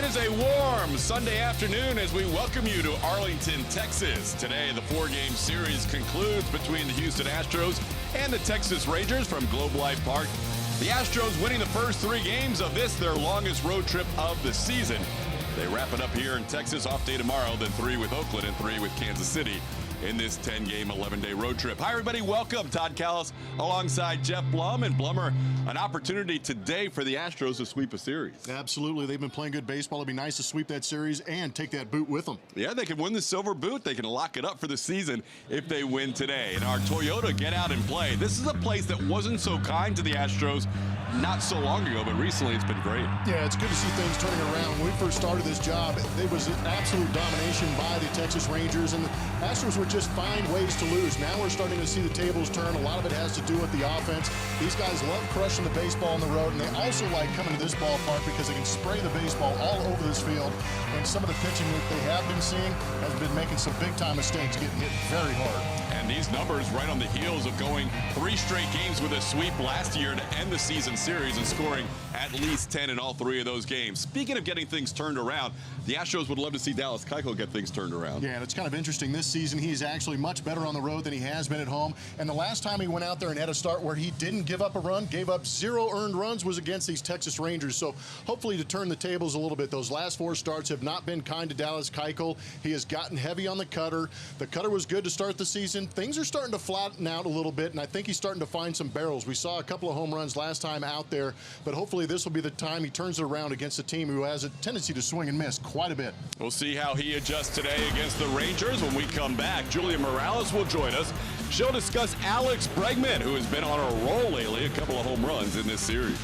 It is a warm Sunday afternoon as we welcome you to Arlington, Texas. Today, the four-game series concludes between the Houston Astros and the Texas Rangers from Globe Life Park. The Astros winning the first three games of this, their longest road trip of the season. They wrap it up here in Texas, off day tomorrow, then 3 with Oakland and 3 with Kansas City in this 10-game, 11-day road trip. Hi, everybody. Welcome. Todd Callis alongside Jeff Blum. And Blummer, an opportunity today for the Astros to sweep a series. Absolutely. They've been playing good baseball. It'd be nice to sweep that series and take that boot with them. Yeah, they can win the silver boot. They can lock it up for the season if they win today. And our Toyota Get Out and Play. This is a place that wasn't so kind to the Astros not so long ago, but recently it's been great. Yeah, it's good to see things turning around. When we first started this job, it was an absolute domination by the Texas Rangers, and the Astros would just find ways to lose. Now we're starting to see the tables turn. A lot of it has to do with the offense. These guys love crushing the baseball on the road, and they also like coming to this ballpark because they can spray the baseball all over this field. And some of the pitching that they have been seeing has been making some big-time mistakes, getting hit very hard. And these numbers right on the heels of going 3 straight games with a sweep last year to end the season series and scoring at least 10 in all 3 of those games. Speaking of getting things turned around, the Astros would love to see Dallas Keuchel get things turned around. Yeah, and it's kind of interesting. This season, he's actually much better on the road than he has been at home. And the last time he went out there and had a start where he didn't give up a run, gave up 0 earned runs, was against these Texas Rangers. So hopefully to turn the tables a little bit. Those last 4 starts have not been kind to Dallas Keuchel. He has gotten heavy on the cutter. The cutter was good to start the season. Things are starting to flatten out a little bit, and I think he's starting to find some barrels. We saw a couple of home runs last time out there, but hopefully this will be the time he turns it around against a team who has a tendency to swing and miss quite a bit. We'll see how he adjusts today against the Rangers. When we come back, Julia Morales will join us. She'll discuss Alex Bregman, who has been on a roll lately, a couple of home runs in this series.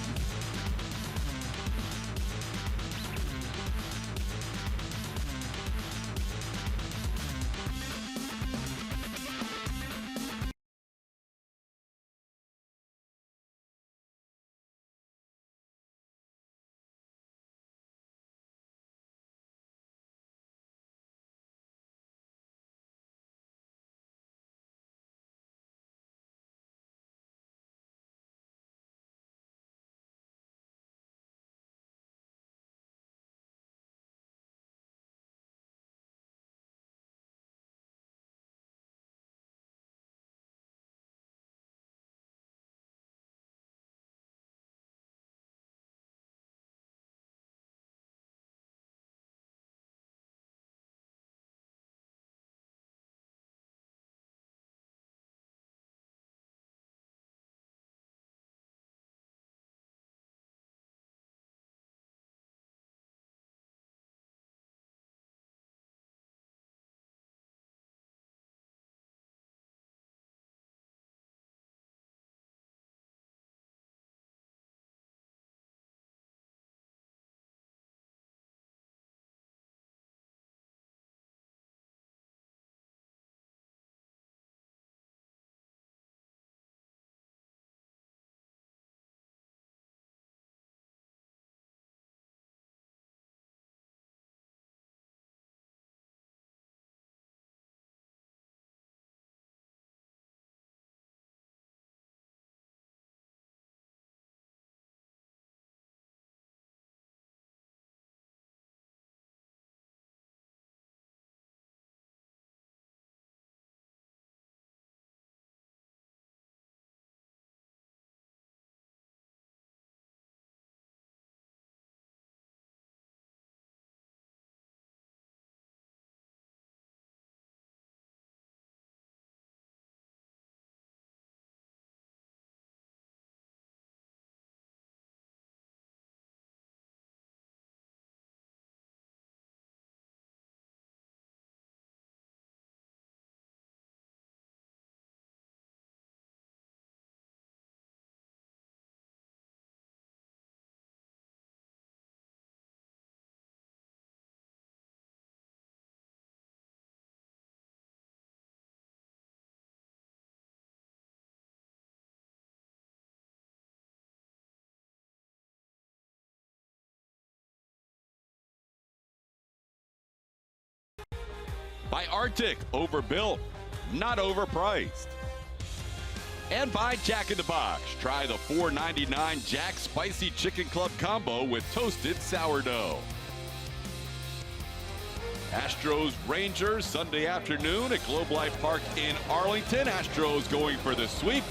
By Arctic, overbuilt, not overpriced. And by Jack in the Box. Try the $4.99 Jack Spicy Chicken Club Combo with toasted sourdough. Astros Rangers Sunday afternoon at Globe Life Park in Arlington. Astros going for the sweep.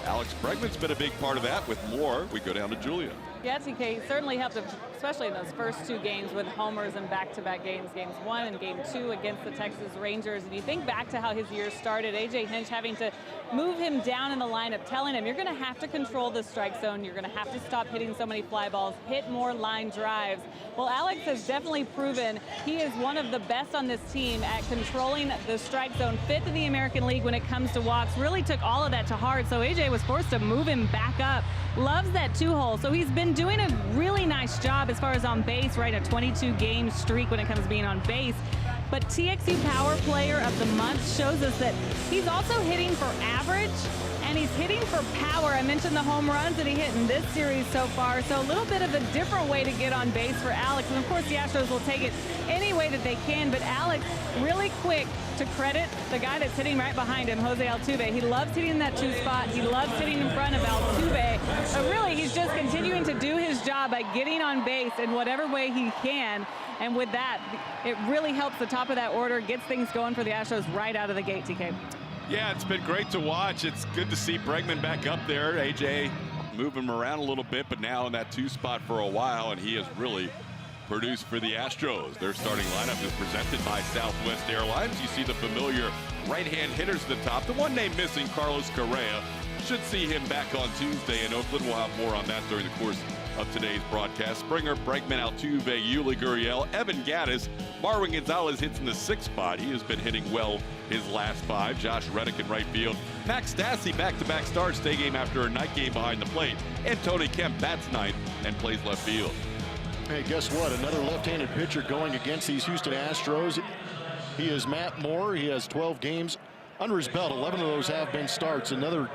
Alex Bregman's been a big part of that. With more, we go down to Julia. Yeah, TK certainly helped, especially in those first two games with homers and back-to-back games, games 1 and game 2 against the Texas Rangers. And you think back to how his year started, A.J. Hinch having to move him down in the lineup, telling him, you're going to have to control the strike zone. You're going to have to stop hitting so many fly balls, hit more line drives. Well, Alex has definitely proven he is one of the best on this team at controlling the strike zone. 5th in the American League when it comes to walks. Really took all of that to heart, so A.J. was forced to move him back up. Loves that 2-hole, so he's been doing a really nice job as far as on base, right? A 22-game streak when it comes to being on base. But TXU Power Player of the Month shows us that he's also hitting for average and he's hitting for power. I mentioned the home runs that he hit in this series so far, so a little bit of a different way to get on base for Alex. And of course the Astros will take it any way that they can, but Alex really quick to credit the guy that's hitting right behind him, Jose Altuve. He loves hitting that 2 spot. He loves hitting in front of Altuve. But really, he's just continuing to do his job by getting on base in whatever way he can. And with that, it really helps the top of that order, gets things going for the Astros right out of the gate, TK. Yeah, it's been great to watch. It's good to see Bregman back up there. AJ moving him around a little bit, but now in that 2 spot for a while, and he has really produced for the Astros. Their starting lineup is presented by Southwest Airlines. You see the familiar right-hand hitters at the top. The one name missing, Carlos Correa. Should see him back on Tuesday in Oakland. We'll have more on that during the course of today's broadcast. Springer, Bregman, Altuve, Yuli Gurriel, Evan Gattis. Marwin Gonzalez hits in the 6th spot. He has been hitting well his last 5. Josh Reddick in right field. Max Stassi back-to-back starts, day game after a night game behind the plate. And Tony Kemp bats 9th and plays left field. Hey, guess what? Another left-handed pitcher going against these Houston Astros. He is Matt Moore. He has 12 games under his belt. 11 of those have been starts. Another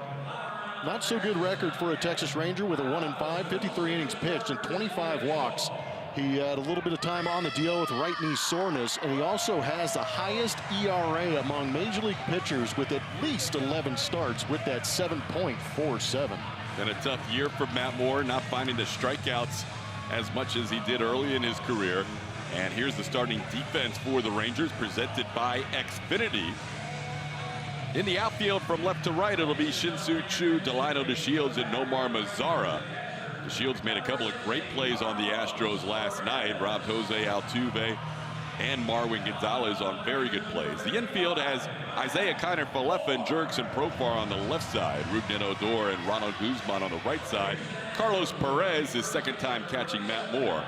not so good record for a Texas Ranger with a 1-5, 53 innings pitched and 25 walks. He had a little bit of time on the DL with right knee soreness, and he also has the highest ERA among Major League pitchers with at least 11 starts with that 7.47. Been a tough year for Matt Moore, not finding the strikeouts as much as he did early in his career. And here's the starting defense for the Rangers, presented by Xfinity. In the outfield from left to right, it'll be Shin-Soo Choo, Delino DeShields, and Nomar Mazara. DeShields made a couple of great plays on the Astros last night. Robbed Jose Altuve and Marwin Gonzalez on very good plays. The infield has Isaiah Kiner-Falefa and Jurickson Profar on the left side. Rougned Odor and Ronald Guzman on the right side. Carlos Perez is 2nd time catching Matt Moore.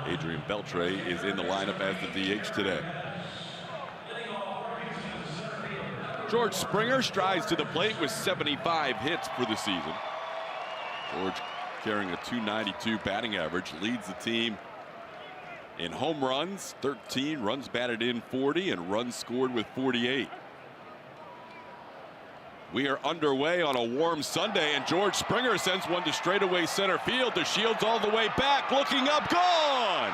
Adrian Beltre is in the lineup as the DH today. George Springer strides to the plate with 75 hits for the season. George carrying a .292 batting average, leads the team in home runs, 13, runs batted in 40, and runs scored with 48. We are underway on a warm Sunday, and George Springer sends one to straightaway center field. DeShields all the way back, looking up, gone!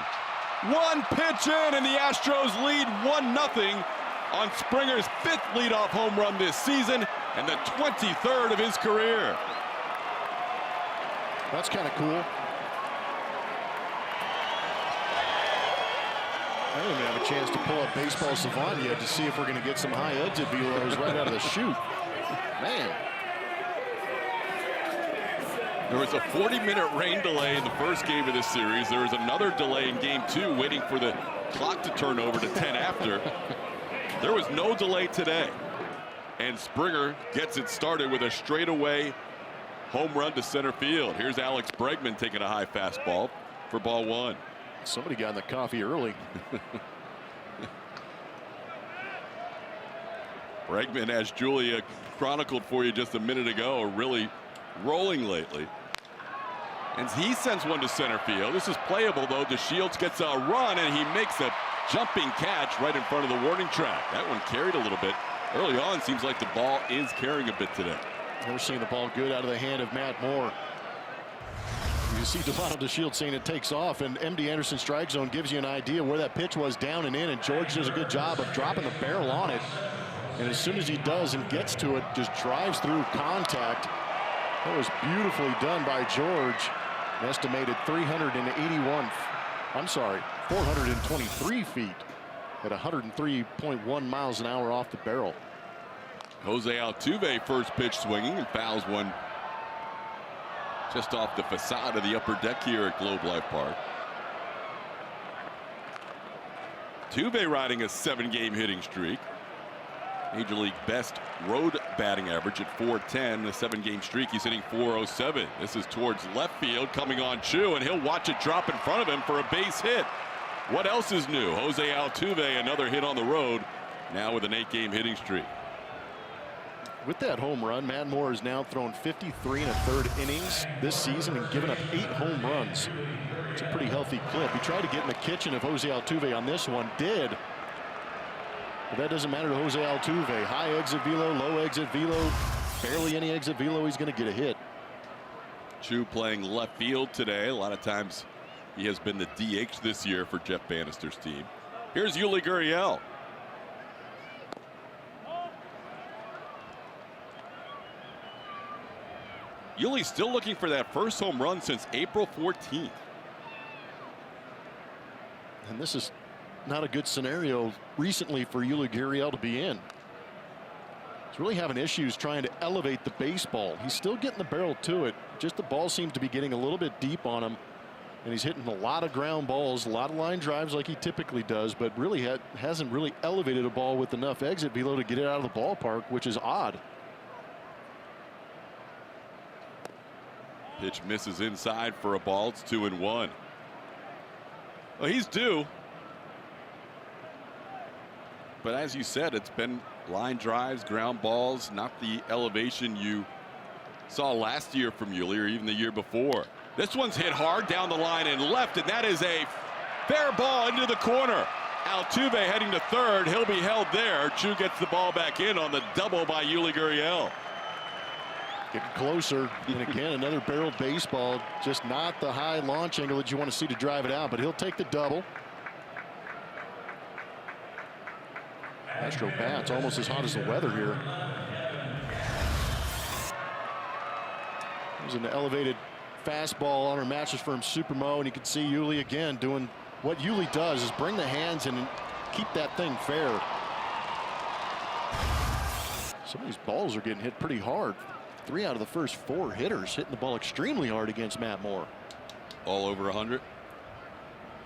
One pitch in, and the Astros lead 1-0 on Springer's 5th leadoff home run this season and the 23rd of his career. That's kind of cool. I don't even have a chance to pull up Baseball Savant yet to see if we're going to get some high exit velos right out of the chute. Man. There was a 40-minute rain delay in the first game of this series. There was another delay in game 2, waiting for the clock to turn over to 10 after. There was no delay today. And Springer gets it started with a straightaway home run to center field. Here's Alex Bregman taking a high fastball for ball 1. Somebody got in the coffee early. Bregman, as Julia chronicled for you just a minute ago, are really rolling lately. And he sends one to center field. This is playable, though. DeShields gets a run, and he makes a jumping catch right in front of the warning track. That one carried a little bit. Early on, seems like the ball is carrying a bit today. We're seeing the ball good out of the hand of Matt Moore. You see Delino DeShields saying it takes off, and MD Anderson strike zone gives you an idea where that pitch was down and in, and George does a good job of dropping the barrel on it. And as soon as he does and gets to it, just drives through contact. That was beautifully done by George. An estimated 423 feet. at 103.1 miles an hour off the barrel. Jose Altuve first pitch swinging and fouls one just off the facade of the upper deck here at Globe Life Park. Altuve riding a 7-game hitting streak. Major League best road batting average at .410. The 7-game streak, he's hitting .407. This is towards left field, coming on Chu, and he'll watch it drop in front of him for a base hit. What else is new? Jose Altuve, another hit on the road, now with an 8-game hitting streak. With that home run, Matt Moore has now thrown 53 1/3 innings this season and given up 8 home runs. It's a pretty healthy clip. He tried to get in the kitchen of Jose Altuve on this one, did. But that doesn't matter to Jose Altuve. High exit velo, low exit velo, barely any exit velo, he's going to get a hit. Chu playing left field today. A lot of times he has been the DH this year for Jeff Bannister's team. Here's Yuli Gurriel. Yuli's still looking for that first home run since April 14th. And this is not a good scenario recently for Yuli Gurriel to be in. He's really having issues trying to elevate the baseball. He's still getting the barrel to it. Just the ball seems to be getting a little bit deep on him. And he's hitting a lot of ground balls, a lot of line drives like he typically does, but really hasn't really elevated a ball with enough exit velo to get it out of the ballpark, which is odd. Pitch misses inside for a ball. It's 2-1. Well, he's due. But as you said, it's been line drives, ground balls, not the elevation you saw last year from Yuli or even the year before. This one's hit hard down the line and left, and that is a fair ball into the corner. Altuve heading to third. He'll be held there. Chu gets the ball back in on the double by Yuli Gurriel. Getting closer, and again another barrel baseball, just not the high launch angle that you want to see to drive it out, but he'll take the double. Astro bat's almost as hot as the weather here. There's an elevated fastball on her matches for him, Supermo, and you can see Yuli again doing what Yuli does, is bring the hands in and keep that thing fair. Some of these balls are getting hit pretty hard. 3 out of the first 4 hitters hitting the ball extremely hard against Matt Moore. All over 100?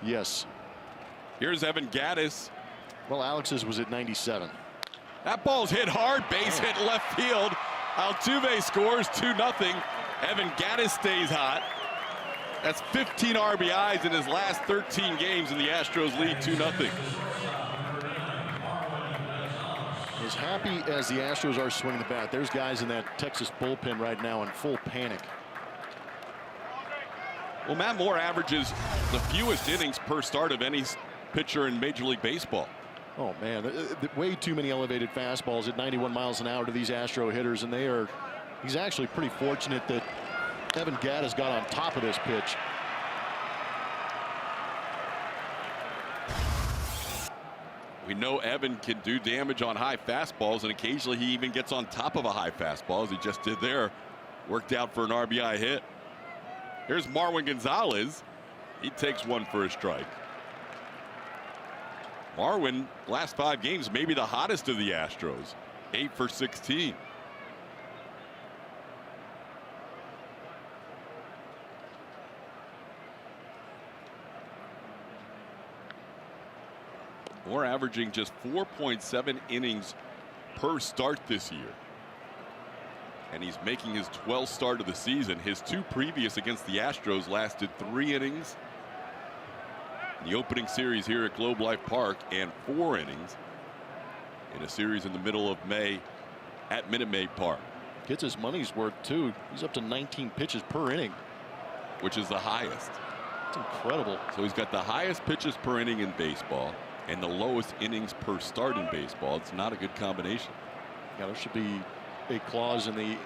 Yes. Here's Evan Gattis. Well, Alex's was at 97. That ball's hit hard, base hit left field. Altuve scores 2-0. Evan Gattis stays hot. That's 15 RBIs in his last 13 games, and the Astros lead 2-0. As happy as the Astros are swinging the bat, there's guys in that Texas bullpen right now in full panic. Well, Matt Moore averages the fewest innings per start of any pitcher in Major League Baseball. Oh man, way too many elevated fastballs at 91 miles an hour to these Astro hitters, and he's actually pretty fortunate that Evan Gattis got on top of this pitch. We know Evan can do damage on high fastballs, and occasionally he even gets on top of a high fastball, as he just did there. Worked out for an RBI hit. Here's Marwin Gonzalez. He takes one for a strike. Marwin, last 5 games, maybe the hottest of the Astros. 8 for 16. Moore averaging just 4.7 innings per start this year. And he's making his 12th start of the season. His 2 previous against the Astros lasted 3 innings in the opening series here at Globe Life Park, and 4 innings in a series in the middle of May at Minute Maid Park. Gets his money's worth too. He's up to 19 pitches per inning, which is the highest. It's incredible. So he's got the highest pitches per inning in baseball and the lowest innings per start in baseball. It's not a good combination. Yeah, there should be a clause in the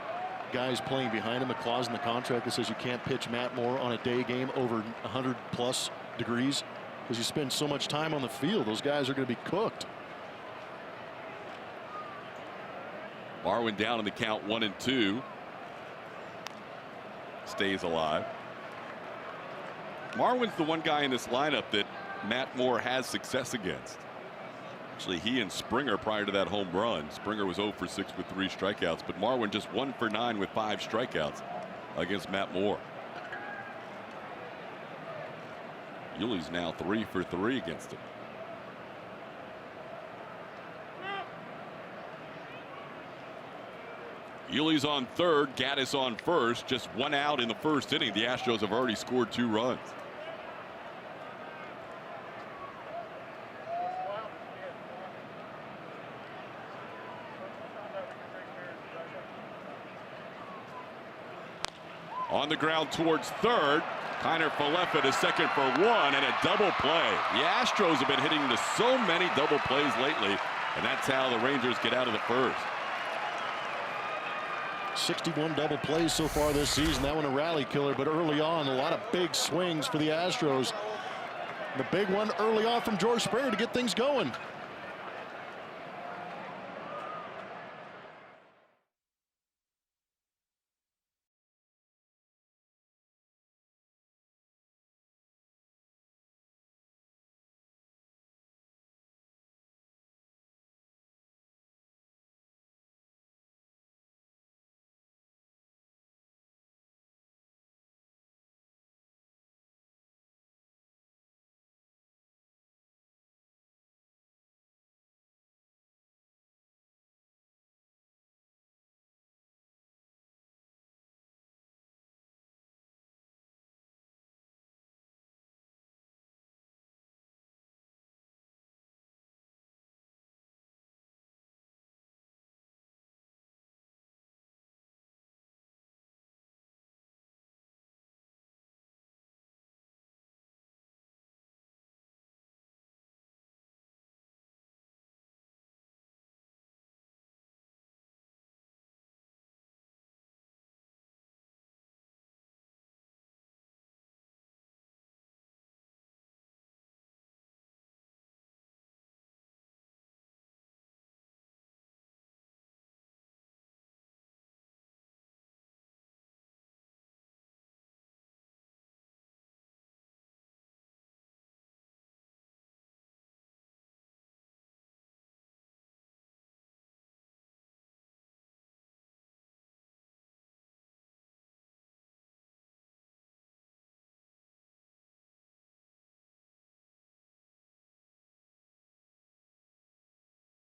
guys playing behind him, a clause in the contract that says you can't pitch Matt Moore on a day game over 100+ degrees, because you spend so much time on the field. Those guys are going to be cooked. Marwin down in the count, 1-2. Stays alive. Marwin's the one guy in this lineup that Matt Moore has success against. Actually, he and Springer prior to that home run. Springer was 0 for 6 with 3 strikeouts, but Marwin just 1 for 9 with 5 strikeouts against Matt Moore. Yuli's now 3 for 3 against him. Yuli's on third, Gaddis on first. Just 1 out in the first inning. The Astros have already scored 2 runs. On the ground towards third. Kiner Falefa to second for 1 and a double play. The Astros have been hitting to so many double plays lately, and that's how the Rangers get out of the first. 61 double plays so far this season. That one a rally killer, but early on, a lot of big swings for the Astros. The big one early on from George Springer to get things going.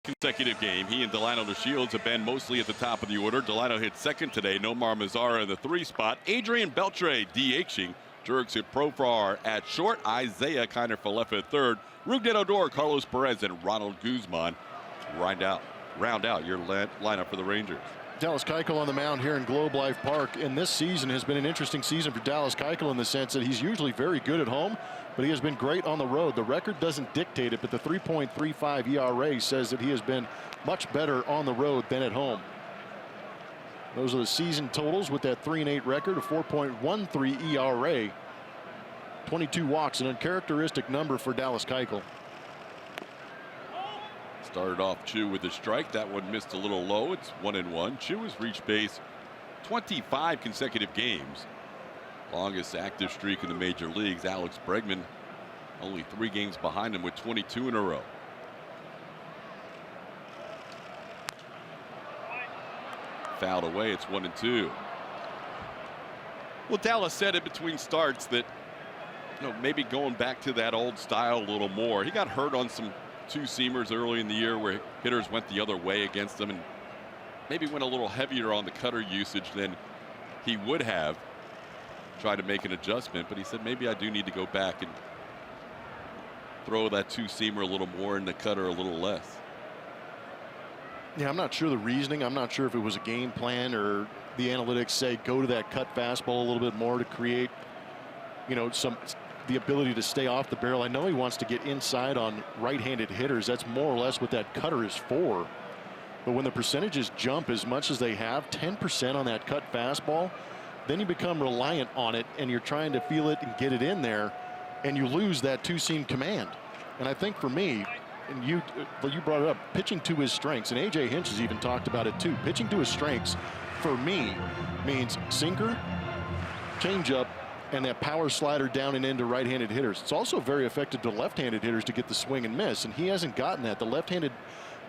Consecutive game. He and Delano DeShields have been mostly at the top of the order. Delano hit second today. Nomar Mazara in the 3 spot. Adrian Beltre DHing. Jurgs hit Profar at short. Isaiah Kiner Falefa at third. Rougned Odor, Carlos Perez, and Ronald Guzman round out your lineup for the Rangers. Dallas Keuchel on the mound here in Globe Life Park, and this season has been an interesting season for Dallas Keuchel in the sense that he's usually very good at home, but he has been great on the road. The record doesn't dictate it, but the 3.35 ERA says that he has been much better on the road than at home. Those are the season totals with that 3-8 record, a 4.13 ERA. 22 walks, an uncharacteristic number for Dallas Keuchel. Started off Chu with a strike. That one missed a little low. It's 1-1. Chu has reached base 25 consecutive games. Longest active streak in the major leagues. Alex Bregman only 3 games behind him with 22 in a row. Fouled away. It's 1-2. Well, Dallas said in between starts that, maybe going back to that old style a little more. He got hurt on some 2-seamers early in the year where hitters went the other way against him and maybe went a little heavier on the cutter usage than he would have. Tried to make an adjustment, but he said maybe I do need to go back and throw that 2-seamer a little more and the cutter a little less. Yeah, I'm not sure the reasoning. I'm not sure if it was a game plan or the analytics say go to that cut fastball a little bit more to create, the ability to stay off the barrel. I know he wants to get inside on right-handed hitters. That's more or less what that cutter is for. But when the percentages jump as much as they have, 10% on that cut fastball, then you become reliant on it and you're trying to feel it and get it in there, and you lose that 2-seam command. And I think for me, and you brought it up, pitching to his strengths, and A.J. Hinch has even talked about it too. Pitching to his strengths, for me, means sinker, changeup, and that power slider down and into right-handed hitters. It's also very effective to left-handed hitters to get the swing and miss, and he hasn't gotten that. The left-handed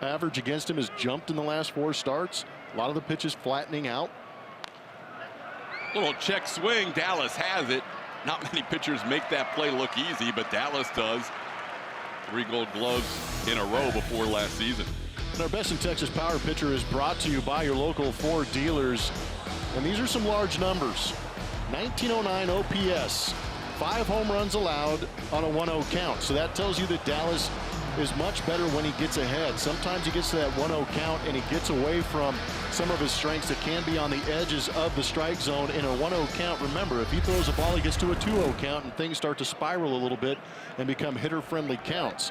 average against him has jumped in the last 4 starts. A lot of the pitches flattening out. Little check swing. Dallas has it. Not many pitchers make that play look easy, but Dallas does. 3 Gold Gloves in a row before last season. And our Best in Texas Power Pitcher is brought to you by your local Ford dealers. And these are some large numbers. 1909 OPS, 5 home runs allowed on a 1-0 count. So that tells you that Dallas is much better when he gets ahead. Sometimes he gets to that 1-0 count and he gets away from some of his strengths that can be on the edges of the strike zone in a 1-0 count. Remember, if he throws a ball, he gets to a 2-0 count and things start to spiral a little bit and become hitter-friendly counts.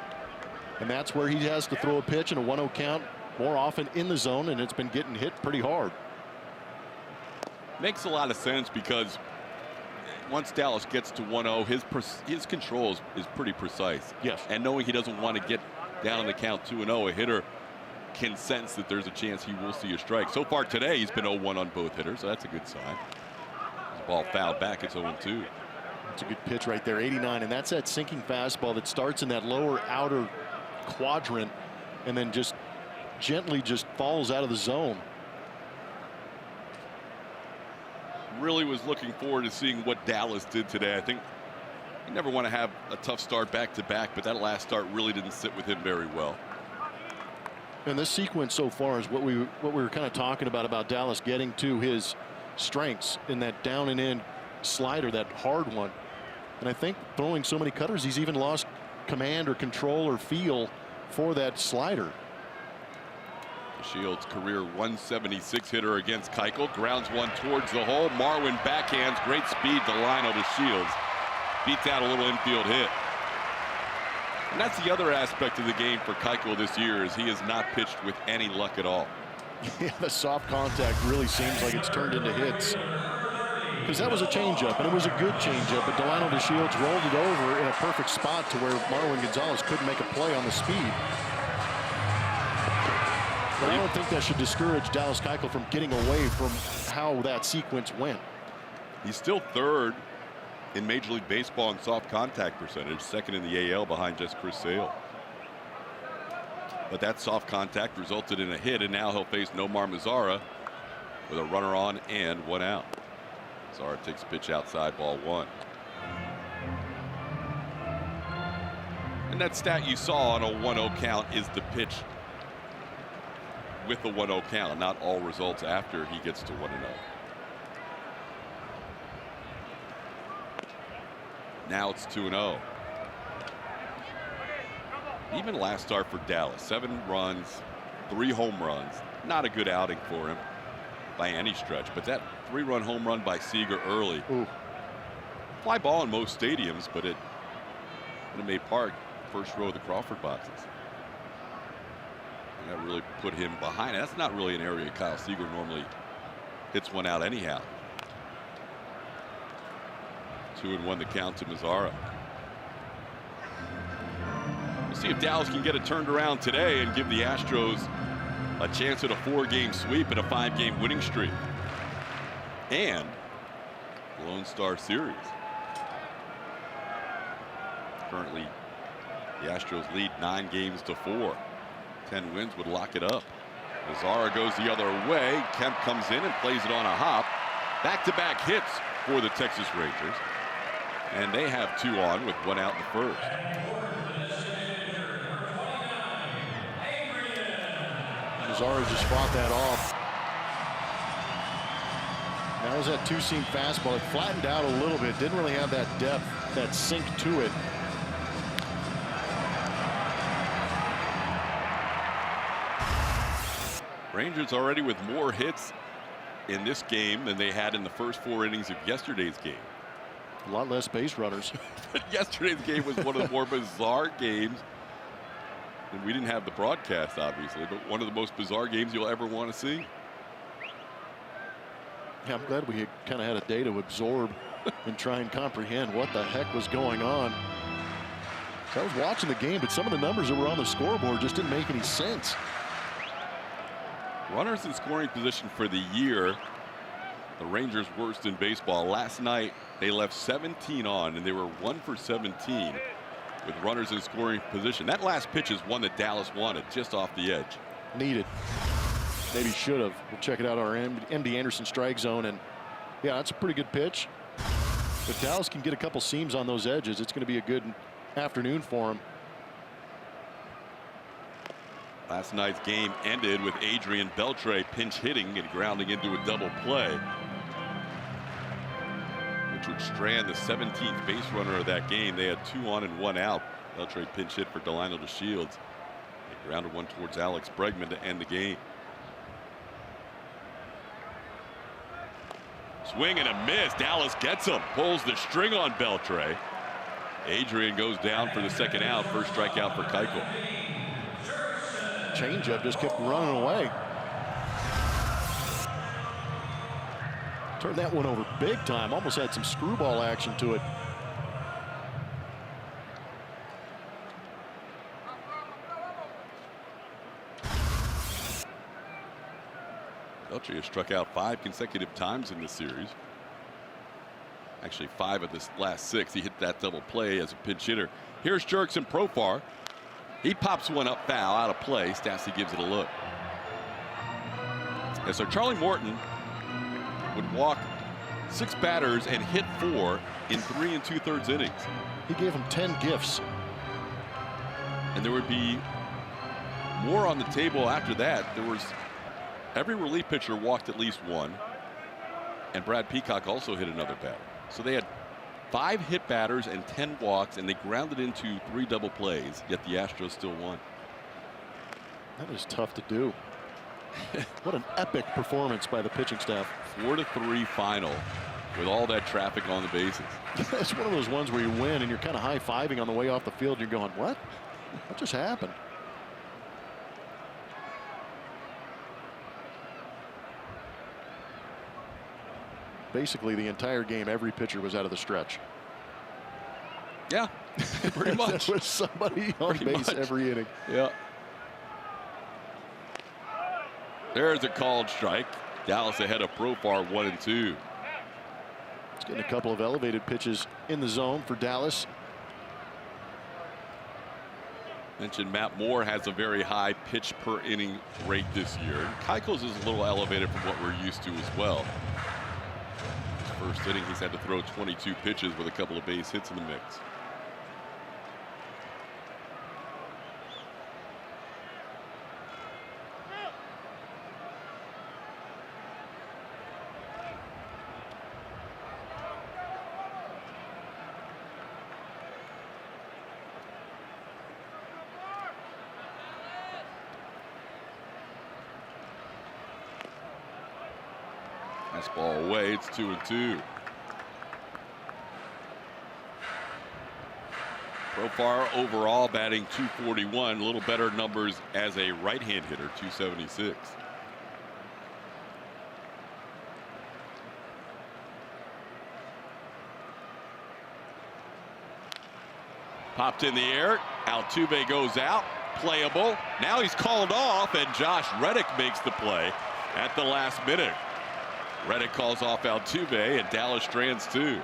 And that's where he has to throw a pitch in a 1-0 count more often in the zone, and it's been getting hit pretty hard. Makes a lot of sense because once Dallas gets to 1-0, his control is pretty precise. Yes. And knowing he doesn't want to get down on the count 2-0, a hitter can sense that there's a chance he will see a strike. So far today, he's been 0-1 on both hitters, so that's a good sign. His ball fouled back, it's 0-2. It's a good pitch right there, 89, and that's that sinking fastball that starts in that lower outer quadrant and then just gently just falls out of the zone. Really was looking forward to seeing what Dallas did today. I think you never want to have a tough start back-to-back, but that last start really didn't sit with him very well. And this sequence so far is what we were kind of talking about Dallas getting to his strengths in that down and in slider, that hard one. And I think throwing so many cutters, he's even lost command or control or feel for that slider. Shields' career 176 hitter against Keuchel. Grounds one towards the hole. Marwin backhands. Great speed to line over Shields. Beats out a little infield hit. And that's the other aspect of the game for Keuchel this year, is he has not pitched with any luck at all. Yeah, the soft contact really seems like it's turned into hits. Because that was a changeup, and it was a good changeup, but Delano DeShields rolled it over in a perfect spot to where Marwin Gonzalez couldn't make a play on the speed. But I don't think that should discourage Dallas Keuchel from getting away from how that sequence went. He's still 3rd in Major League Baseball in soft contact percentage, 2nd in the AL behind just Chris Sale. But that soft contact resulted in a hit, and now he'll face Nomar Mazara with a runner on and 1 out. Mazara takes a pitch outside, ball 1. And that stat you saw on a 1-0 count is the pitch with the 1-0 count, not all results after he gets to 1-0. Now it's 2-0. Even last start for Dallas, 7 runs, 3 home runs. Not a good outing for him by any stretch, but that 3-run home run by Seager early. Ooh. Fly ball in most stadiums, but it made Park, first row of the Crawford boxes. And that really put him behind. That's not really an area Kyle Seager normally hits one out anyhow. 2-1 the count to Mazara. We'll see if Dallas can get it turned around today and give the Astros a chance at a 4-game sweep and a 5-game winning streak. And Lone Star Series. Currently, the Astros lead 9 games to 4. 10 wins would lock it up. Mazara goes the other way. Kemp comes in and plays it on a hop. Back-to-back hits for the Texas Rangers. And they have 2 on with 1 out in the first. Mazara just fought that off. That was that 2-seam fastball. It flattened out a little bit. Didn't really have that depth, that sink to it. Rangers already with more hits in this game than they had in the first 4 innings of yesterday's game. A lot less base runners. But yesterday's game was one of the more bizarre games. And we didn't have the broadcast, obviously, but one of the most bizarre games you'll ever want to see. Yeah, I'm glad we kind of had a day to absorb and try and comprehend what the heck was going on. So I was watching the game, but some of the numbers that were on the scoreboard just didn't make any sense. Runners in scoring position for the year The Rangers worst in baseball. Last night they left 17 on, and they were 1 for 17 with runners in scoring position. That last pitch is one that Dallas wanted, just off the edge. Needed. Maybe should have. We'll check it out on our MD Anderson strike zone, and yeah, that's a pretty good pitch. If Dallas can get a couple seams on those edges, it's going to be a good afternoon for him. Last night's game ended with Adrian Beltre pinch hitting and grounding into a double play, which would strand the 17th base runner of that game. They had 2 on and 1 out. Beltre pinch hit for Delino DeShields. They grounded one towards Alex Bregman to end the game. Swing and a miss. Dallas gets him. Pulls the string on Beltre. Adrian goes down for the second out. First strikeout for Keuchel. Changeup just kept running away. Turned that one over big time. Almost had some screwball action to it. Beltre has struck out 5 consecutive times in this series. Actually 5 of the last 6. He hit that double play as a pinch hitter. Here's Jurickson Profar. He pops one up foul, out of play. Stassi gives it a look. And so Charlie Morton would walk 6 batters and hit 4 in 3 2/3 innings. He gave him 10 gifts. And there would be more on the table after that. There was every relief pitcher walked at least 1. And Brad Peacock also hit another batter. So they had 5 hit batters and 10 walks, and they grounded into 3 double plays, yet the Astros still won. That is tough to do. What an epic performance by the pitching staff. 4-3 final with all that traffic on the bases. It's one of those ones where you win and you're kind of high-fiving on the way off the field. You're going, what? What just happened? Basically, the entire game, every pitcher was out of the stretch. Yeah, pretty much. There was somebody on base every inning. Yeah. There's a called strike. Dallas ahead of Profar 1-2. It's getting a couple of elevated pitches in the zone for Dallas. Mentioned Matt Moore has a very high pitch per inning rate this year. Keuchel's is a little elevated from what we're used to as well. First inning, he's had to throw 22 pitches with a couple of base hits in the mix. Fastball away. It's 2-2. Profar overall batting .241. A little better numbers as a right-hand hitter, .276. Popped in the air. Altuve goes out. Playable. Now he's called off, and Josh Reddick makes the play at the last minute. Reddick calls off Altuve, and Dallas strands 2.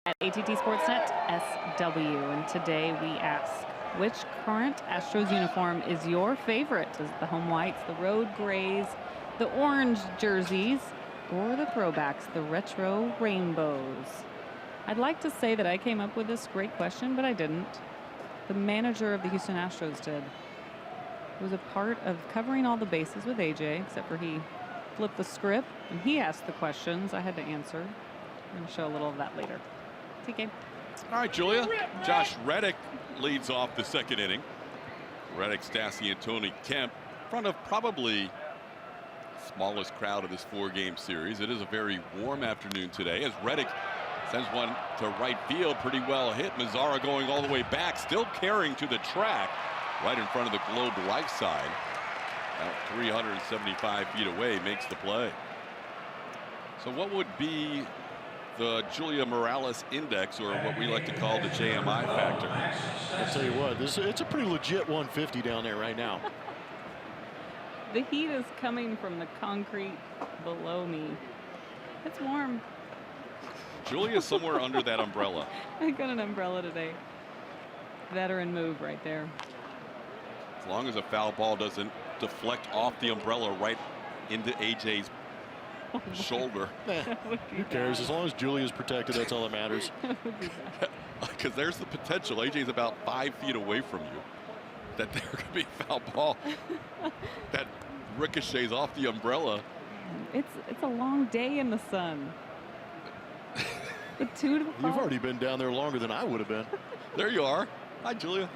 at ATT Sportsnet SW. And today we ask, which current Astros uniform is your favorite? Is it the home whites, the road grays, the orange jerseys, or the throwbacks, the retro rainbows? I'd like to say that I came up with this great question, but I didn't. The manager of the Houston Astros did. It was a part of covering all the bases with AJ, except for he flipped the script and he asked the questions. I had to answer. I'm going to show a little of that later. TK. All right, Julia. Josh Reddick leads off the second inning. Reddick, Stassi, and Tony Kemp in front of probably the smallest crowd of this four-game series. It is a very warm afternoon today as Reddick sends one to right field. Pretty well hit. Mazzara going all the way back, still carrying to the track right in front of the Globe right side. About 375 feet away, makes the play. So what would be the Julia Morales index, or what we like to call the JMI factor? I'll tell you what, it's a pretty legit 150 down there right now. The heat is coming from the concrete below me. It's warm. Julia's somewhere under that umbrella. I got an umbrella today. Veteran move right there. As long as a foul ball doesn't deflect off the umbrella right into AJ's shoulder. Who cares? As long as Julia's protected, that's all that matters. Because there's the potential. AJ's about 5 feet away from you. That there could be a foul ball that ricochets off the umbrella. It's a long day in the sun. You've already been down there longer than I would have been. There you are. Hi, Julia.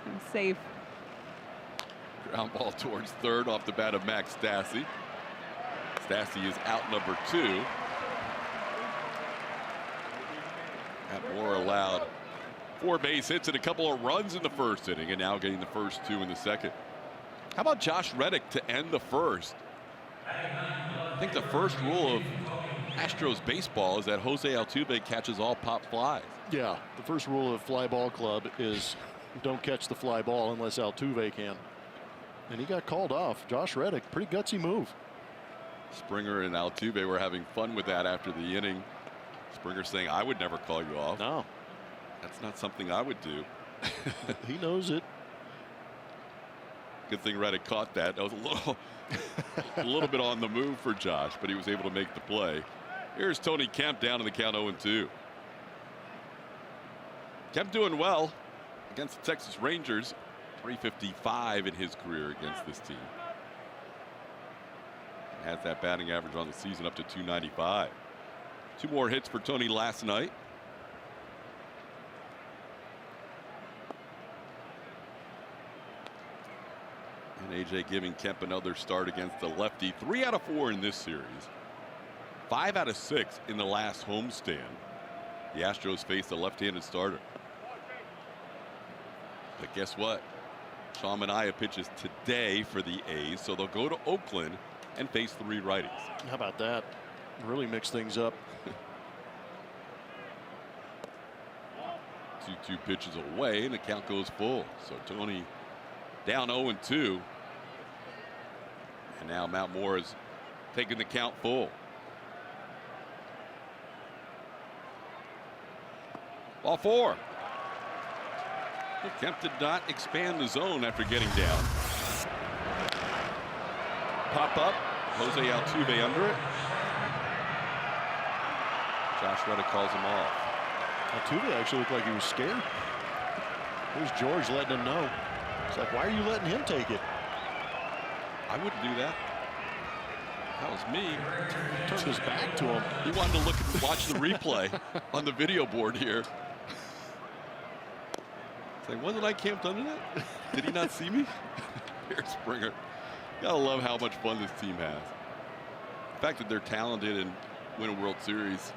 I'm safe. Ground ball towards third off the bat of Max Stassi. Stassi is out number 2. Matt Moore allowed 4 base hits and a couple of runs in the first inning, and now getting the first 2 in the second. How about Josh Reddick to end the first? I think the first rule of Astros baseball is that Jose Altuve catches all pop flies. Yeah, the first rule of fly ball club is don't catch the fly ball unless Altuve can. And he got called off. Josh Reddick, pretty gutsy move. Springer and Altuve were having fun with that after the inning. Springer saying, I would never call you off. No. That's not something I would do. He knows it. Good thing Reddick caught that. That was a little bit on the move for Josh, but he was able to make the play. Here's Tony Kemp down in the count 0-2. Kemp doing well against the Texas Rangers. 355 in his career against this team. Has that batting average on the season up to 295. 2 more hits for Tony last night. And AJ giving Kemp another start against the lefty. 3 out of 4 in this series. 5 out of 6 in the last homestand. The Astros face the left-handed starter. But guess what? Sean Manaea pitches today for the A's, so they'll go to Oakland and face 3 righties. How about that? Really mix things up. 2-2 pitches away, and the count goes full. So Tony down 0-2. And now Matt Moore is taking the count full. Ball 4. Kemp did not expand the zone after getting down. Pop up. Jose Altuve under it. Josh Reddick calls him off. Altuve actually looked like he was scared. Here's George letting him know. It's like, why are you letting him take it? I wouldn't do that. That was me. Turned his back to him. He wanted to watch the replay on the video board here. It's like, wasn't I camped under that? Did he not see me? Here's Springer. Gotta love how much fun this team has. The fact that they're talented and win a World Series,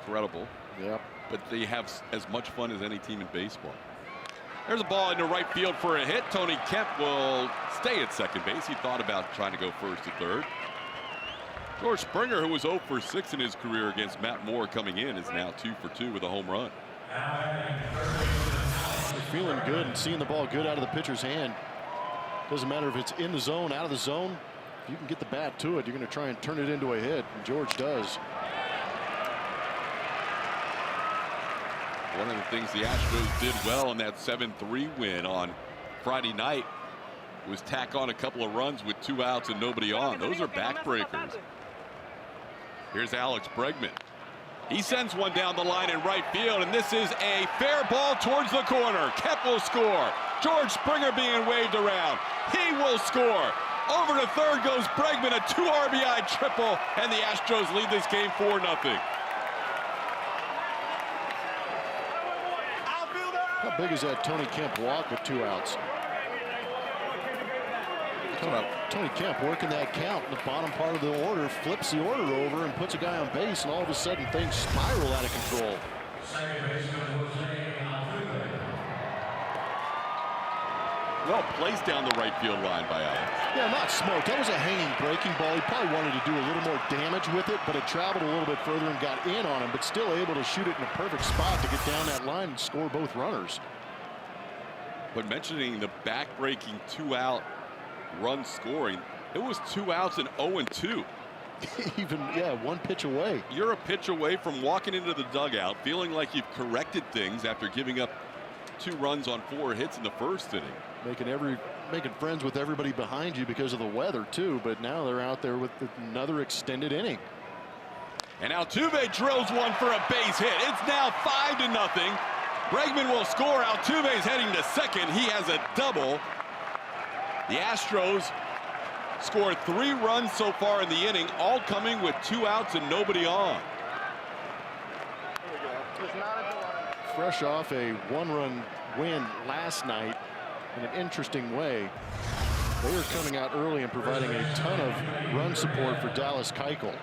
incredible. Yep. But they have as much fun as any team in baseball. There's a ball into right field for a hit. Tony Kemp will stay at second base. He thought about trying to go first to third. George Springer, who was 0 for 6 in his career against Matt Moore coming in, is now 2 for 2 with a home run. They're feeling good and seeing the ball good out of the pitcher's hand. Doesn't matter if it's in the zone, out of the zone. If you can get the bat to it, you're going to try and turn it into a hit, and George does. One of the things the Astros did well in that 7-3 win on Friday night was tack on a couple of runs with 2 outs and nobody on. Those are backbreakers. Here's Alex Bregman. He sends one down the line in right field, and this is a fair ball towards the corner. Kemp will score. George Springer being waved around. He will score. Over to third goes Bregman, a 2 RBI triple, and the Astros lead this game 4-0. How big is that Tony Kemp walk with 2 outs? Tony Kemp working that count in the bottom part of the order, flips the order over and puts a guy on base, and all of a sudden things spiral out of control. Well placed down the right field line by Alex. Yeah, not smoked. That was a hanging breaking ball. He probably wanted to do a little more damage with it, but it traveled a little bit further and got in on him, but still able to shoot it in a perfect spot to get down that line and score both runners. But mentioning the back-breaking 2-out run scoring, it was 2 outs and 0-2. Even, yeah, 1 pitch away. You're a pitch away from walking into the dugout feeling like you've corrected things after giving up 2 runs on 4 hits in the first inning. Making friends with everybody behind you because of the weather too, but now they're out there with another extended inning. And Altuve drills one for a base hit. It's now 5-0. Bregman will score. Altuve's heading to second. He has a double. The Astros scored 3 runs so far in the inning, all coming with 2 outs and nobody on. Fresh off a 1-run win last night in an interesting way. They are coming out early and providing a ton of run support for Dallas Keuchel.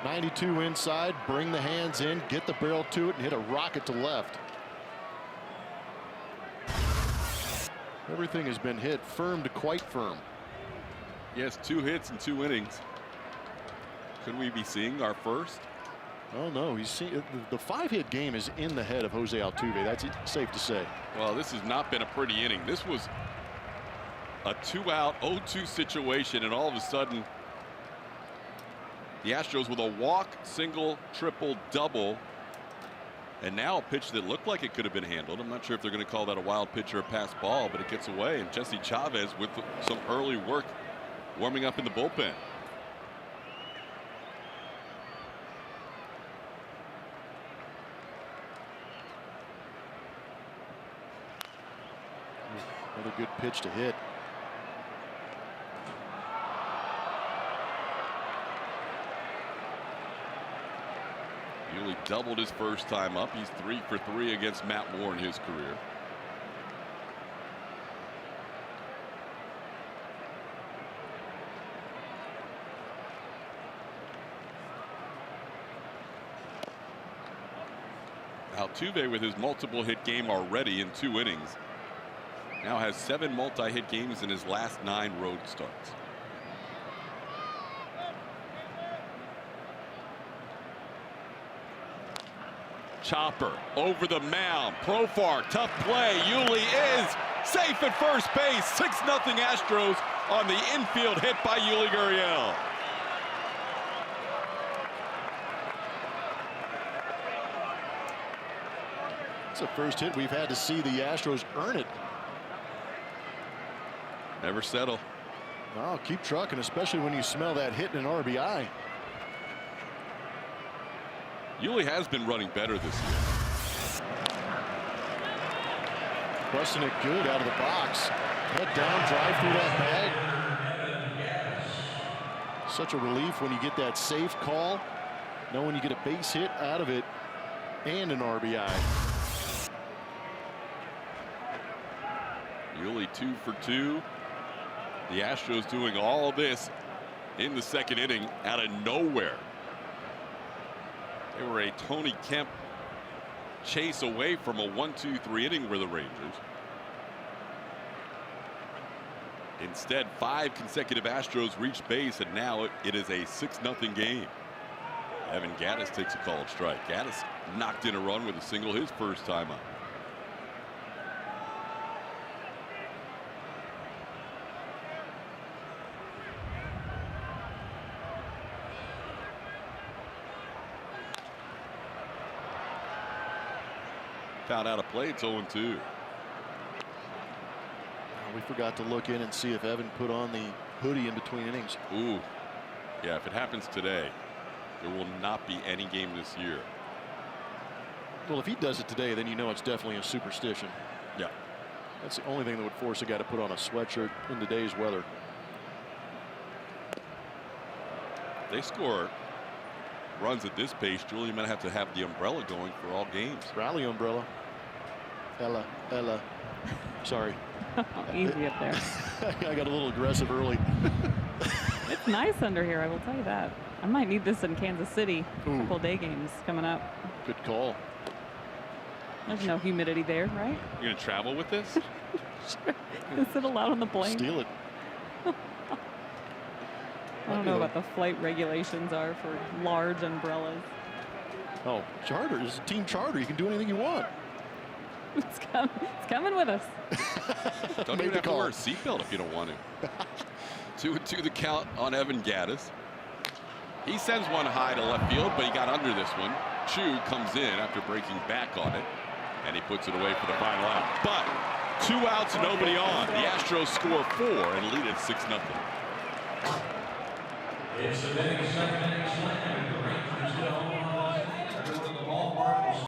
92 inside, bring the hands in, get the barrel to it, and hit a rocket to left. Everything has been hit firm to quite firm. Yes, 2 hits in 2 innings. Could we be seeing our first? Oh no, the 5-hit game is in the head of Jose Altuve. That's safe to say. Well, this has not been a pretty inning. This was a 2-out 0-2 situation, and all of a sudden the Astros with a walk, single, triple, double, and now a pitch that looked like it could have been handled. I'm not sure if they're going to call that a wild pitch or a pass ball, but it gets away, and Jesse Chavez with some early work warming up in the bullpen. Another good pitch to hit. Yuli doubled his first time up. He's 3 for 3 against Matt Moore in his career. Altuve, with his multiple hit game already in 2 innings, now has 7 multi-hit games in his last 9 road starts. Chopper over the mound. Profar, tough play. Yuli is safe at first base. 6-0 Astros on the infield hit by Yuli Gurriel. It's the first hit we've had to see the Astros earn it. Never settle. No, keep trucking, especially when you smell that hit in an RBI. Yuli has been running better this year. Busting it good out of the box. Head down, drive through that bag. Such a relief when you get that safe call. Knowing you get a base hit out of it and an RBI. Yuli 2 for 2. The Astros doing all of this in the second inning out of nowhere. They were a Tony Kemp chase away from a 1-2-3 inning for the Rangers. Instead, 5 consecutive Astros reached base, and now it is a 6-0 game. Evan Gattis takes a called strike. Gattis knocked in a run with a single his first time up. found out a play. It's 0-2. We forgot to look in and see if Evan put on the hoodie in between innings. Ooh. Yeah, if it happens today, there will not be any game this year. Well, if he does it today, then you know it's definitely a superstition. Yeah. That's the only thing that would force a guy to put on a sweatshirt in today's weather. They score runs at this pace. Julian might have to have the umbrella going for all games. Rally umbrella. Ella. Sorry. Easy up there. I got a little aggressive early. It's nice under here, I will tell you that. I might need this in Kansas City. Ooh. Couple day games coming up. Good call. There's no humidity there, right? You're going to travel with this? Sure. Is it allowed on the plane? Steal it. I don't know what the flight regulations are for large umbrellas. Oh, charter. It's a team charter. You can do anything you want. It's coming with us. Don't even have to wear a seatbelt if you don't want to. 2-2 the count on Evan Gaddis. He sends one high to left field, but he got under this one. Chu comes in after breaking back on it, and he puts it away for the final out. But 2 outs, nobody on. The Astros score 4 and lead it 6-0. It's the big second inning slam. The Rangers get home run after the ballpark.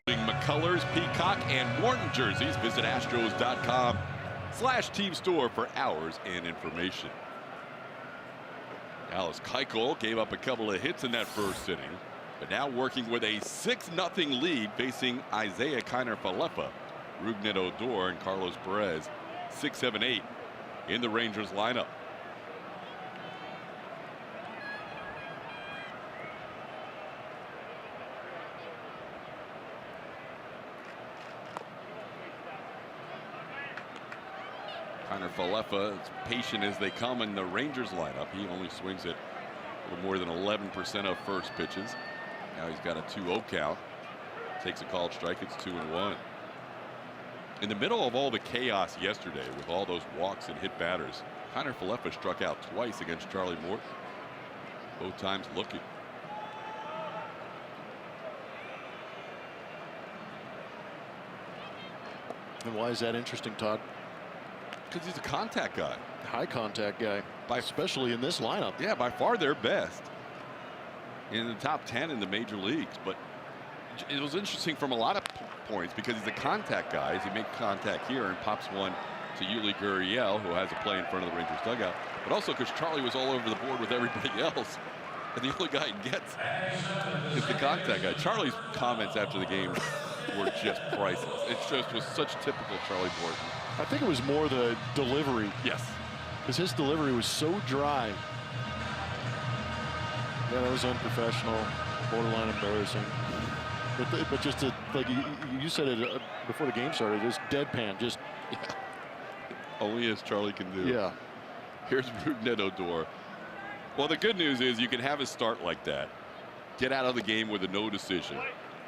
McCullers, Peacock, and Morton jerseys. Visit Astros.com/team store for hours and information. Dallas Keuchel gave up a couple of hits in that first inning, but now working with a 6-0 lead facing Isaiah Kiner-Falefa, Rougned Odor, and Carlos Perez. 6, 7, 8 in the Rangers lineup. Kiner-Falefa, as patient as they come in the Rangers lineup. He only swings at a little more than 11% of first pitches. Now he's got a 2-0 count. Takes a called strike. It's 2-1. In the middle of all the chaos yesterday with all those walks and hit batters, Kiner-Falefa struck out twice against Charlie Morton. Both times looking. And why is that interesting, Todd? Because he's a contact guy. High contact guy, especially in this lineup. Yeah, by far their best in the top 10 in the major leagues. But it was interesting from a lot of points because he's a contact guy. As he makes contact here and pops one to Yuli Gurriel, who has a play in front of the Rangers dugout. But also because Charlie was all over the board with everybody else. And the only guy he gets is the contact guy. Charlie's comments after the game were just priceless. It just was such typical Charlie Morton. I think it was more the delivery. Yes. Because his delivery was so dry. Yeah, that was unprofessional, borderline embarrassing. But just like you said it before the game started, just deadpan, just only as Charlie can do. yeah. Here's Rougned Odor. Well, the good news is you can have a start like that. Get out of the game with a no decision.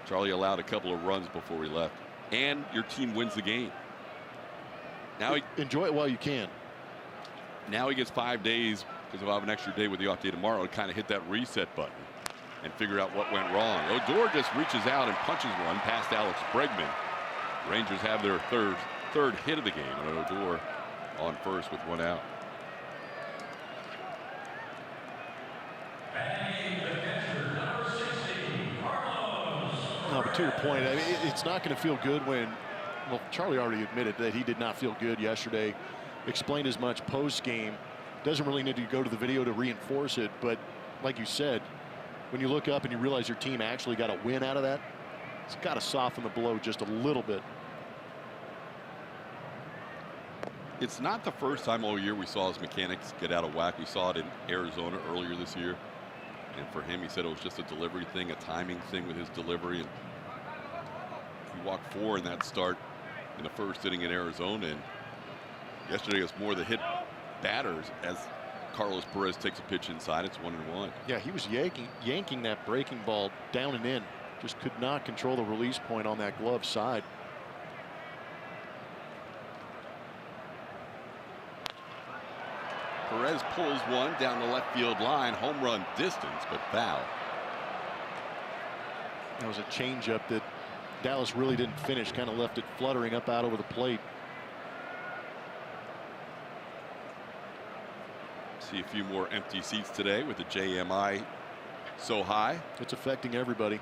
Charlie allowed a couple of runs before he left, and your team wins the game. Now Enjoy it while you can. Now he gets 5 days, because he'll have an extra day with the off day tomorrow, to kind of hit that reset button and figure out what went wrong. Odor just reaches out and punches one past Alex Bregman. Rangers have their third hit of the game, and Odor on first with one out. No, but to your point, I mean, it's not going to feel good when, well, Charlie already admitted that he did not feel good yesterday. Explained as much post-game. Doesn't really need to go to the video to reinforce it, but like you said, when you look up and you realize your team actually got a win out of that, it's got to soften the blow just a little bit. It's not the first time all year we saw his mechanics get out of whack. We saw it in Arizona earlier this year. And for him, he said it was just a delivery thing, a timing thing with his delivery. And he walked 4 in that start in the first inning in Arizona. And yesterday it was more the hit batters as Carlos Perez takes a pitch inside. It's 1-1. Yeah, he was yanking that breaking ball down and in. Just could not control the release point on that glove side. Perez pulls one down the left field line. Home run distance, but foul. That was a changeup that Dallas really didn't finish. Kind of left it fluttering up out over the plate. See a few more empty seats today with the JMI so high. It's affecting everybody.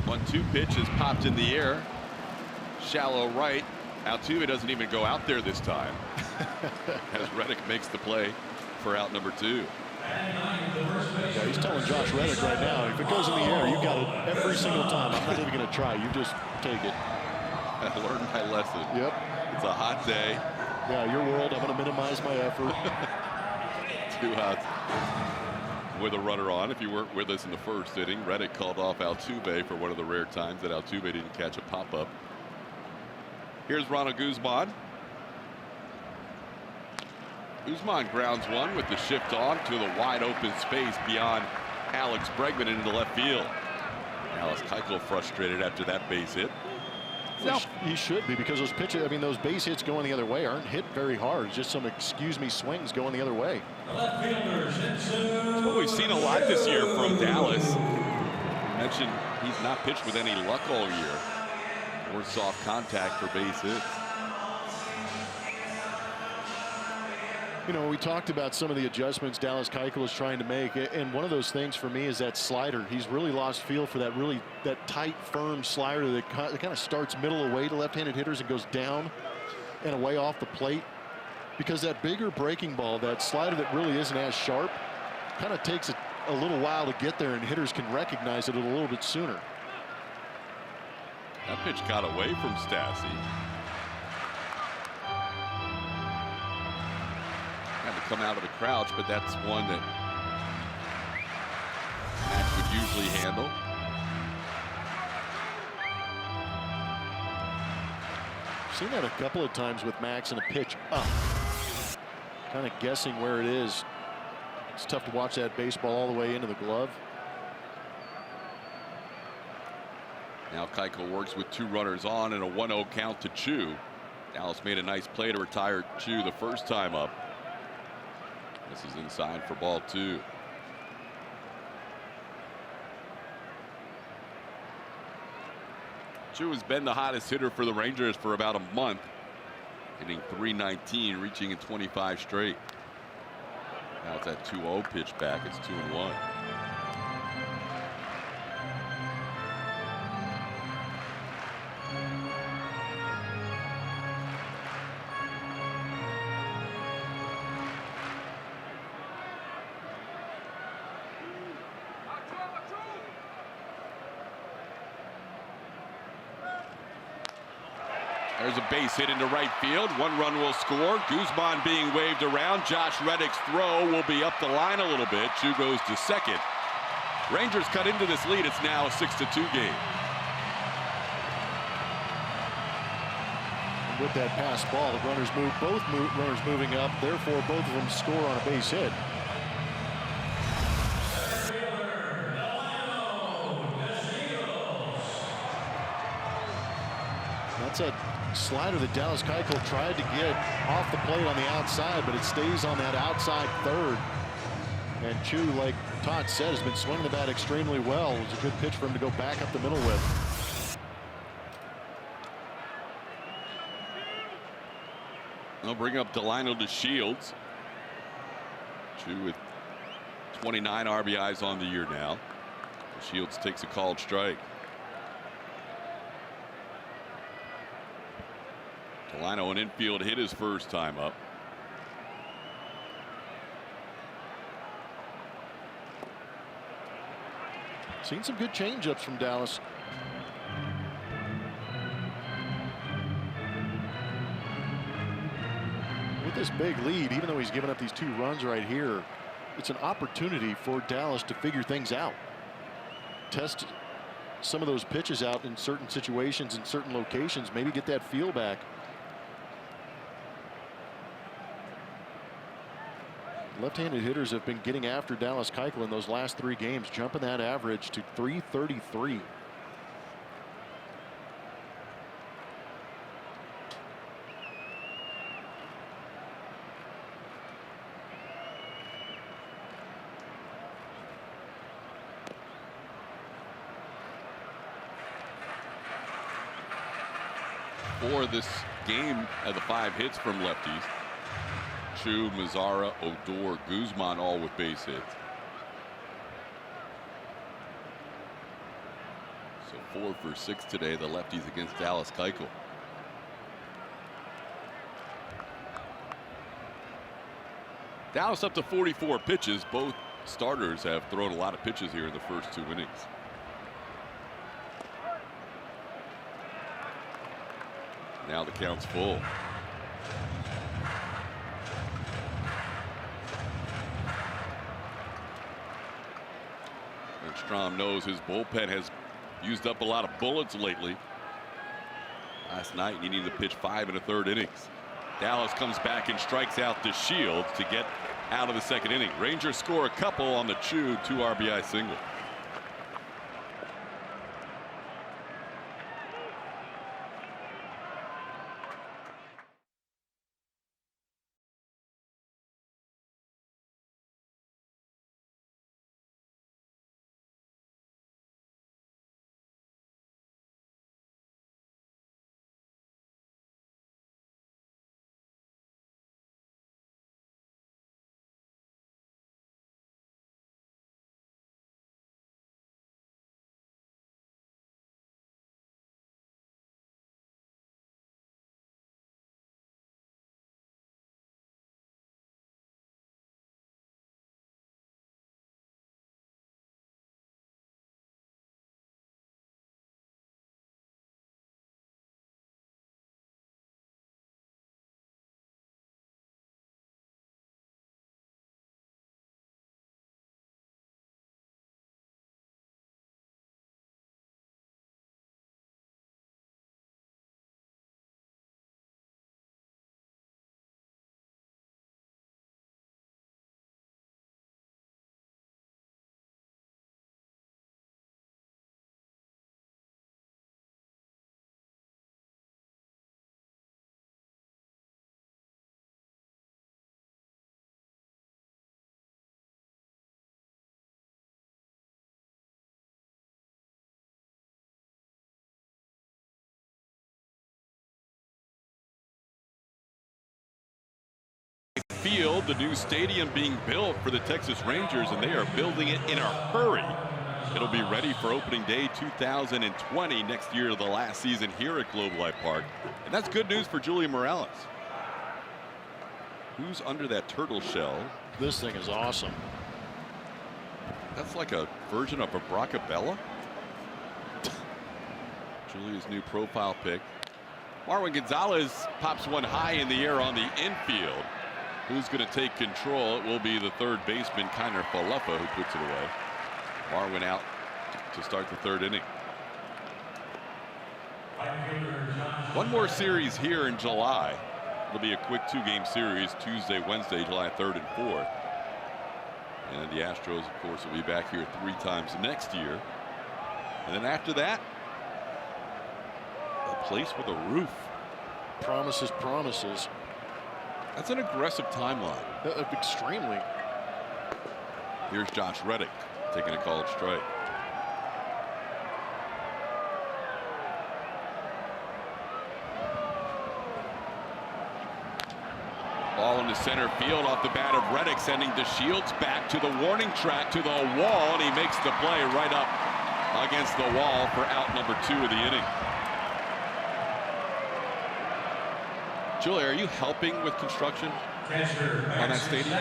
One-two pitch is popped in the air. Shallow right. Altuve doesn't even go out there this time as Reddick makes the play for out number 2. Yeah, he's telling Josh Reddick right now, if it goes in the air, you got it every single time. I'm not even going to try. You just take it. I learned my lesson. Yep. It's a hot day. Yeah, your world. I'm going to minimize my effort. 2 outs with a runner on. If you weren't with us in the first inning, Reddick called off Altuve for one of the rare times that Altuve didn't catch a pop-up. Here's Ronald Guzman. Guzman grounds one with the shift on to the wide open space beyond Alex Bregman into left field. Dallas Keuchel frustrated after that base hit. Well, he should be, because those pitches, I mean, those base hits going the other way aren't hit very hard. Just some swings going the other way. That's what we've seen a lot this year from Dallas. You mentioned he's not pitched with any luck all year. More soft contact for base hits. You know, we talked about some of the adjustments Dallas Keuchel is trying to make, and one of those things for me is that slider. He's really lost feel for that tight, firm slider that kind of starts middle away to left-handed hitters and goes down and away off the plate. Because that bigger breaking ball, that slider that really isn't as sharp, kind of takes a little while to get there, and hitters can recognize it a little bit sooner. That pitch got away from Stassi. Had to come out of the crouch, but that's one that Max would usually handle. Seen that a couple of times with Max and a pitch up. Kind of guessing where it is. It's tough to watch that baseball all the way into the glove. Now Keuchel works with 2 runners on and a 1-0 count to Chu. Dallas made a nice play to retire Chu the first time up. This is inside for ball 2. Chu has been the hottest hitter for the Rangers for about a month, hitting .319, reaching in 25 straight. Now it's that 2-0 pitch back. It's 2-1. There's a base hit into right field. 1 run will score. Guzman being waved around. Josh Reddick's throw will be up the line a little bit. Chu goes to second. Rangers cut into this lead. It's now a 6-2 game. With that pass ball, the runners move, runners moving up. Therefore, both of them score on a base hit. That's a slider that Dallas Keuchel tried to get off the plate on the outside, but it stays on that outside third. And Chu, like Todd said, has been swinging the bat extremely well. It was a good pitch for him to go back up the middle with. They'll bring up Delino to Shields. Chu with 29 RBIs on the year now. Shields takes a called strike. Delino, an infield hit his first time up. Seen some good changeups from Dallas. With this big lead, even though he's given up these 2 runs right here, it's an opportunity for Dallas to figure things out. Test some of those pitches out in certain situations, in certain locations, maybe get that feel back. Left-handed hitters have been getting after Dallas Keuchel in those last 3 games, jumping that average to .333. For this game of the 5 hits from lefties. Chu, Mazzara, Odor, Guzman all with base hits. So 4 for 6 today, the lefties against Dallas Keuchel. Dallas up to 44 pitches. Both starters have thrown a lot of pitches here in the first 2 innings. Now the count's full. And Strom knows his bullpen has used up a lot of bullets lately. Last night he needed to pitch 5 1/3 innings. Dallas comes back and strikes out to Shields to get out of the 2nd inning. Rangers score a couple on the Chu 2 RBI single. Field, the new stadium being built for the Texas Rangers, and they are building it in a hurry. It'll be ready for opening day 2020, next year, the last season here at Globe Life Park. And that's good news for Julian Morales. Who's under that turtle shell? This thing is awesome. That's like a version of a Bracabella. Julia's new profile pick. Marwin Gonzalez pops one high in the air on the infield. Who's going to take control? It will be the third baseman, Kiner Falefa, who puts it away. Marwin out to start the third inning. One more series here in July. It'll be a quick 2-game series, Tuesday, Wednesday, July 3rd and 4th. And the Astros, of course, will be back here 3 times next year. And then after that, a place with a roof. Promises, promises. That's an aggressive timeline. Extremely. Here's Josh Reddick taking a called strike. Ball into center field off the bat of Reddick, sending DeShields back to the warning track, to the wall, and he makes the play right up against the wall for out number 2 of the inning. Julie, are you helping with construction on that stadium?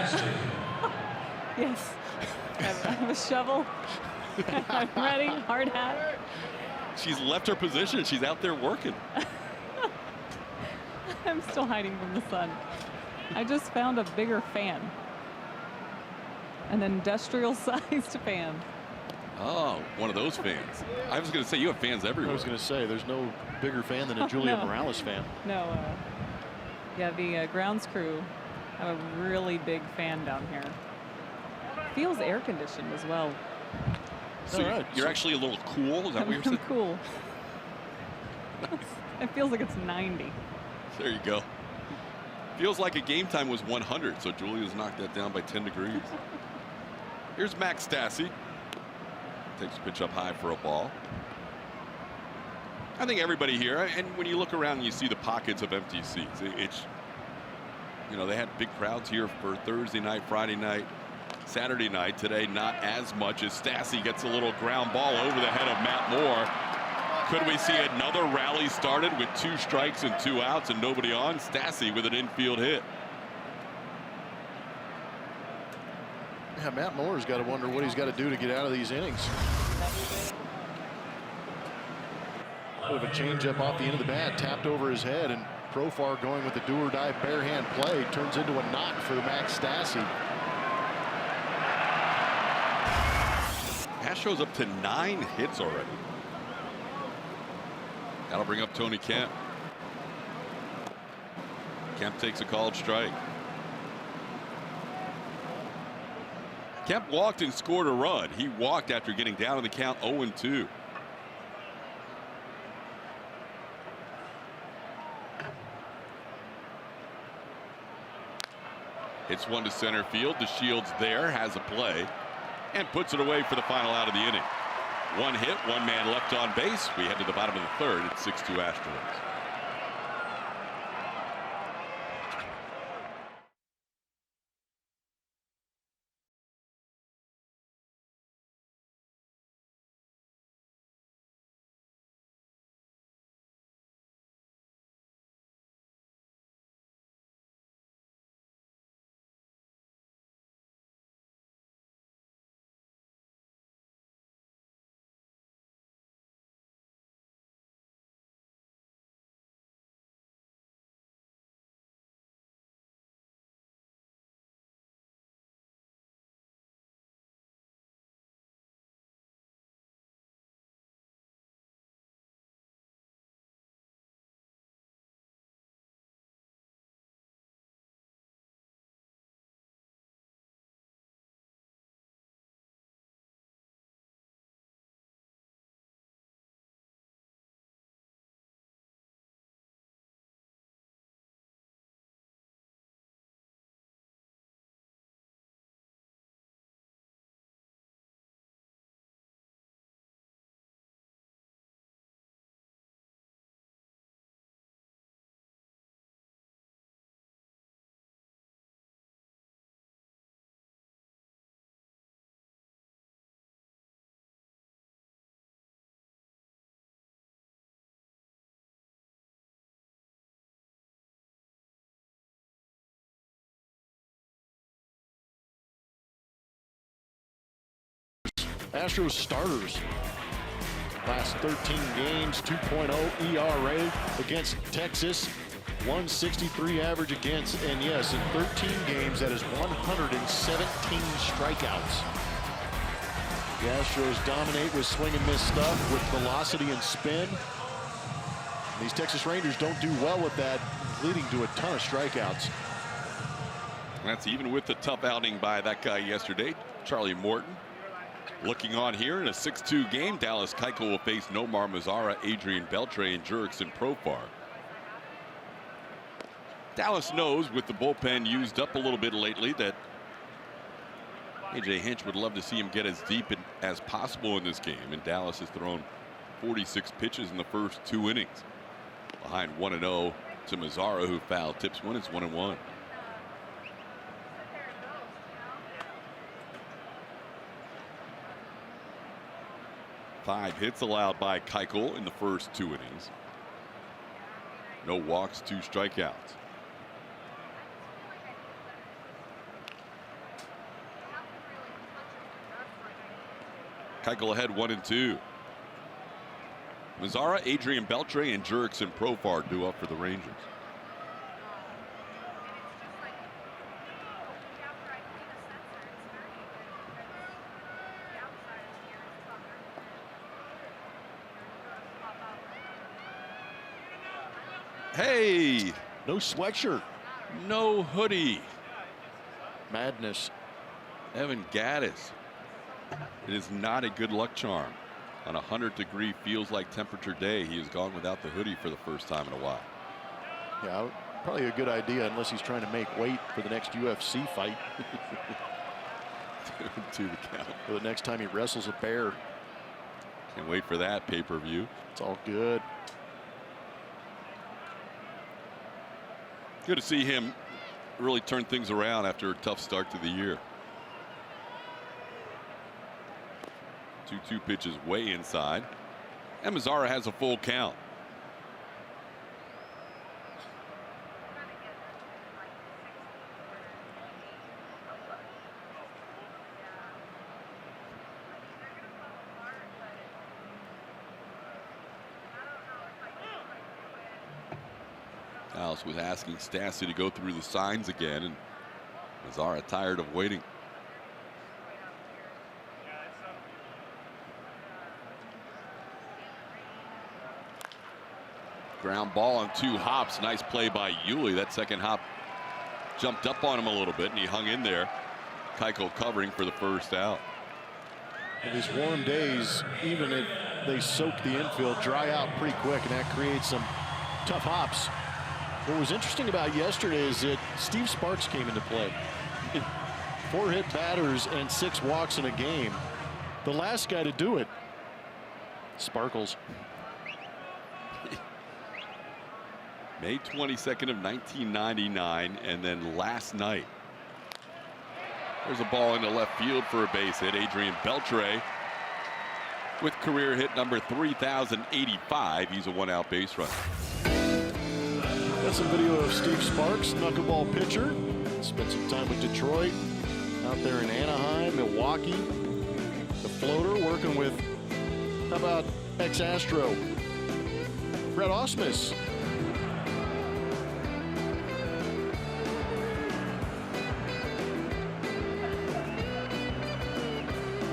Yes. I have a shovel. I'm ready. Hard hat. She's left her position. She's out there working. I'm still hiding from the sun. I just found a bigger fan. An industrial-sized fan. Oh, one of those fans. I was going to say, you have fans everywhere. I was going to say, there's no bigger fan than a Julia No. Morales fan. No, yeah, the grounds crew have a really big fan down here. Feels air conditioned as well. So you're actually a little cool? Is that what you're saying? I'm cool. It feels like it's 90. There you go. Feels like a game time was 100, so Julia's knocked that down by 10 degrees. Here's Max Stassi. Takes a pitch up high for a ball. I think everybody here, and when you look around and you see the pockets of empty seats, it's, you know, they had big crowds here for Thursday night, Friday night, Saturday night. Today, not as much as Stassi gets a little ground ball over the head of Matt Moore. Could we see another rally started with 2 strikes and 2 outs and nobody on? Stassi with an infield hit. Yeah, Matt Moore's got to wonder what he's got to do to get out of these innings. Bit of a changeup off the end of the bat, tapped over his head, and Profar going with the do-or-die bare hand play turns into a knock for Max Stassi. Astros up to 9 hits already. That'll bring up Tony Kemp. Kemp takes a called strike. Kemp walked and scored a run. He walked after getting down in the count 0-2. Hits one to center field. DeShields there, has a play, and puts it away for the final out of the inning. 1 hit, 1 man left on base. We head to the bottom of the 3rd. It's 6-2 Astros. Astros starters. Last 13 games, 2.0 ERA against Texas, 163 average against, and yes, in 13 games, that is 117 strikeouts. The Astros dominate with swing and miss stuff, with velocity and spin. These Texas Rangers don't do well with that, leading to a ton of strikeouts. That's even with the tough outing by that guy yesterday, Charlie Morton. Looking on here in a 6-2 game, Dallas Keuchel will face Nomar Mazara, Adrian Beltre, and Jurickson Profar. Dallas knows, with the bullpen used up a little bit lately, that A.J. Hinch would love to see him get as deep as possible in this game. And Dallas has thrown 46 pitches in the first 2 innings. Behind 1-0 to Mazara, who foul tips one. It's 1-1. Five hits allowed by Keuchel in the first 2 innings. No walks, 2 strikeouts. Keuchel ahead 1-2. Mazara, Adrian Beltre, and Jurickson Profar due up for the Rangers. Hey, No sweatshirt. no hoodie. Madness. Evan Gaddis. It is not a good luck charm. On a 100-degree feels-like temperature day, he has gone without the hoodie for the first time in a while. Yeah, probably a good idea unless he's trying to make weight for the next UFC fight. 2 to count. For the next time he wrestles a bear. Can't wait for that pay-per-view. It's all good. Good to see him really turn things around after a tough start to the year. 2-2 pitches way inside. And Mazara has a full count. Dallas was asking Stassi to go through the signs again, and Mazara tired of waiting. Ground ball on 2 hops. Nice play by Yuli. That second hop jumped up on him a little bit, and he hung in there. Keuchel covering for the first out. In these warm days, even if they soak the infield, dry out pretty quick, and that creates some tough hops. What was interesting about yesterday is that Steve Sparks came into play. 4 hit batters and 6 walks in a game. The last guy to do it, Sparkles. May 22nd of 1999, and then last night. There's a ball into left field for a base hit. Adrian Beltre with career hit number 3,085. He's a 1-out base runner. Got some video of Steve Sparks, knuckleball pitcher. Spent some time with Detroit, out there in Anaheim, Milwaukee. The floater working with, how about ex-Astro, Brett Ausmus.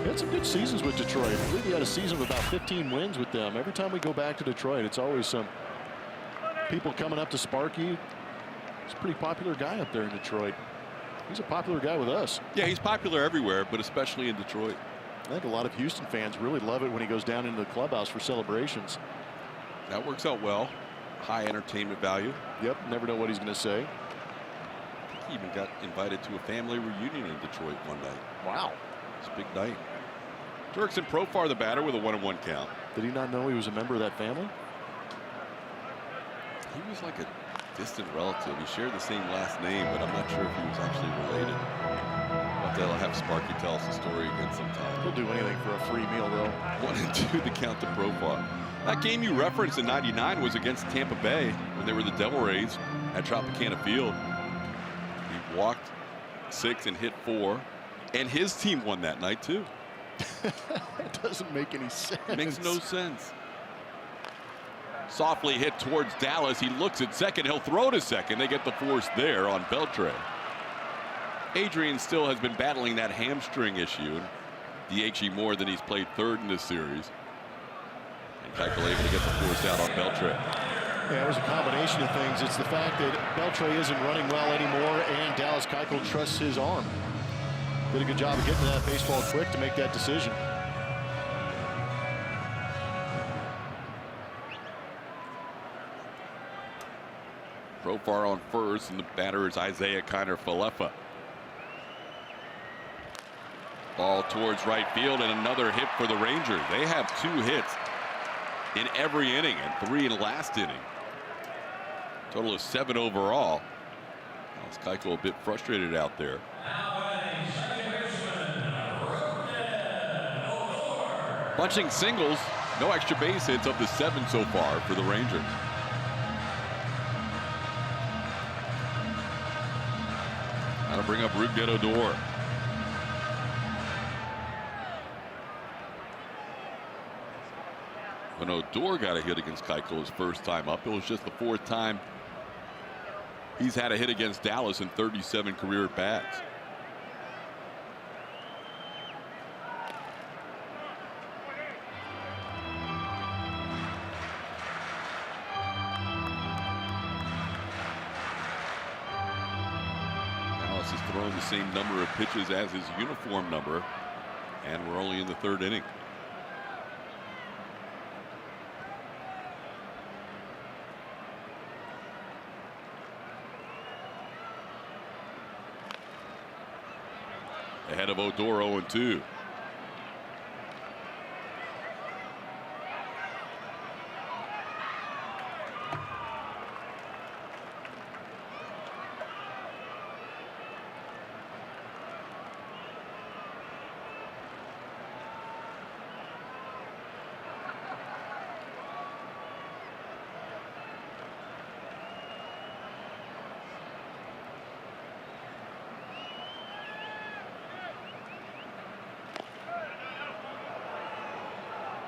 He had some good seasons with Detroit. I believe he had a season of about 15 wins with them. Every time we go back to Detroit, it's always some people coming up to Sparky. He's a pretty popular guy up there in Detroit. He's a popular guy with us. Yeah, he's popular everywhere, but especially in Detroit. I think a lot of Houston fans really love it when he goes down into the clubhouse for celebrations. That works out well. High entertainment value. Yep, never know what he's going to say. He even got invited to a family reunion in Detroit one night. Wow. It's a big night. Jurickson Profar, the batter, with a 1-1 count. Did he not know he was a member of that family? He was like a distant relative. He shared the same last name, but I'm not sure if he was actually related. I'll have Sparky tell us the story again sometime. He'll do anything for a free meal, though. 1-2 the count to Profar. That game you referenced in '99 was against Tampa Bay when they were the Devil Rays at Tropicana Field. He walked 6 and hit 4, and his team won that night too. It doesn't make any sense. Makes no sense. Softly hit towards Dallas. He looks at second. He'll throw to second. They get the force there on Beltre. Adrian still has been battling that hamstring issue. DHing more than he's played third in this series. And Keuchel able to get the force out on Beltre. Yeah, it was a combination of things. It's the fact that Beltre isn't running well anymore, and Dallas Keuchel trusts his arm. Did a good job of getting to that baseball quick to make that decision. Profar on first, and the batter is Isaiah Kiner-Falefa. Ball towards right field, and another hit for the Rangers. They have 2 hits in every inning and 3 in the last inning. Total of 7 overall. Keuchel a bit frustrated out there. Bunching singles, no extra base hits of the 7 so far for the Rangers. That'll bring up Rougned Odor. When Odor got a hit against Keuchel his first time up, it was just the 4th time he's had a hit against Dallas in 37 career at-bats. Dallas has thrown the same number of pitches as his uniform number, and we're only in the 3rd inning. Ahead of Odor 0-2.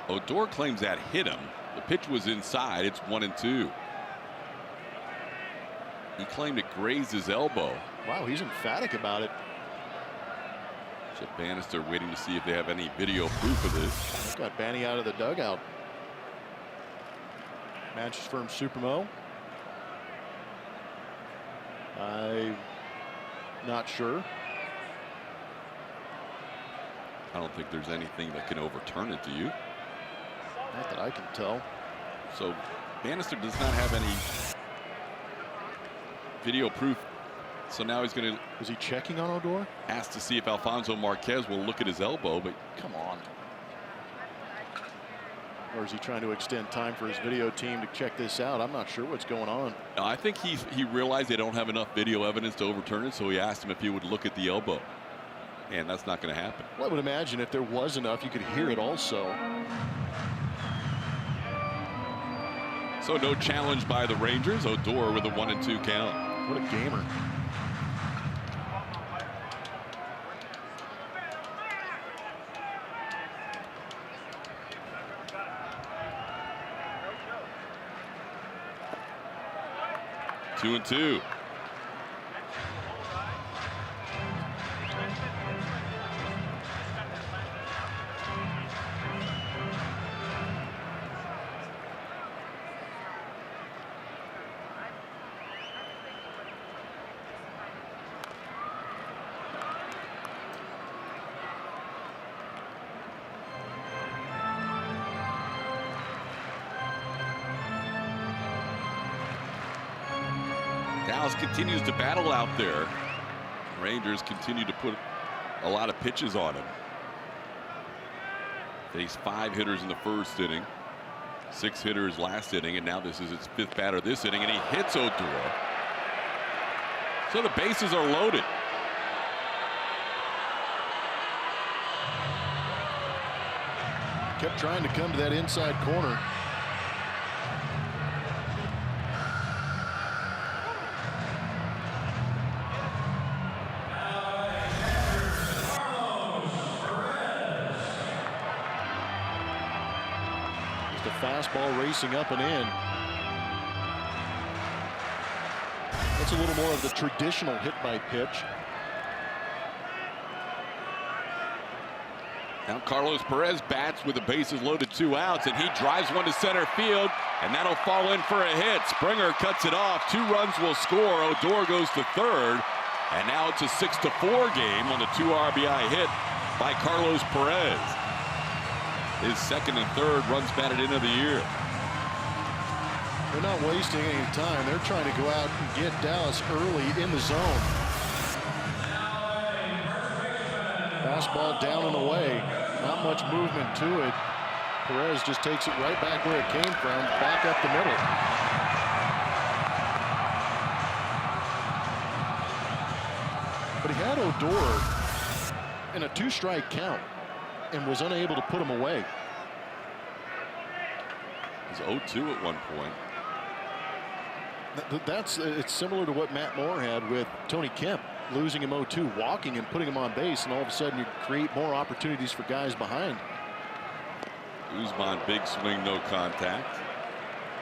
Odor claims that hit him. The pitch was inside. It's 1-2. He claimed it grazed his elbow. Wow, he's emphatic about it. Chip Bannister waiting to see if they have any video proof of this. Got Banny out of the dugout. Mattress Firm Supermo. I'm not sure. I don't think there's anything that can overturn it, do you? Not that I can tell. So Bannister does not have any video proof. So now he's going to. Is he checking on Odor? Ask to see if Alfonso Marquez will look at his elbow, but come on. Or is he trying to extend time for his video team to check this out? I'm not sure what's going on. No, I think he realized they don't have enough video evidence to overturn it, so he asked him if he would look at the elbow. And that's not going to happen. Well, I would imagine if there was enough, you could hear it also. So no challenge by the Rangers. Odor with a 1-2 count. What a gamer. Two and two. Dallas continues to battle out there. Rangers continue to put a lot of pitches on him. Faced 5 hitters in the first inning, 6 hitters last inning, and now this is its 5th batter this inning, and he hits Odor. So the bases are loaded. Kept trying to come to that inside corner. fastball racing up and in. That's a little more of the traditional hit by pitch. Now Carlos Perez bats with the bases loaded, 2 outs, and he drives one to center field, and that'll fall in for a hit. Springer cuts it off. 2 runs will score. Odor goes to third, and now it's a 6-4 game on the 2 RBI hit by Carlos Perez. His second and third runs batted in of the year. They're not wasting any time. They're trying to go out and get Dallas early in the zone. Fastball down and away. Not much movement to it. Perez just takes it right back where it came from, back up the middle. But he had Odor in a 2-strike count and was unable to put him away. He's 0-2 at one point. It's similar to what Matt Moore had with Tony Kemp, losing him 0-2, walking and putting him on base, and all of a sudden you create more opportunities for guys behind. Guzman, big swing, no contact.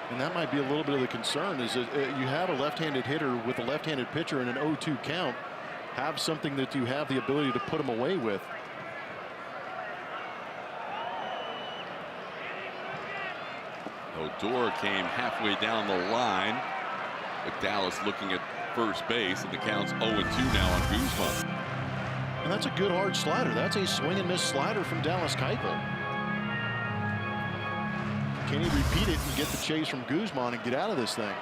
And that might be a little bit of the concern, is that you have a left-handed hitter with a left-handed pitcher in an 0-2 count. Have something that you have the ability to put him away with. Odor came halfway down the line, with Dallas looking at first base, and the count's 0-2 now on Guzman. And that's a good hard slider. That's a swing and miss slider from Dallas Keuchel. Can he repeat it and get the chase from Guzman and get out of this thing?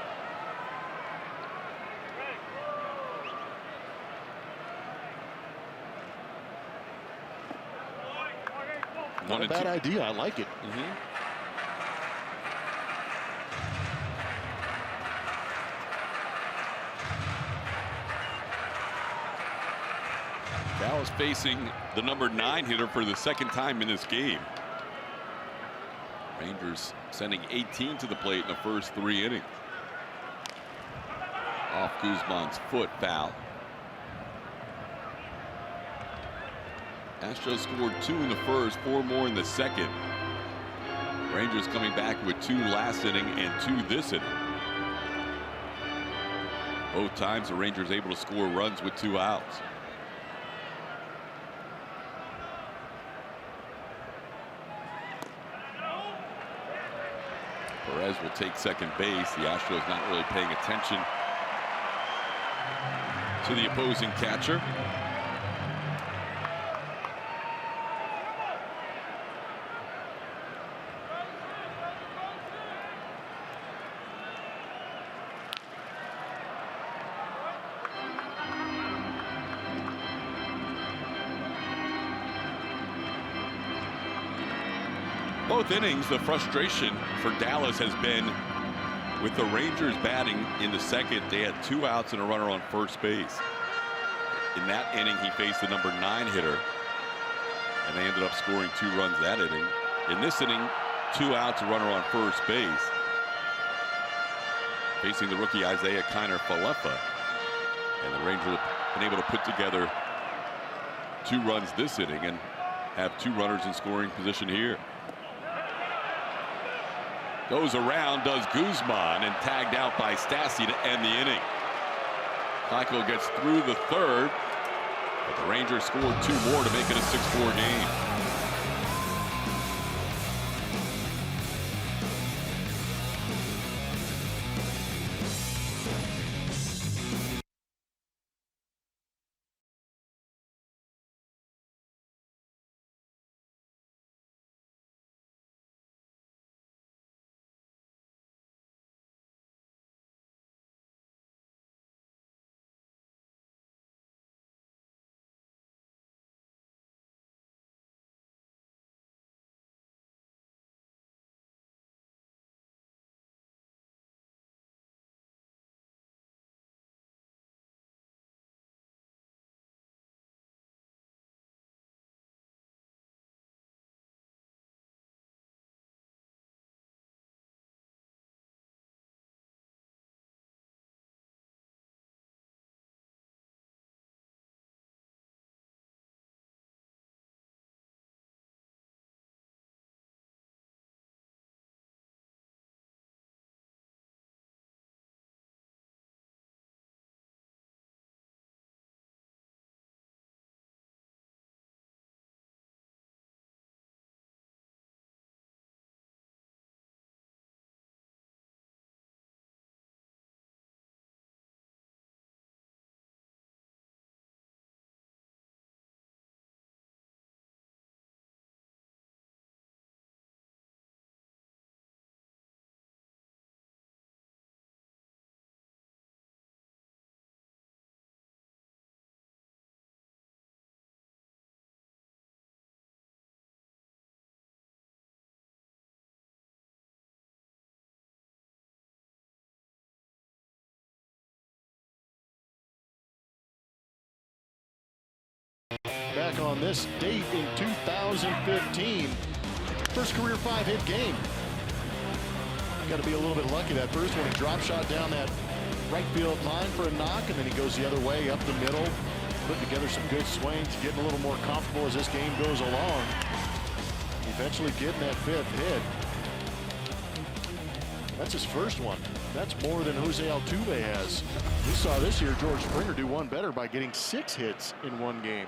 Not a bad idea. I like it. Dallas facing the number 9 hitter for the second time in this game. Rangers sending 18 to the plate in the first 3 innings. Off Guzman's foot, foul. Astros scored 2 in the first, 4 more in the second. Rangers coming back with 2 last inning and 2 this inning. Both times the Rangers able to score runs with 2 outs. Perez will take second base. The Astros not really paying attention to the opposing catcher. Both innings, the frustration for Dallas has been with the Rangers batting in the second. They had 2 outs and a runner on first base. In that inning, he faced the number 9 hitter, and they ended up scoring 2 runs that inning. In this inning, 2 outs, a runner on first base, facing the rookie Isaiah Kiner-Falefa, and the Rangers have been able to put together 2 runs this inning and have 2 runners in scoring position here. Goes around, does Guzman, and tagged out by Stassi to end the inning. Keuchel gets through the third, but the Rangers scored 2 more to make it a 6-4 game. back on this date in 2015. First career 5-hit game. Got to be a little bit lucky that first one. He drop shot down that right field line for a knock, and then he goes the other way up the middle, putting together some good swings, getting a little more comfortable as this game goes along. Eventually getting that 5th hit. That's his first one. That's more than Jose Altuve has. We saw this year George Springer do one better by getting 6 hits in one game.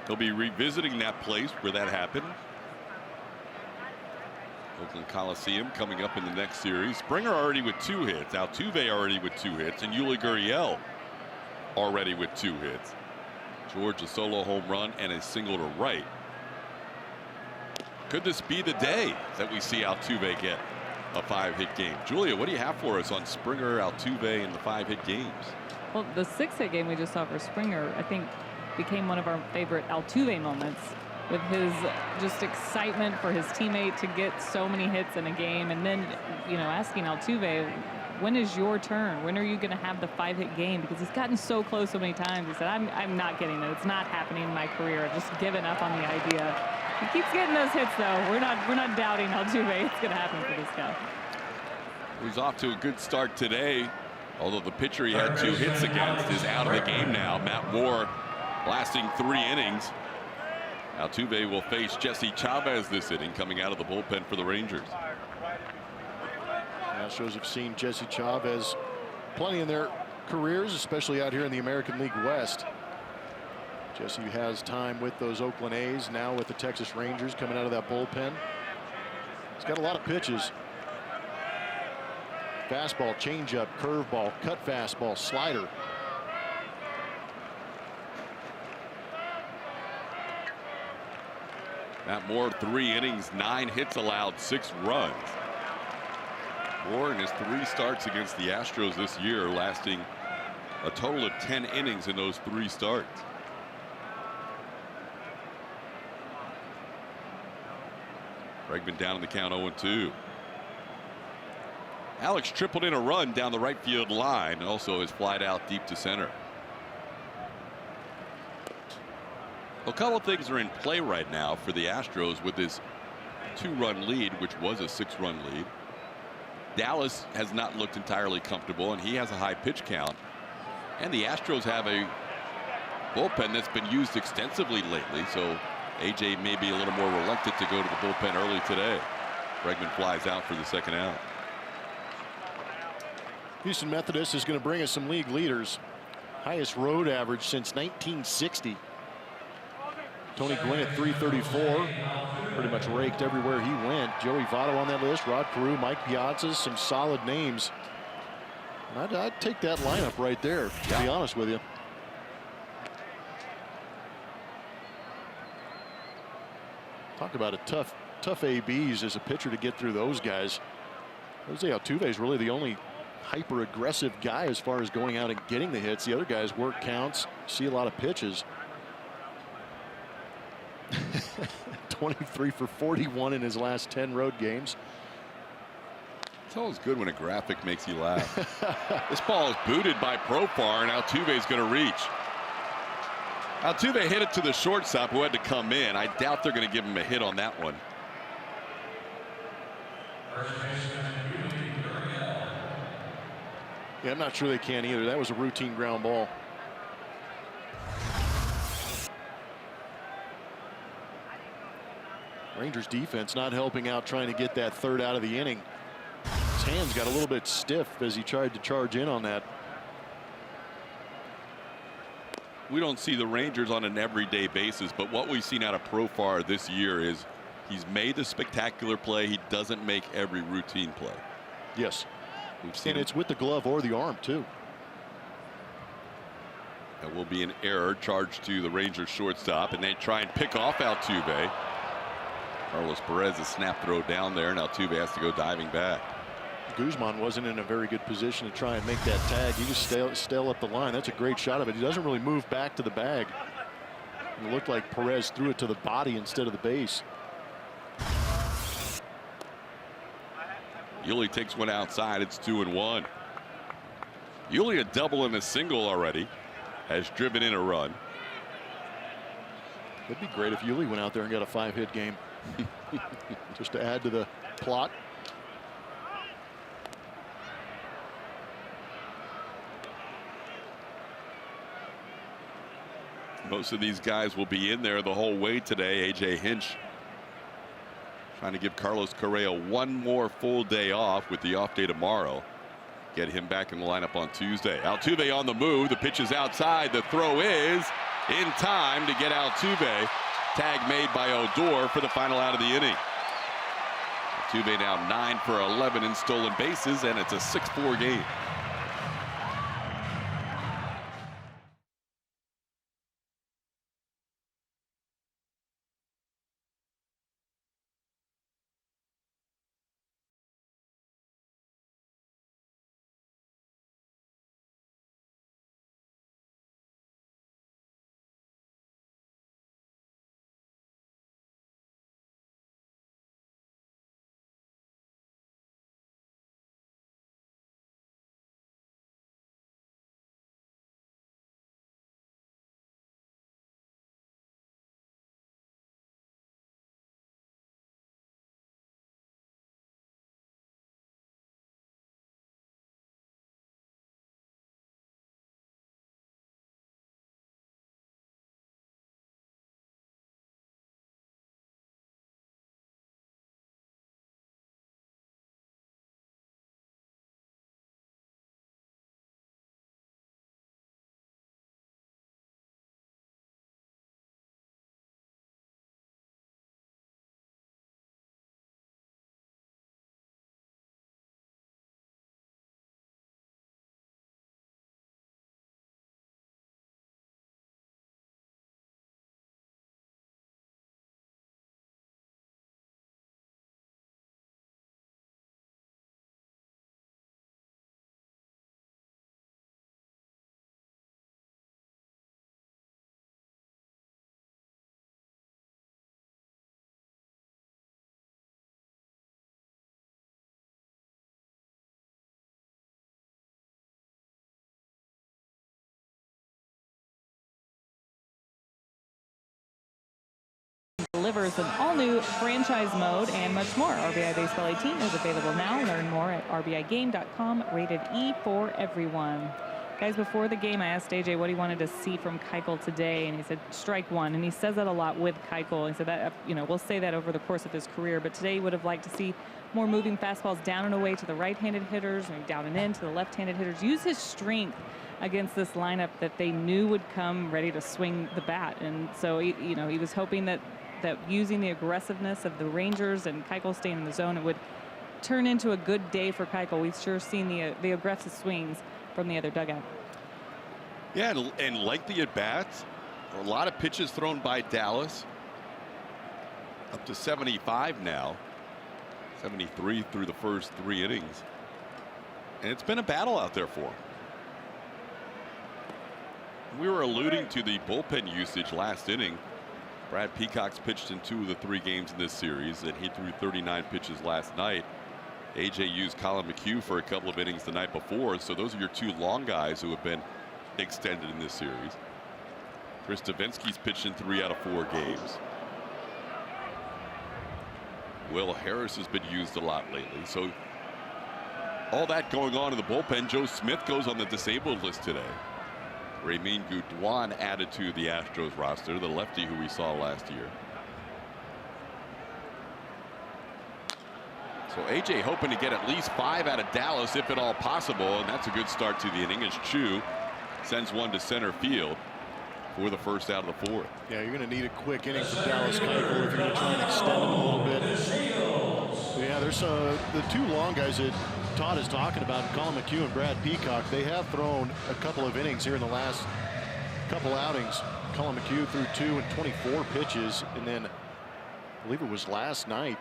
He'll be revisiting that place where that happened. Oakland Coliseum coming up in the next series. Springer already with 2 hits. Altuve already with 2 hits. And Yuli Gurriel already with 2 hits. George a solo home run and a single to right. Could this be the day that we see Altuve get a 5-hit game? Julia, what do you have for us on Springer, Altuve, and the 5-hit games? Well, the 6-hit game we just saw for Springer, I think, became one of our favorite Altuve moments, with his just excitement for his teammate to get so many hits in a game, and then, you know, asking Altuve, when is your turn? When are you going to have the 5-hit game? Because he's gotten so close so many times. He said, I'm not getting it. It's not happening in my career. I've just given up on the idea. He keeps getting those hits, though. We're not doubting Altuve. It's going to happen for this guy. He's off to a good start today, although the pitcher he had 2 hits against is out of the game now. Matt Moore lasting 3 innings. Altuve will face Jesse Chavez this inning, coming out of the bullpen for the Rangers. Astros have seen Jesse Chavez plenty in their careers, especially out here in the American League West. Jesse has time with those Oakland A's, now with the Texas Rangers, coming out of that bullpen. He's got a lot of pitches. Fastball, changeup, curveball, cut fastball, slider. Matt Moore, 3 innings, 9 hits allowed, 6 runs. Moore in his 3 starts against the Astros this year, lasting a total of 10 innings in those 3 starts. Bregman down in the count, 0-2. Alex tripled in a run down the right field line, and also is flied out deep to center. A couple of things are in play right now for the Astros with this 2-run lead, which was a 6-run lead. Dallas has not looked entirely comfortable, and he has a high pitch count. And the Astros have a bullpen that's been used extensively lately, so AJ may be a little more reluctant to go to the bullpen early today. Bregman flies out for the 2nd out. Houston Methodist is going to bring us some league leaders. Highest road average since 1960. Tony Gwynn at 334. Pretty much raked everywhere he went. Joey Votto on that list. Rod Carew, Mike Piazza, some solid names. And I'd take that lineup right there, to be honest with you. Talk about a tough ABs as a pitcher to get through those guys. Jose Altuve is really the only hyper-aggressive guy as far as going out and getting the hits. The other guys work counts, see a lot of pitches. 23 for 41 in his last 10 road games. It's always good when a graphic makes you laugh. This ball is booted by Profar, and Altuve's going to reach. Altuve hit it to the shortstop, who had to come in. I doubt they're going to give him a hit on that one. Yeah, I'm not sure they can either. That was a routine ground ball. Rangers defense not helping out, trying to get that 3rd out of the inning. His hands got a little bit stiff as he tried to charge in on that. We don't see the Rangers on an everyday basis, but what we've seen out of Profar this year is he's made the spectacular play. He doesn't make every routine play. Yes. We've seen and it's with the glove or the arm, too. That will be an error charged to the Rangers shortstop, and they try and pick off Altuve. Carlos Perez, a snap throw down there, and Altuve has to go diving back. Guzman wasn't in a very good position to try and make that tag. He was stale up the line. That's a great shot of it. He doesn't really move back to the bag. It looked like Perez threw it to the body instead of the base. Yuli takes one outside. It's 2-1. Yuli a double and a single already. has driven in a run. It'd be great if Yuli went out there and got a 5-hit game. Just to add to the plot. Most of these guys will be in there the whole way today. A.J. Hinch trying to give Carlos Correa one more full day off with the off day tomorrow. Get him back in the lineup on Tuesday. Altuve on the move. The pitch is outside. The throw is in time to get Altuve. Tag made by Odor for the final out of the inning. Altuve now 9 for 11 in stolen bases, and it's a 6-4 game. Delivers an all-new franchise mode and much more. RBI Baseball 18 is available now. Learn more at rbigame.com. Rated E for everyone. Guys, before the game, I asked AJ what he wanted to see from Keuchel today, and he said strike one. And he says that a lot with Keuchel. He said that, we'll say that over the course of his career, but today he would have liked to see more moving fastballs down and away to the right-handed hitters, and down and in to the left-handed hitters. Use his strength against this lineup that they knew would come ready to swing the bat. And so, he was hoping that using the aggressiveness of the Rangers and Keuchel staying in the zone, it would turn into a good day for Keuchel. We've sure seen the aggressive swings from the other dugout. Yeah, and like the at-bats, a lot of pitches thrown by Dallas. Up to 75 now. 73 through the first 3 innings. And it's been a battle out there for him. We were alluding to the bullpen usage last inning. Brad Peacock's pitched in 2 of the 3 games in this series, and he threw 39 pitches last night. AJ used Colin McHugh for a couple of innings the night before, so those are your 2 long guys who have been extended in this series. Chris Davinsky's pitched in 3 out of 4 games. Will Harris has been used a lot lately, so all that going on in the bullpen. Joe Smith goes on the disabled list today. Ramin Gudwan added to the Astros roster, the lefty who we saw last year. So AJ hoping to get at least 5 out of Dallas if at all possible, and that's a good start to the inning as Chu sends one to center field for the first out of the 4th. Yeah, you're going to need a quick inning from Dallas Keuchel if you're going to try and extend him a little bit. Yeah, there's the 2 long guys that Todd is talking about, Colin McHugh and Brad Peacock. They have thrown a couple of innings here in the last couple outings. Colin McHugh threw 2 and 24 pitches, and then I believe it was last night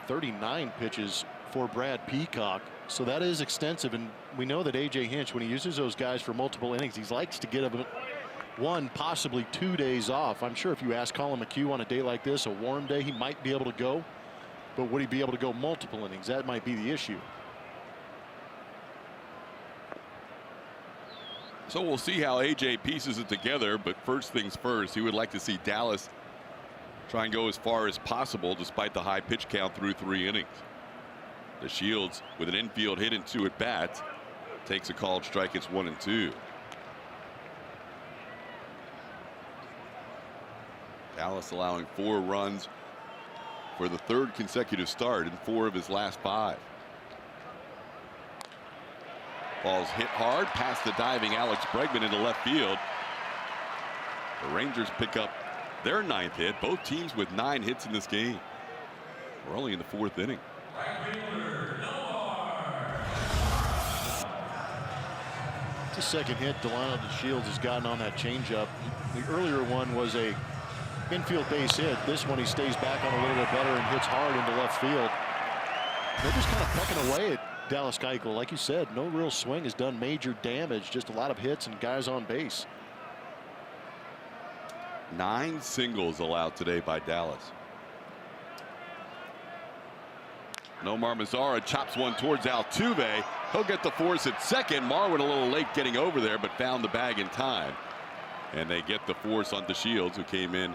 39 pitches for Brad Peacock. So that is extensive, and we know that A.J. Hinch, when he uses those guys for multiple innings, he likes to get them 1, possibly 2 days off. I'm sure if you ask Colin McHugh on a day like this, a warm day, he might be able to go, but would he be able to go multiple innings? That might be the issue. So we'll see how AJ pieces it together, but first things first, he would like to see Dallas try and go as far as possible despite the high pitch count through 3 innings. The Shields with an infield hit and 2 at bats takes a called strike. It's 1 and 2. Dallas allowing 4 runs for the 3rd consecutive start in 4 of his last 5. Ball's hit hard past the diving Alex Bregman into left field. The Rangers pick up their 9th hit. Both teams with 9 hits in this game. We're only in the 4th inning. It's the second hit Delano DeShields has gotten on that changeup. The earlier one was a infield base hit. This one he stays back on a little bit better and hits hard into left field. They're just kind of pecking away at Dallas Keuchel. Like you said, no real swing has done major damage. Just a lot of hits and guys on base. 9 singles allowed today by Dallas. Nomar Mazara chops one towards Altuve. He'll get the force at second. Marwin a little late getting over there, but found the bag in time. And they get the force on DeShields, who came in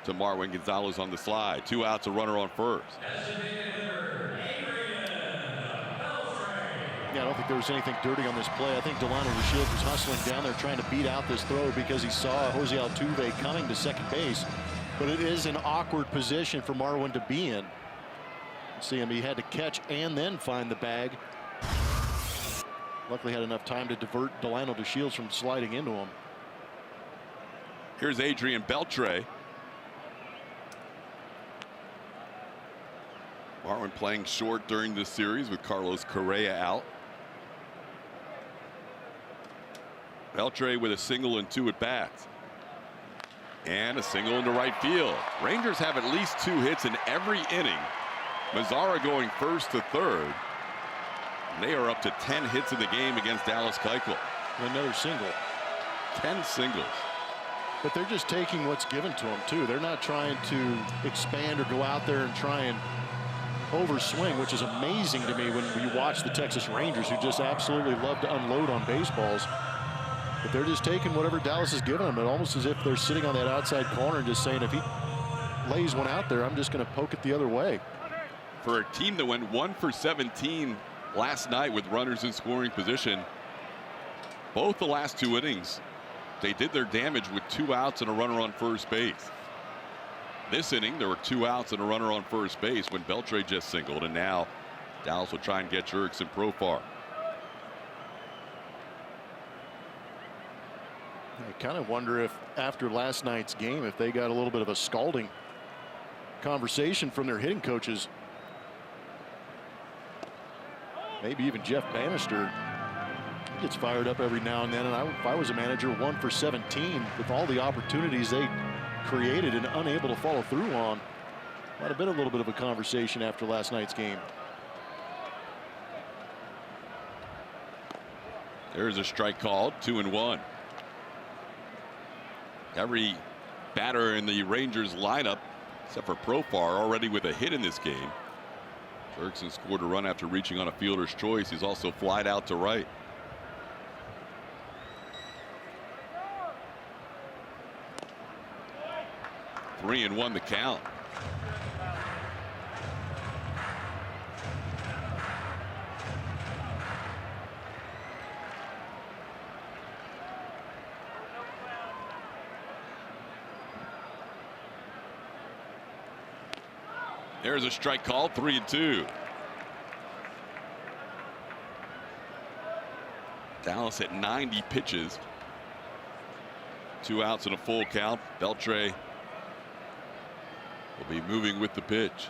to Marwin Gonzalez on the slide. 2 outs, a runner on first. Yeah, I don't think there was anything dirty on this play. I think Delano DeShields was hustling down there trying to beat out this throw because he saw Jose Altuve coming to second base. But it is an awkward position for Marwin to be in. See him, he had to catch and then find the bag. Luckily had enough time to divert Delano DeShields from sliding into him. Here's Adrian Beltre. Marwin playing short during this series with Carlos Correa out. Beltre with a single and 2 at bats. And a single into right field. Rangers have at least 2 hits in every inning. Mazara going first to third. They are up to 10 hits in the game against Dallas Keuchel. Another single. 10 singles. But they're just taking what's given to them too. They're not trying to expand or go out there and try and overswing, which is amazing to me when you watch the Texas Rangers, who just absolutely love to unload on baseballs. But they're just taking whatever Dallas has given them. It almost as if they're sitting on that outside corner and just saying, if he lays one out there, I'm just going to poke it the other way. For a team that went 1 for 17 last night with runners in scoring position, both the last 2 innings, they did their damage with 2 outs and a runner on first base. This inning, there were 2 outs and a runner on first base when Beltre just singled, and now Dallas will try and get Jurickson Profar. I kind of wonder if after last night's game, if they got a little bit of a scalding conversation from their hitting coaches. Maybe even Jeff Bannister gets fired up every now and then. And if I was a manager, 1 for 17 with all the opportunities they created and unable to follow through on, might have been a little bit of a conversation after last night's game. There's a strike called, 2-1. Every batter in the Rangers lineup, except for Profar, already with a hit in this game. Jurickson scored a run after reaching on a fielder's choice. He's also flied out to right. Three and 1 the count. There's a strike call, 3-2. Dallas at 90 pitches. 2 outs and a full count. Beltre will be moving with the pitch.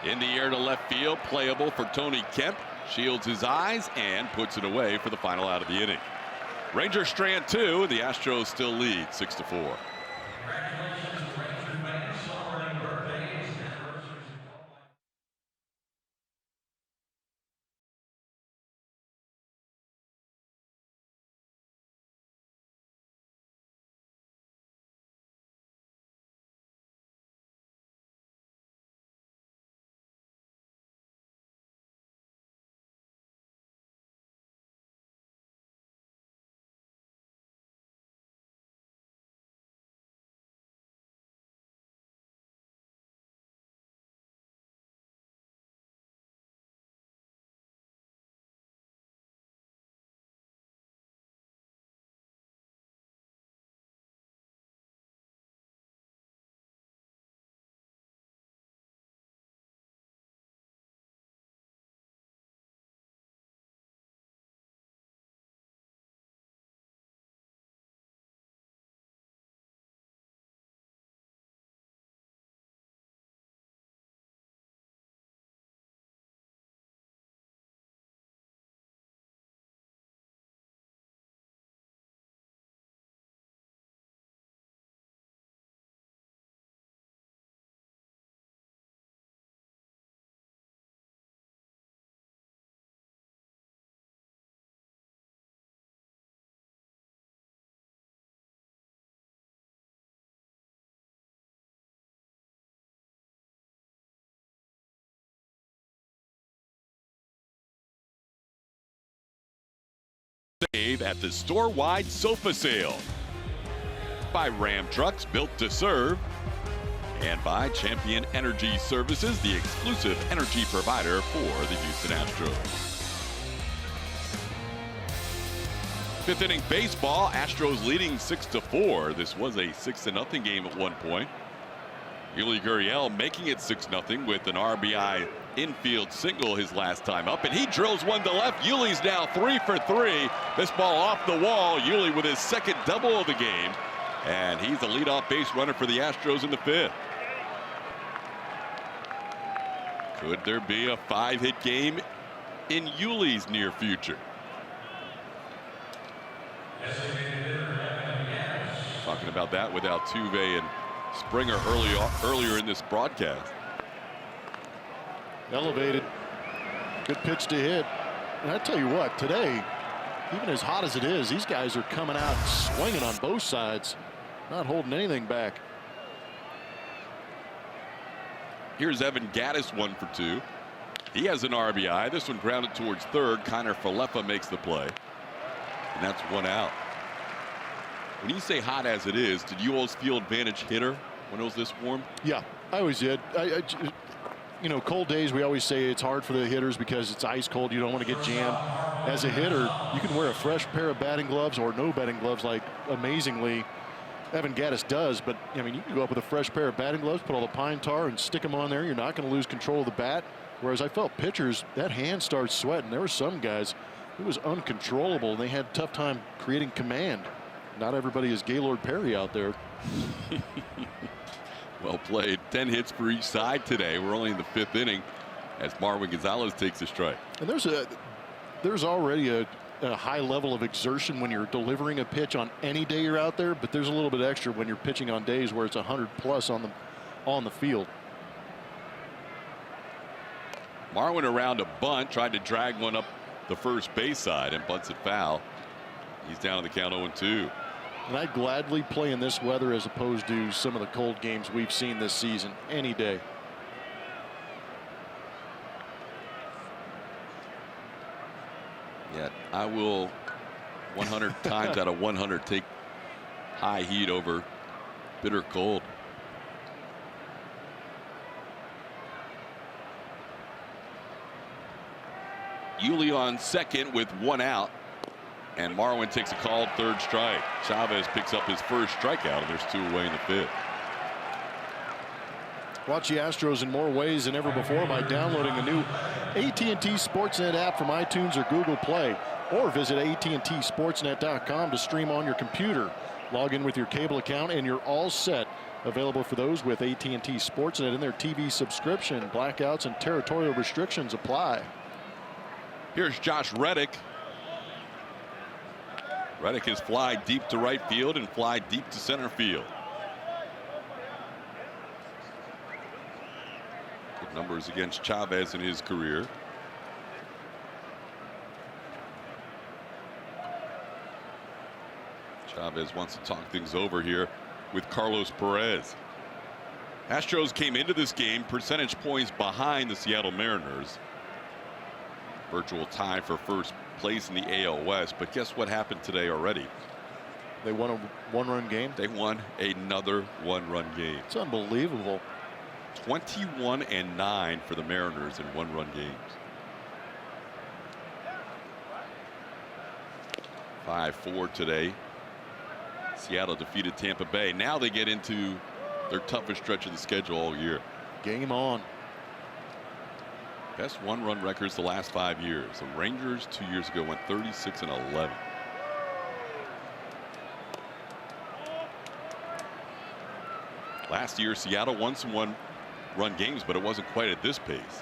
In the air to left field, playable for Tony Kemp. Shields his eyes and puts it away for the final out of the inning. Rangers strand 2. The Astros still lead 6-4. save at the store-wide sofa sale. By Ram Trucks, built to serve. And by Champion Energy Services, the exclusive energy provider for the Houston Astros. Fifth inning baseball, Astros leading 6-4. This was a 6-0 game at one point. Yuli Gurriel making it 6-0 with an RBI infield single his last time up, and he drills one to left. Yuli's now 3 for 3. This ball off the wall. Yuli with his second double of the game, and he's the leadoff base runner for the Astros in the fifth. Could there be a 5-hit game in Yuli's near future? Talking about that with Altuve and Springer earlier in this broadcast. Elevated. Good pitch to hit. And I tell you what, today, even as hot as it is, these guys are coming out swinging on both sides, not holding anything back. Here's Evan Gattis, 1 for 2. He has an RBI. This one grounded towards third. Connor Falefa makes the play. And that's 1 out. When you say hot as it is, did you always feel advantage hitter when it was this warm? Yeah, I always did. You know, cold days, we always say it's hard for the hitters because it's ice cold. You don't want to get jammed. As a hitter, you can wear a fresh pair of batting gloves or no batting gloves, like amazingly Evan Gattis does. But I mean, you can go up with a fresh pair of batting gloves, put all the pine tar and stick them on there. You're not going to lose control of the bat. Whereas I felt pitchers, that hand starts sweating. There were some guys, it was uncontrollable, and they had a tough time creating command. Not everybody is Gaylord Perry out there. Well played. 10 hits for each side today. We're only in the 5th inning as Marwin Gonzalez takes a strike. And there's already a high level of exertion when you're delivering a pitch on any day you're out there, but there's a little bit extra when you're pitching on days where it's 100+ on the field. Marwin around a bunt, tried to drag one up the first base side and bunts it foul. He's down to the count 0-2. And I'd gladly play in this weather as opposed to some of the cold games we've seen this season any day. Yet I will 100 times out of 100 take high heat over bitter cold. Yuli on second with 1 out. And Marwin takes a called third strike. Chavez picks up his first strikeout, and there's 2 away in the 5th. Watch the Astros in more ways than ever before by downloading the new AT&T Sportsnet app from iTunes or Google Play, or visit AT&TSportsnet.com to stream on your computer. Log in with your cable account and you're all set. Available for those with AT&T Sportsnet in their TV subscription. Blackouts and territorial restrictions apply. Here's Josh Reddick. Reddick has fly deep to right field and fly deep to center field. Good numbers against Chavez in his career. Chavez wants to talk things over here with Carlos Perez. Astros came into this game percentage points behind the Seattle Mariners. Virtual tie for first place in the AL West, but guess what happened today already? They won a 1-run game. They won another 1-run game. It's unbelievable. 21-9 for the Mariners in 1-run games. 5-4 today. Seattle defeated Tampa Bay. Now they get into their toughest stretch of the schedule all year. Game on. Best 1-run records the last 5 years. The Rangers 2 years ago went 36-11. Last year, Seattle won some 1-run games, but it wasn't quite at this pace.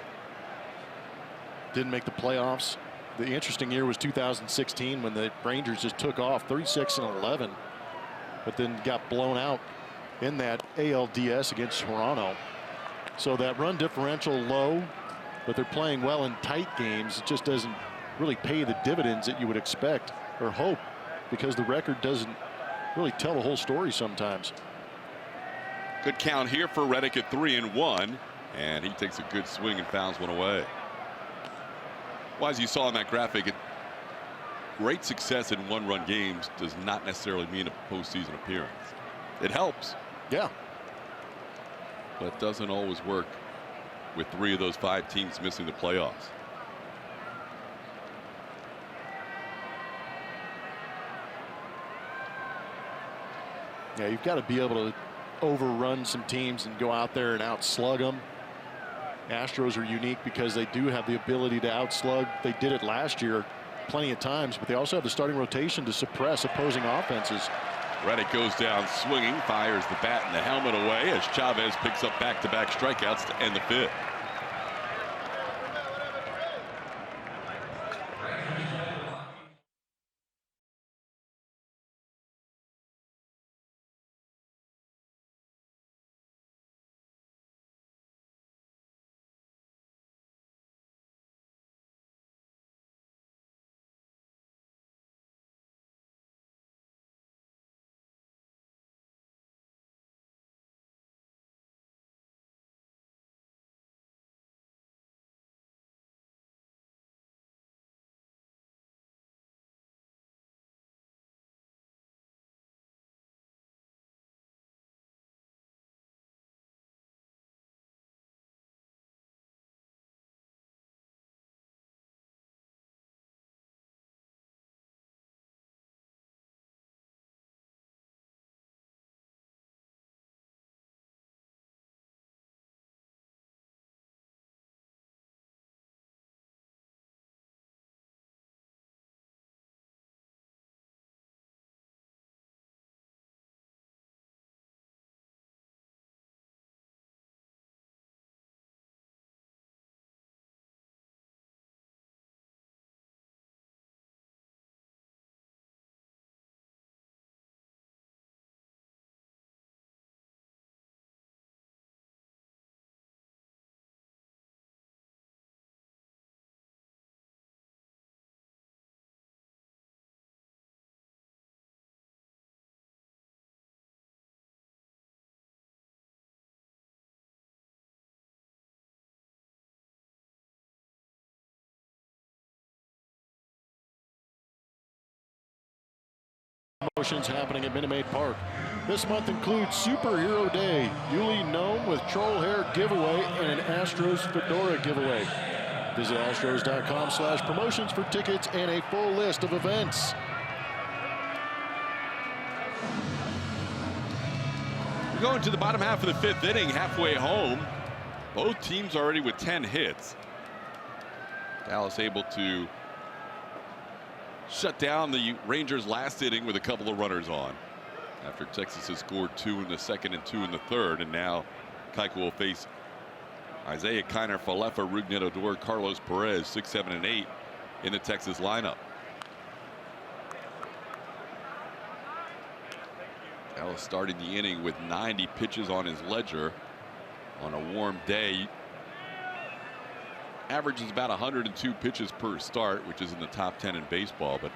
Didn't make the playoffs. The interesting year was 2016 when the Rangers just took off 36-11, but then got blown out in that ALDS against Toronto. So that run differential low, but they're playing well in tight games. It just doesn't really pay the dividends that you would expect or hope, because the record doesn't really tell the whole story sometimes. Good count here for Reddick at 3-1, and he takes a good swing and fouls one away. Well, as you saw in that graphic, great success in one-run games does not necessarily mean a postseason appearance. It helps. Yeah. But it doesn't always work with 3 of those 5 teams missing the playoffs. Yeah, you've got to be able to overrun some teams and go out there and outslug them. Astros are unique because they do have the ability to outslug. They did it last year plenty of times, but they also have the starting rotation to suppress opposing offenses. Reddick goes down swinging, fires the bat and the helmet away as Chavez picks up back-to-back strikeouts to end the 5th. Promotions happening at Minute Maid Park. This month includes Superhero Day, Yuli Gnome with Troll Hair giveaway, and an Astros Fedora giveaway. Visit astros.com/promotions for tickets and a full list of events. We're going to the bottom half of the 5th inning, halfway home. Both teams already with 10 hits. Dallas able to shut down the Rangers' last inning with a couple of runners on, after Texas has scored 2 in the 2nd and 2 in the 3rd, and now Keuchel will face Isaiah Kiner, Falefa, Rougned Odor, Carlos Perez, 6, 7, and 8 in the Texas lineup. Dallas starting the inning with 90 pitches on his ledger on a warm day. Averages about 102 pitches per start, which is in the top 10 in baseball, but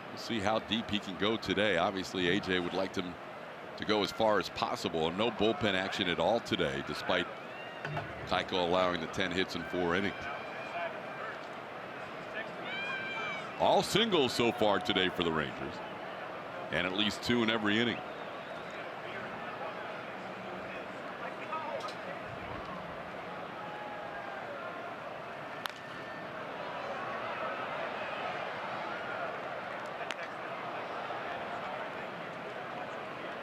we'll see how deep he can go today. Obviously, AJ would like him to go as far as possible, and no bullpen action at all today, despite Keuchel allowing the 10 hits in 4 innings. All singles so far today for the Rangers, and at least 2 in every inning.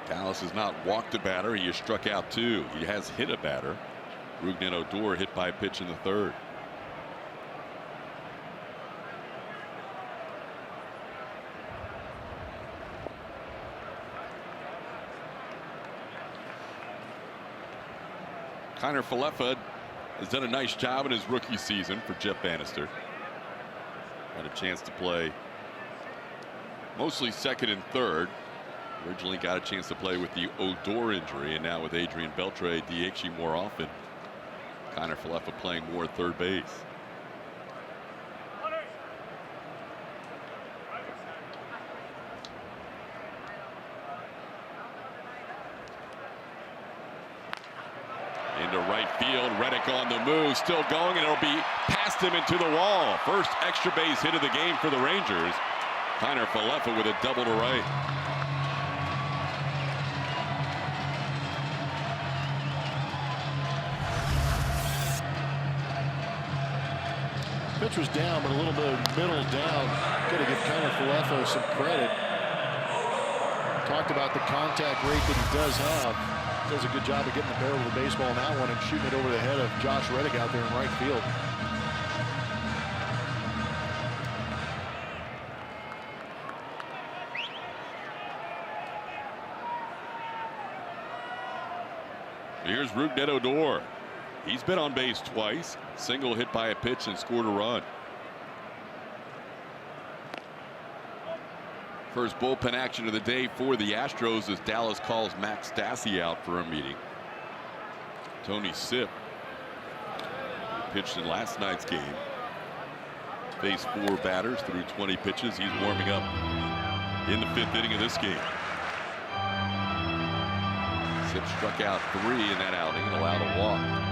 Dallas has not walked a batter. He has struck out 2. He has hit a batter. Rougned Odor hit by a pitch in the 3rd. Kiner Falefa has done a nice job in his rookie season for Jeff Bannister. Had a chance to play mostly 2nd and 3rd. Originally got a chance to play with the Odor injury, and now with Adrian Beltre DHing more often. Kiner Falefa playing more 3rd base. into right field. Reddick on the move, still going, and it'll be past him into the wall. First extra base hit of the game for the Rangers. Kiner Falefa with a double to right. Pitch was down, but a little bit of middle down. Got to give Kiner Falefa some credit. Talked about the contact rate that he does have. Does a good job of getting the barrel of the baseball on that one and shooting it over the head of Josh Reddick out there in right field. Here's Rougned Odor. He's been on base twice. Single hit by a pitch and scored a run. First bullpen action of the day for the Astros as Dallas calls Max Stassi out for a meeting. Tony Sipp pitched in last night's game. Faced 4 batters through 20 pitches. He's warming up in the 5th inning of this game. Sipp struck out 3 in that outing and allowed a walk.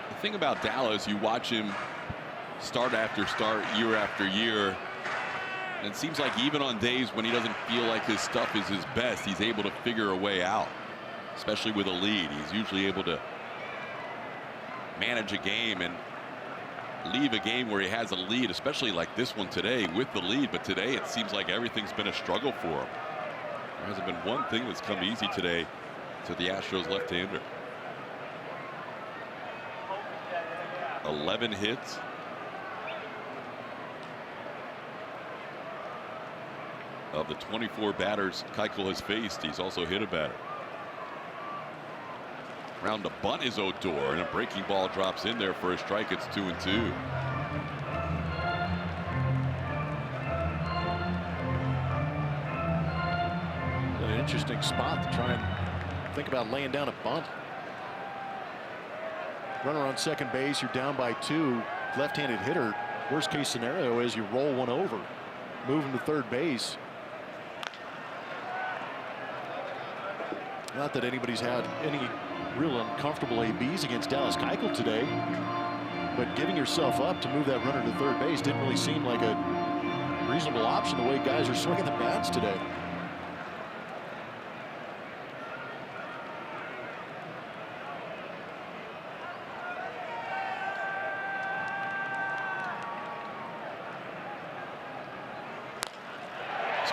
The thing about Dallas, you watch him start after start, year after year, and it seems like even on days when he doesn't feel like his stuff is his best, he's able to figure a way out, especially with a lead. He's usually able to manage a game and leave a game where he has a lead, especially like this one today with the lead. But today it seems like everything's been a struggle for him. There hasn't been one thing that's come easy today to the Astros left-hander. 11 hits. Of the 24 batters Keuchel has faced, he's also hit a batter. Round to bunt is Odor, and a breaking ball drops in there for a strike. It's 2-2. An interesting spot to try and think about laying down a bunt. Runner on second base, you're down by 2. Left-handed hitter. Worst case scenario is you roll one over, move him to third base. Not that anybody's had any real uncomfortable ABs against Dallas Keuchel today, but giving yourself up to move that runner to third base didn't really seem like a reasonable option the way guys are swinging the bats today.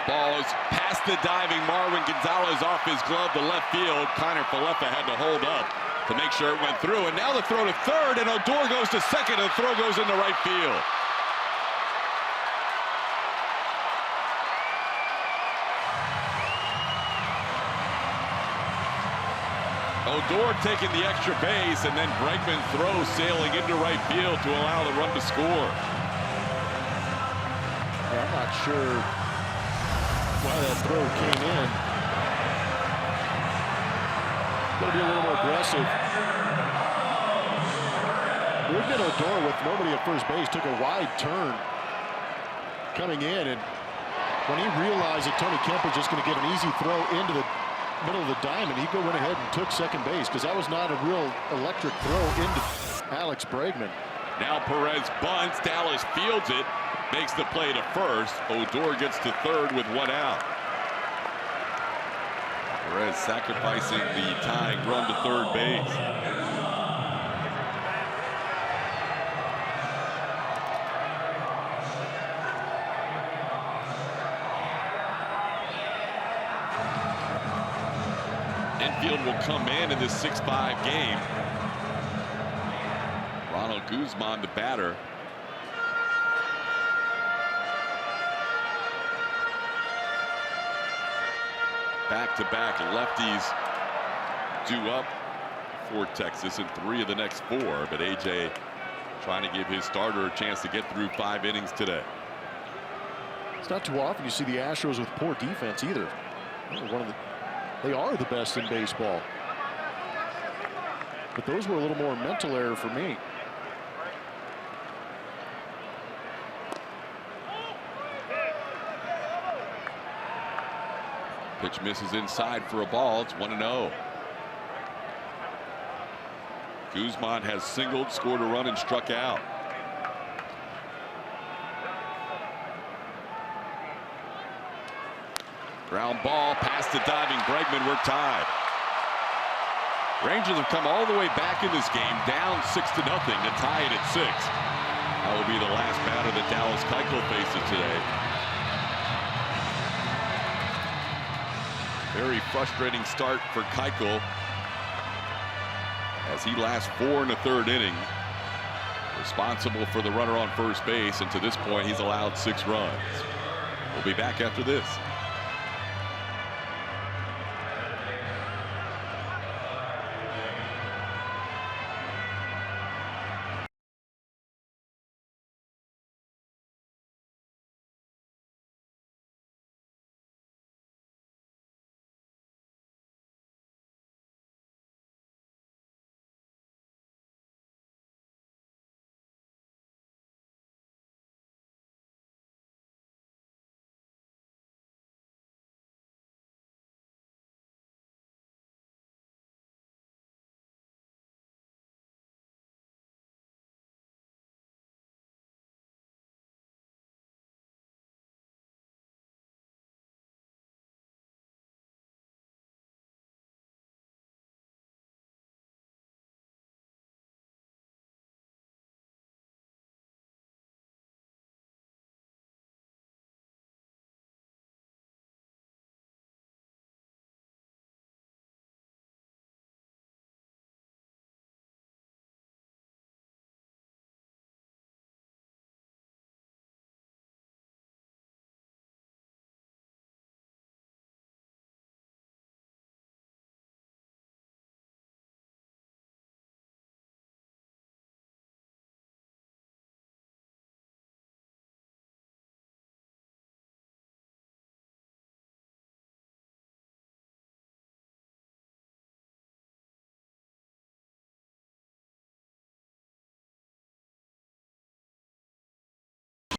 Ball is past the diving Marwin Gonzalez off his glove to left field. Kiner Falefa had to hold up to make sure it went through. And now the throw to third, and Odor goes to second, and the throw goes into right field. Odor taking the extra base, and then Bregman's throw sailing into right field to allow the run to score. Yeah, I'm not sure why that throw came in. Got to be a little more aggressive. Rougned Odor with nobody at first base took a wide turn coming in, and when he realized that Tony Kemp was just going to give an easy throw into the middle of the diamond, he went ahead and took second base because that was not a real electric throw into Alex Bregman. Now Perez bunts, Dallas fields it, makes the play to first. Odor gets to third with 1 out. Perez sacrificing the tying run to third base. Infield will come in this 6-5 game. Ronald Guzman, the batter. Back-to-back lefties due up for Texas in 3 of the next 4, but A.J. trying to give his starter a chance to get through 5 innings today. It's not too often you see the Astros with poor defense either. They are the best in baseball. But those were a little more mental error for me. Pitch misses inside for a ball. It's 1-0. Guzman has singled, scored a run, and struck out. Ground ball past the diving Bregman. We're tied. Rangers have come all the way back in this game, down 6-0 to tie it at 6. That will be the last batter that Dallas Keuchel faces today. Very frustrating start for Keuchel as he lasts 4 1/3 inning, responsible for the runner on first base, and to this point he's allowed 6 runs. We'll be back after this.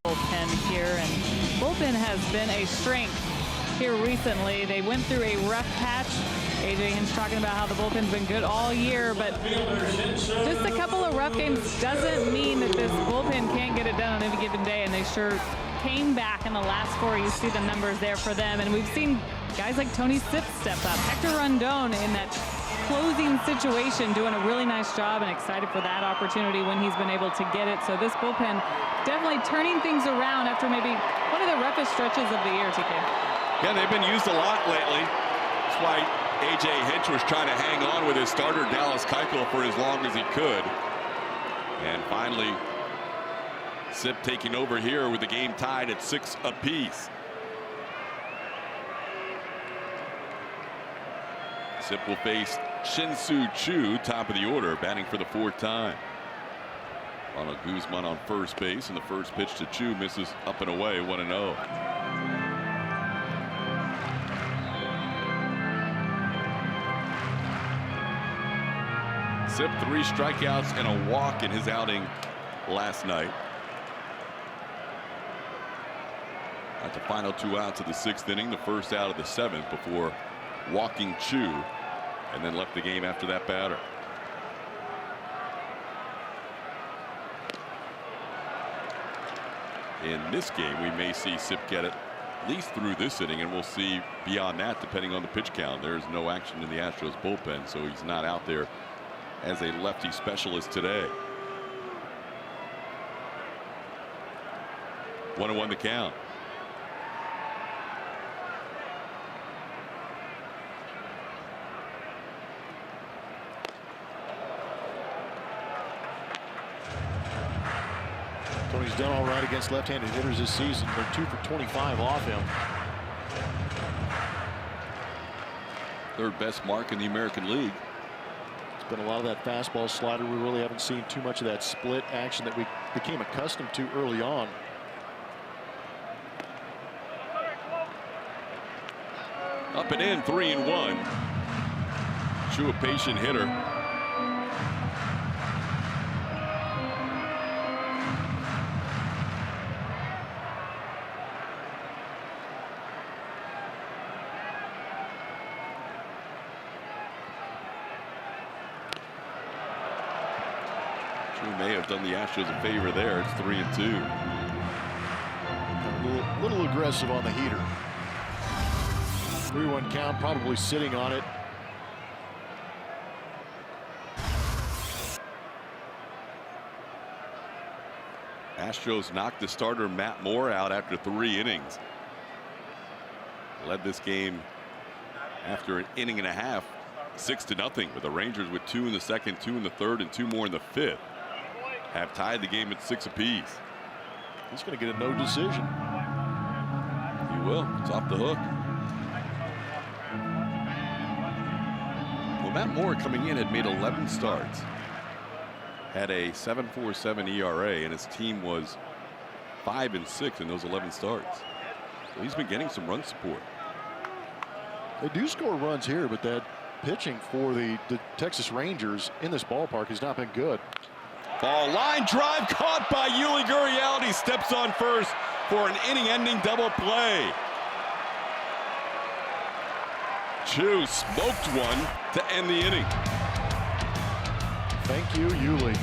Bullpen here, and bullpen has been a strength here recently. They went through a rough patch. AJ Hinch talking about how the bullpen's been good all year, but just a couple of rough games doesn't mean that this bullpen can't get it done on any given day, and they sure came back in the last 4. You see the numbers there for them, and we've seen guys like Tony Sipp step up. Hector Rondon in that closing situation doing a really nice job, and excited for that opportunity when he's been able to get it. So this bullpen definitely turning things around after maybe one of the roughest stretches of the year, TK. Yeah, they've been used a lot lately. That's why AJ Hinch was trying to hang on with his starter Dallas Keuchel for as long as he could. And finally, Sipp taking over here with the game tied at 6 apiece. Sipp will face Shin-Soo Choo, top of the order, batting for the 4th time. Ronald Guzman on first base, and the first pitch to Choo misses up and away, 1-0. Sipp 3 strikeouts and a walk in his outing last night. At the final 2 outs of the 6th inning, the first out of the 7th before walking Choo, and then left the game after that batter. In this game, we may see Sipp get it at least through this inning, and we'll see beyond that depending on the pitch count. There's no action in the Astros bullpen, so he's not out there as a lefty specialist today. 1-1 the count. Tony's done all right against left-handed hitters this season. They're 2 for 25 off him. 3rd best mark in the American League. Been a lot of that fastball slider. We really haven't seen too much of that split action that we became accustomed to early on. Up and in, 3-1. HOU a patient hitter. HOU may have done the Astros a favor there. It's 3-2. A little aggressive on the heater. 3-1 count, probably sitting on it. Astros knocked the starter Matt Moore out after 3 innings. Led this game after an inning and a half, 6-0, with the Rangers with 2 in the second, 2 in the third, and 2 more in the fifth. Have tied the game at 6 apiece. He's going to get a no decision. He will. It's off the hook. Well, Matt Moore coming in had made 11 starts. Had a 7.47 ERA, and his team was 5-6 in those 11 starts. So he's been getting some run support. They do score runs here, but that pitching for the Texas Rangers in this ballpark has not been good. Ball line drive caught by Yuli Gurriel. He steps on first for an inning-ending double play. HOU smoked one to end the inning. Thank you, Yuli.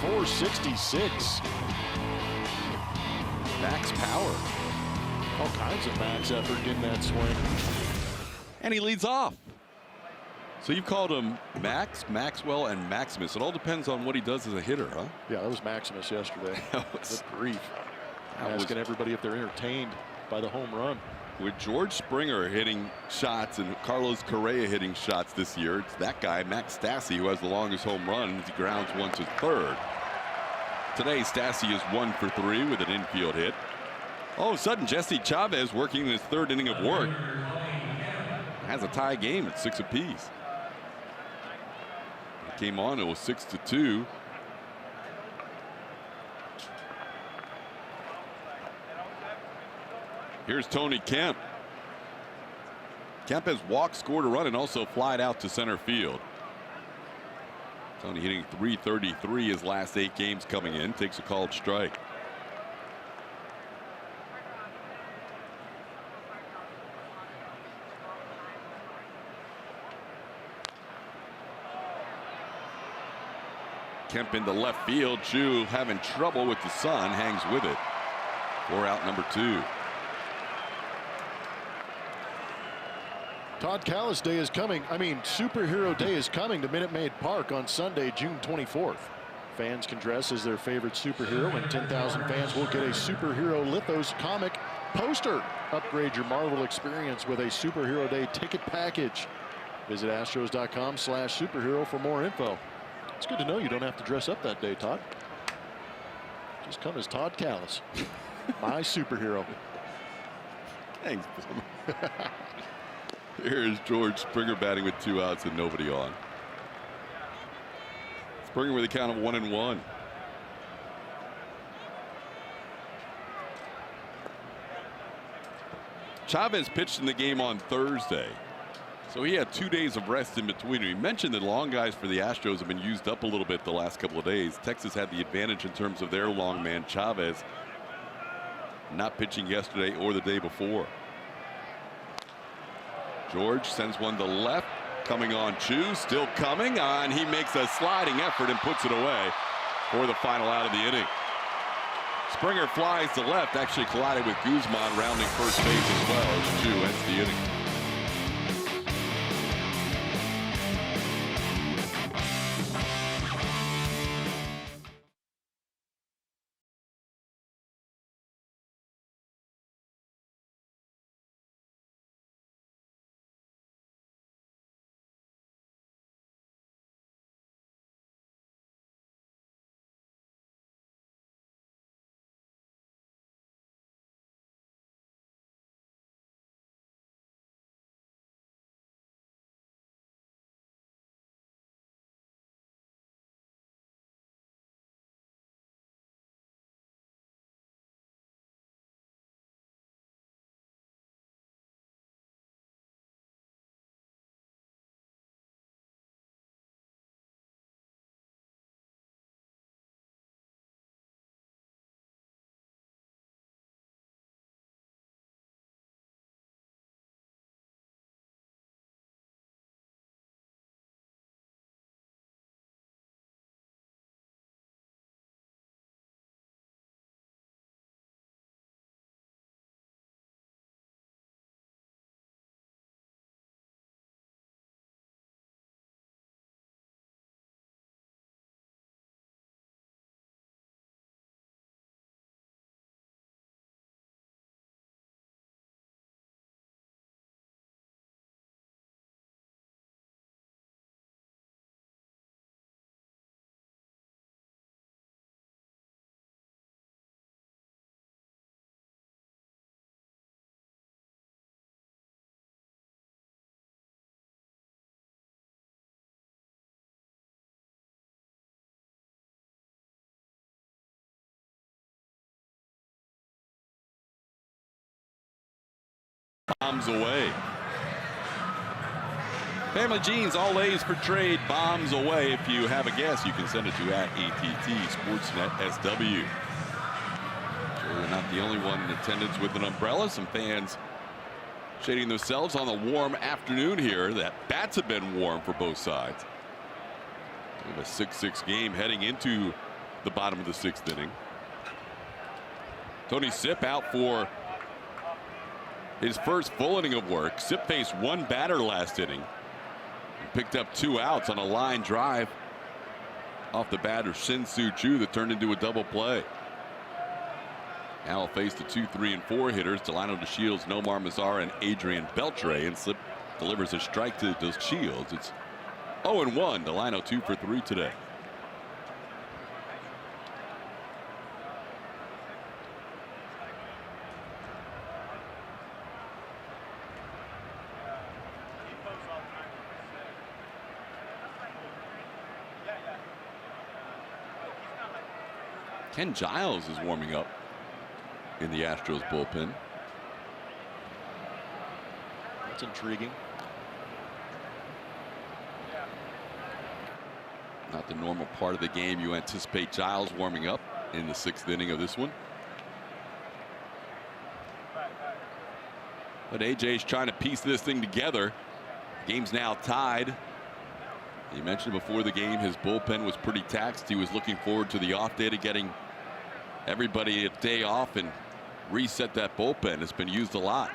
.466. Max power. All kinds of max effort in that swing. And he leads off. So you've called him Max, Maxwell, and Maximus. It all depends on what he does as a hitter, huh? Yeah, that was Maximus yesterday. Good grief. That Asking everybody if they're entertained by the home run. With George Springer hitting shots and Carlos Correa hitting shots this year, it's that guy, Max Stassi, who has the longest home run as he grounds one to third. Today, Stassi is 1 for 3 with an infield hit. All of a sudden, Jesse Chavez, working in his 3rd inning of work, has a tie game at 6 apiece. It came on, it was 6-2. Here's Tony Kemp. Kemp has walked, scored a run, and also flied out to center field. Tony hitting .333 his last 8 games coming in. Takes a called strike. Kemp into left field. HOU having trouble with the sun. Hangs with it. 4 out, number 2. Todd Callis Day is coming. I mean, Superhero Day is coming to Minute Maid Park on Sunday, June 24th. Fans can dress as their favorite superhero, and 10,000 fans will get a Superhero Lithos comic poster. Upgrade your Marvel experience with a Superhero Day ticket package. Visit Astros.com/superhero for more info. It's good to know you don't have to dress up that day, Todd. Just come as Todd Callis, my superhero. Thanks, Bill. Here's George Springer batting with 2 outs and nobody on. Springer with a count of 1-1. Chavez pitched in the game on Thursday, so he had 2 days of rest in between. He mentioned that long guys for the Astros have been used up a little bit the last couple of days. Texas had the advantage in terms of their long man Chavez not pitching yesterday or the day before. George sends one to left, coming on Chu, still coming on. He makes a sliding effort and puts it away for the final out of the inning. Springer flies to left, actually collided with Guzman rounding first base as well as Chu ends the inning. Bombs away. Family Jeans, all A's for trade. Bombs away. If you have a guess, you can send it to @ATT Sportsnet SW. Sure, you're not the only one in attendance with an umbrella. Some fans shading themselves on the warm afternoon here. That bats have been warm for both sides. We have a 6-6 game heading into the bottom of the 6th inning. Tony Sipp out for his first full inning of work. Sipp faced one batter last inning and picked up 2 outs on a line drive off the batter Shin-Soo Choo that turned into a double play. Now he'll face the 2, 3, and 4 hitters, Delano DeShields, Nomar Mazara, and Adrian Beltre, and Sipp delivers a strike to DeShields. It's 0-1. Delano 2 for 3 today. Ken Giles is warming up in the Astros bullpen. That's intriguing. Not the normal part of the game. You anticipate Giles warming up in the 6th inning of this one. But AJ's trying to piece this thing together. Game's now tied. You mentioned before the game his bullpen was pretty taxed. He was looking forward to the off day to getting everybody a day off and reset that bullpen. It's been used a lot.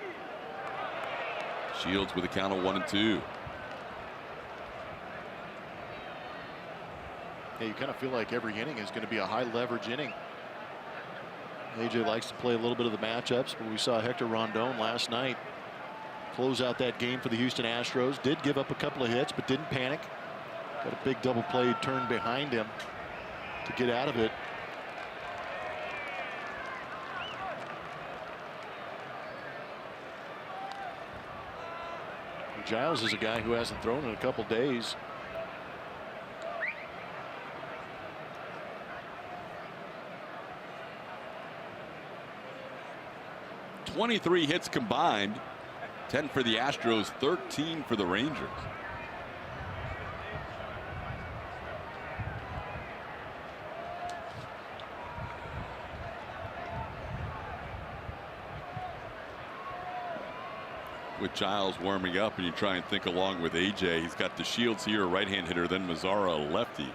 Shields with a count of 1-2. Yeah, you kind of feel like every inning is going to be a high leverage inning. AJ likes to play a little bit of the matchups, but we saw Hector Rondon last night close out that game for the Houston Astros. Did give up a couple of hits, but didn't panic. Got a big double play turn behind him to get out of it. Giles is a guy who hasn't thrown in a couple days. "23 hits combined, 10 for the Astros, 13 for the Rangers." With Giles warming up, and you try and think along with AJ, he's got the Shields here, a right-hand hitter, then Mazzara, a lefty.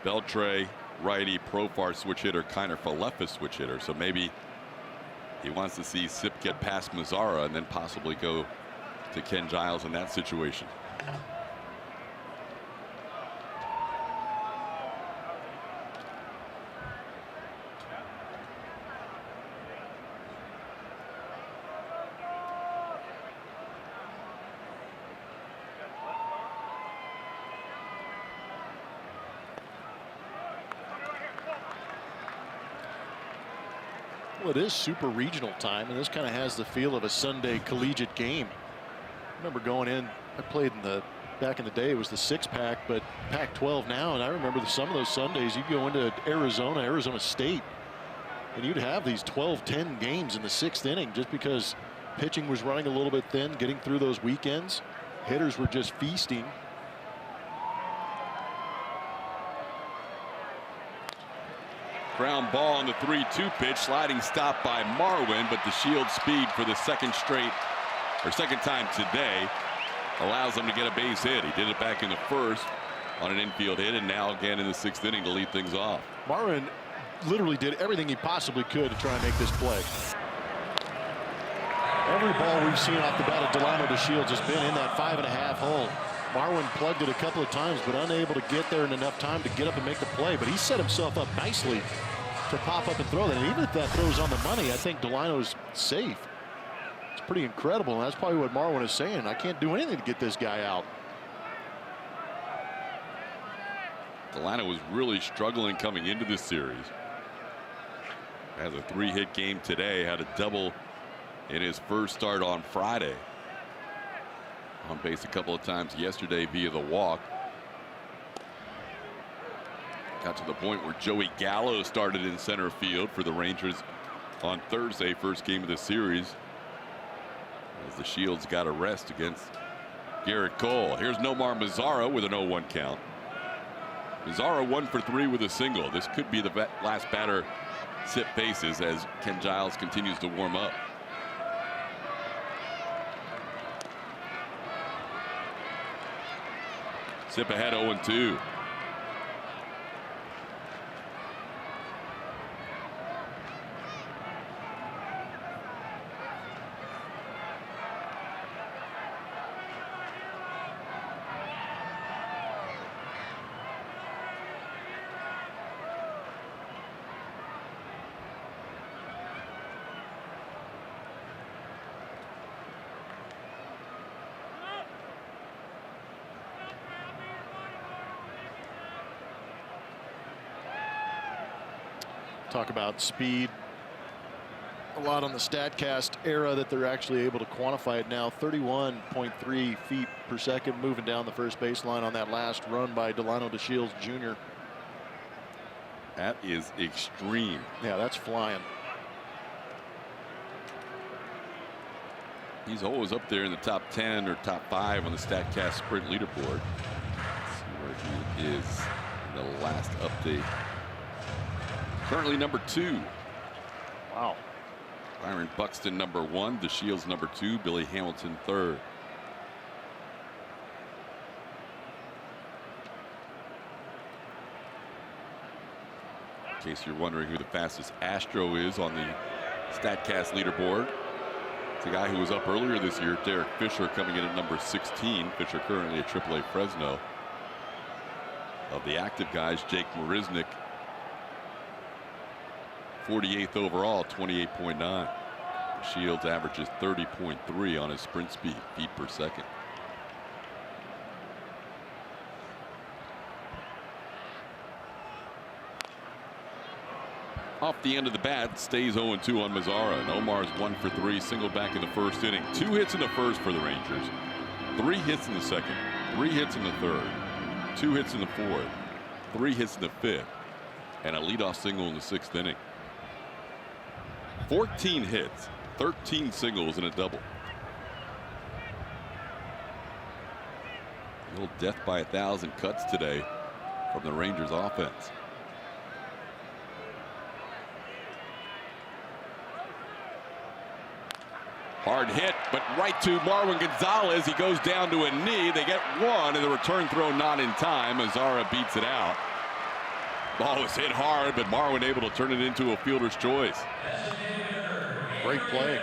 Beltre, righty, Profar switch hitter, Kiner Falefa switch hitter. So maybe he wants to see Sip get past Mazzara and then possibly go to Ken Giles in that situation. Well, it is super regional time, and this kind of has the feel of a Sunday collegiate game. I remember going in, I played in the, back in the day, it was the 6-pack, but Pac-12 now, and I remember some of those Sundays, you'd go into Arizona State, and you'd have these 12-10 games in the 6th inning just because pitching was running a little bit thin, getting through those weekends. Hitters were just feasting. Ground ball on the 3-2 pitch, sliding stop by Marwin, but the Shield speed for the second time today allows him to get a base hit. He did it back in the first on an infield hit, and now again in the 6th inning to lead things off. Marwin literally did everything he possibly could to try and make this play. Every ball we've seen off the bat of Delano to Shields has been in that 5.5 hole. Marwin plugged it a couple of times, but unable to get there in enough time to get up and make the play. But he set himself up nicely to pop up and throw that. And even if that throw's on the money, I think Delano's safe. It's pretty incredible. And that's probably what Marwin is saying. I can't do anything to get this guy out. Delano was really struggling coming into this series. Has a 3-hit game today, had a double in his first start on Friday. On base a couple of times yesterday via the walk. Got to the point where Joey Gallo started in center field for the Rangers on Thursday, first game of the series, as the Shields got a rest against Garrett Cole. Here's Nomar Mazzara with an 0-1 count. Mazzara 1 for 3 with a single. This could be the last batter Sip faces as Ken Giles continues to warm up. Sip ahead 0-2. Talk about speed. A lot on the StatCast era that they're actually able to quantify it now. 31.3 feet per second moving down the first baseline on that last run by Delano DeShields Jr. That is extreme. Yeah, that's flying. He's always up there in the top 10 or top 5 on the StatCast sprint leaderboard. Let's see where he is in the last update. Currently number 2. Wow. Byron Buxton number 1, DeShields number 2, Billy Hamilton 3rd. In case you're wondering who the fastest Astro is on the StatCast leaderboard, It's a guy who was up earlier this year, Derek Fisher, coming in at number 16. Fisher currently at AAA Fresno. Of the active guys, Jake Marisnik, 48th overall, 28.9. Shields averages 30.3 on his sprint speed, feet per second. Off the end of the bat, stays 0-2 on Mazzara. And Omar's 1 for 3, single back in the first inning. 2 hits in the first for the Rangers, 3 hits in the second, 3 hits in the third, 2 hits in the fourth, 3 hits in the fifth, and a leadoff single in the 6th inning. 14 hits, 13 singles, and a double. A little death by 1,000 cuts today from the Rangers offense. Hard hit, but right to Marwin Gonzalez. He goes down to a knee. They get one, and the return throw not in time. Mazzara beats it out. Ball was hit hard, but Marwin able to turn it into a fielder's choice. Great play.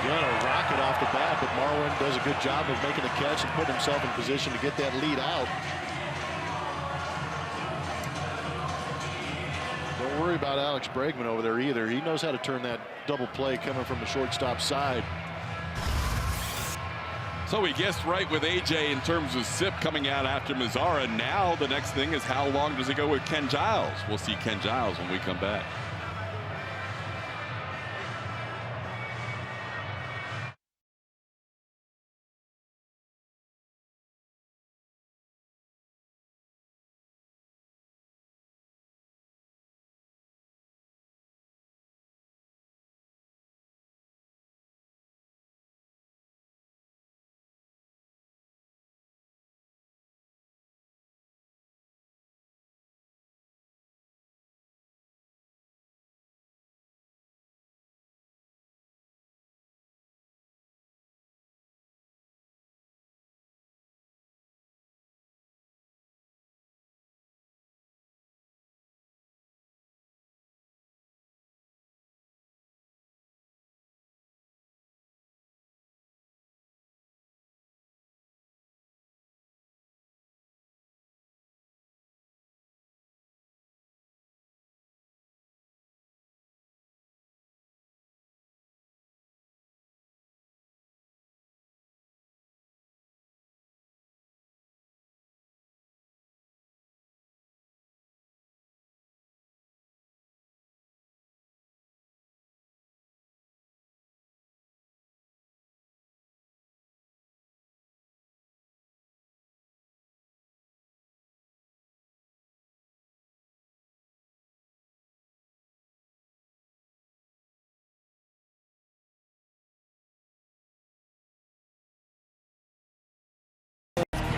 Again, a rocket off the bat, but Marwin does a good job of making a catch and putting himself in position to get that lead out. Don't worry about Alex Bregman over there either. He knows how to turn that double play coming from the shortstop side. So he guessed right with AJ in terms of Sip coming out after Mazzara. Now the next thing is, how long does it go with Ken Giles? We'll see Ken Giles when we come back.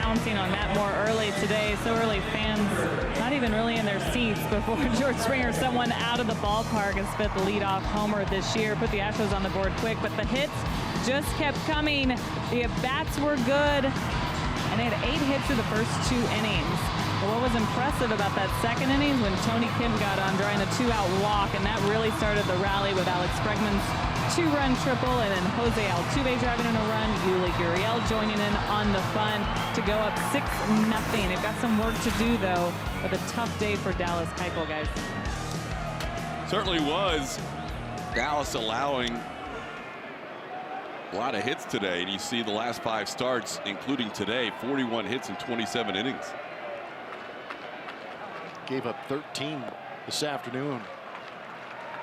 Pouncing on Matt Moore early today, so early fans not even really in their seats before George Springer sent one out of the ballpark and spit the leadoff homer this year, put the Astros on the board quick, but the hits just kept coming. The at-bats were good, and they had 8 hits through the first 2 innings. But what was impressive about that second inning when Tony Kim got on drawing a 2-out walk, and that really started the rally with Alex Bregman's 2-run triple, and then Jose Altuve driving in a run, Yuli Gurriel joining in on the fun to go up 6-0. They've got some work to do, though, but a tough day for Dallas Keuchel, guys. Certainly was. Dallas allowing a lot of hits today, and you see the last 5 starts, including today, 41 hits in 27 innings. Gave up 13 this afternoon.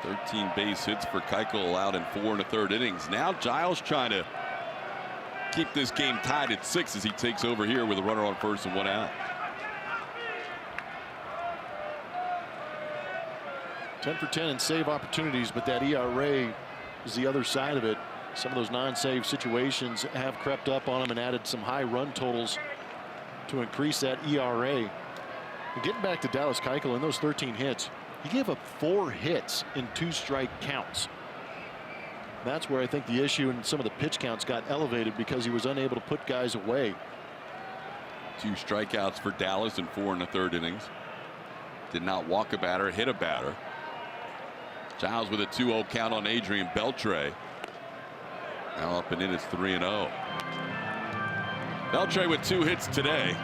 13 base hits for Keuchel, allowed in 4 1/3 innings. Now Giles trying to keep this game tied at 6 as he takes over here with a runner on first and 1 out. 10 for 10 in save opportunities, but that ERA is the other side of it. Some of those non-save situations have crept up on him and added some high run totals to increase that ERA. And getting back to Dallas Keuchel, in those 13 hits, he gave up 4 hits in 2-strike counts. That's where I think the issue in some of the pitch counts got elevated, because he was unable to put guys away. 2 strikeouts for Dallas in 4 1/3 innings. Did not walk a batter, hit a batter. Giles with a 2-0 count on Adrian Beltre. Now up and in, it's 3-0. Beltre with 2 hits today.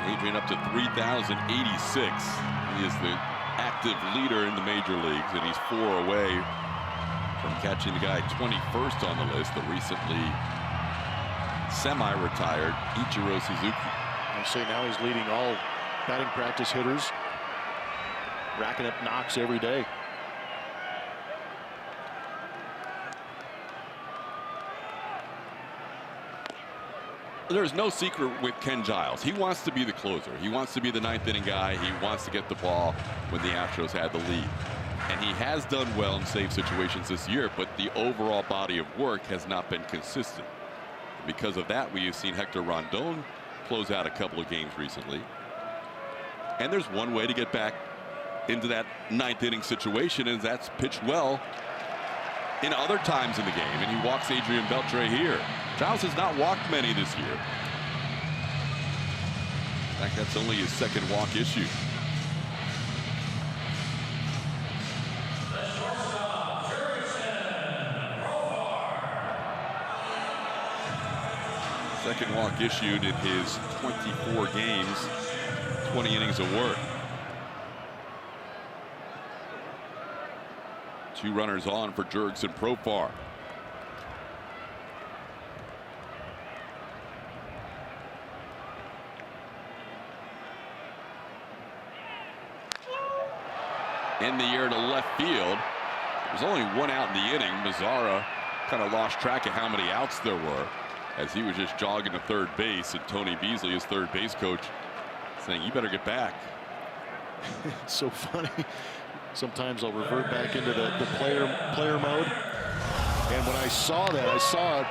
Adrian up to 3,086. He is the active leader in the major leagues, and he's 4 away from catching the guy 21st on the list, the recently semi-retired Ichiro Suzuki. I say now he's leading all batting practice hitters, racking up knocks every day. There's no secret with Ken Giles. He wants to be the closer. He wants to be the 9th inning guy. He wants to get the ball when the Astros had the lead. And he has done well in save situations this year, but the overall body of work has not been consistent. Because of that, we have seen Hector Rondon close out a couple of games recently. And there's one way to get back into that 9th inning situation, and that's pitched well in other times in the game. And he walks Adrian Beltre here. Giles has not walked many this year. In fact, that's only his 2nd walk issue. Second walk issued in his 24 games, 20 innings of work. 2 runners on for Jurickson Profar. In the air to left field. There's only 1 out in the inning. Mazzara kind of lost track of how many outs there were as he was just jogging to third base, and Tony Beasley, his third base coach, saying, "You better get back." It's so funny. Sometimes I'll revert back into the player mode. And when I saw that, I saw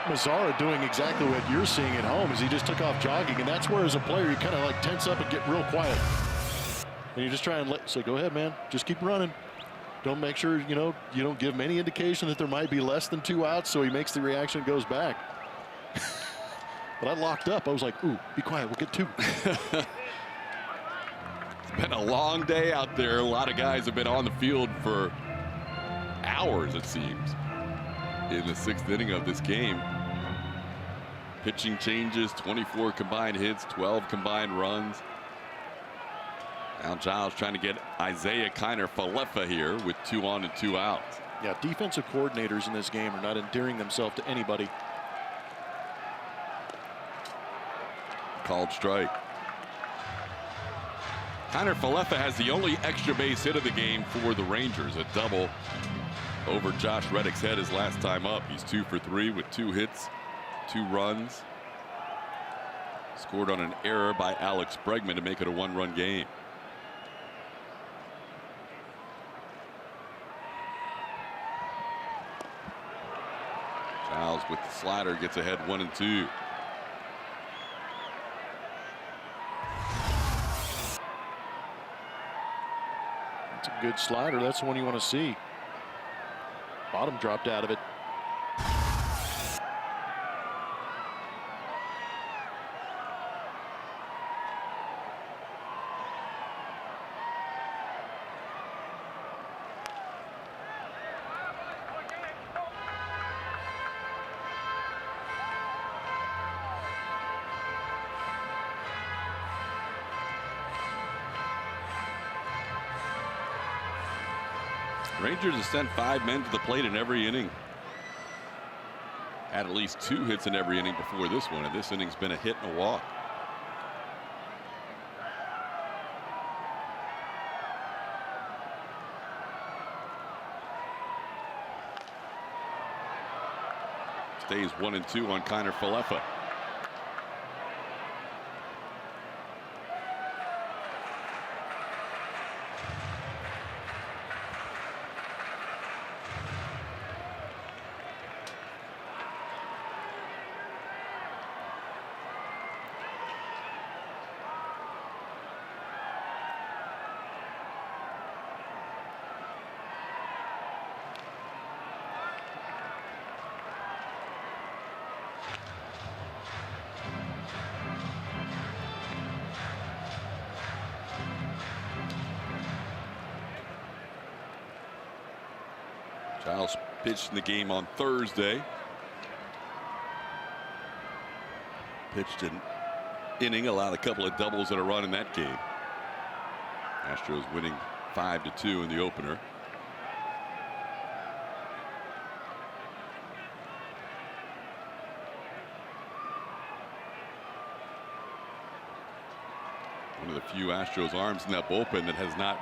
Mazzara doing exactly what you're seeing at home, is he just took off jogging. And that's where, as a player, you kind of like tense up and get real quiet. And you just try and say, go ahead, man, just keep running. Don't make sure, you don't give him any indication that there might be less than 2 outs, so he makes the reaction and goes back. But I locked up. I was like, ooh, be quiet, we'll get 2. It's been a long day out there. A lot of guys have been on the field for hours, it seems, in the 6th inning of this game. Pitching changes, 24 combined hits, 12 combined runs. Now Giles trying to get Isaiah Kiner-Falefa here with 2 on and 2 out. Yeah, defensive coordinators in this game are not endearing themselves to anybody. Called strike. Kiner-Falefa has the only extra base hit of the game for the Rangers. A double over Josh Reddick's head his last time up. He's 2 for 3 with 2 hits, 2 runs. Scored on an error by Alex Bregman to make it a 1-run game. Giles with the slider gets ahead 1-2. That's a good slider. That's the one you want to see. Bottom dropped out of it. Rangers have sent 5 men to the plate in every inning. Had at least 2 hits in every inning before this one, and this inning's been a hit and a walk. Stays 1-2 on Kiner-Falefa. Styles pitched in the game on Thursday. Pitched an inning, allowed a couple of doubles and a run in that game. Astros winning 5-2 in the opener. One of the few Astros arms in that bullpen that has not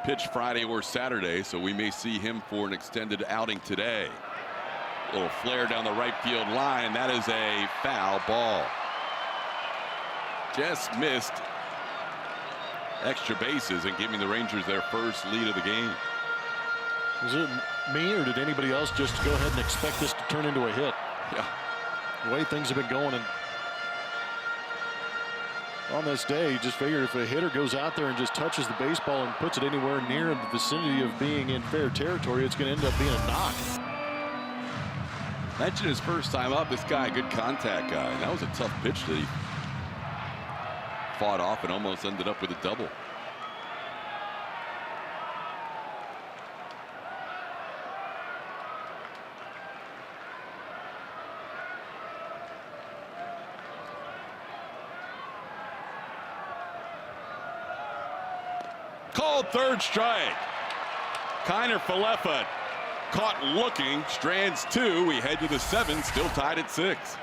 pitched Friday or Saturday, so we may see him for an extended outing today. A little flare down the right field line. That is a foul ball. Just missed extra bases and giving the Rangers their first lead of the game. Was it me, or did anybody else just go ahead and expect this to turn into a hit? Yeah. The way things have been going, and on this day, you just figured if a hitter goes out there and just touches the baseball and puts it anywhere near in the vicinity of being in fair territory, it's going to end up being a knock. Mentioned his first time up, this guy, a good contact guy. That was a tough pitch that he fought off and almost ended up with a double. Called third strike. Kiner Falefa caught looking, strands 2. We head to the 7th, still tied at 6.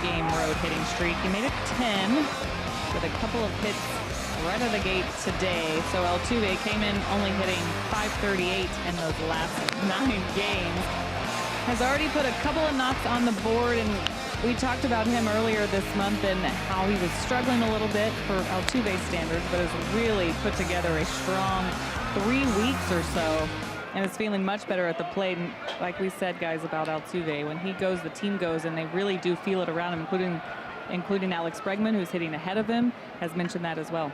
Game road hitting streak. He made it 10 with a couple of hits right out of the gate today. So Altuve came in only hitting .538 in those last 9 games. Has already put a couple of knocks on the board, and we talked about him earlier this month and how he was struggling a little bit for Altuve standards, but has really put together a strong 3 weeks or so. And is feeling much better at the plate. And like we said, guys, about Altuve, when he goes, the team goes, and they really do feel it around him, including Alex Bregman, who's hitting ahead of him, has mentioned that as well.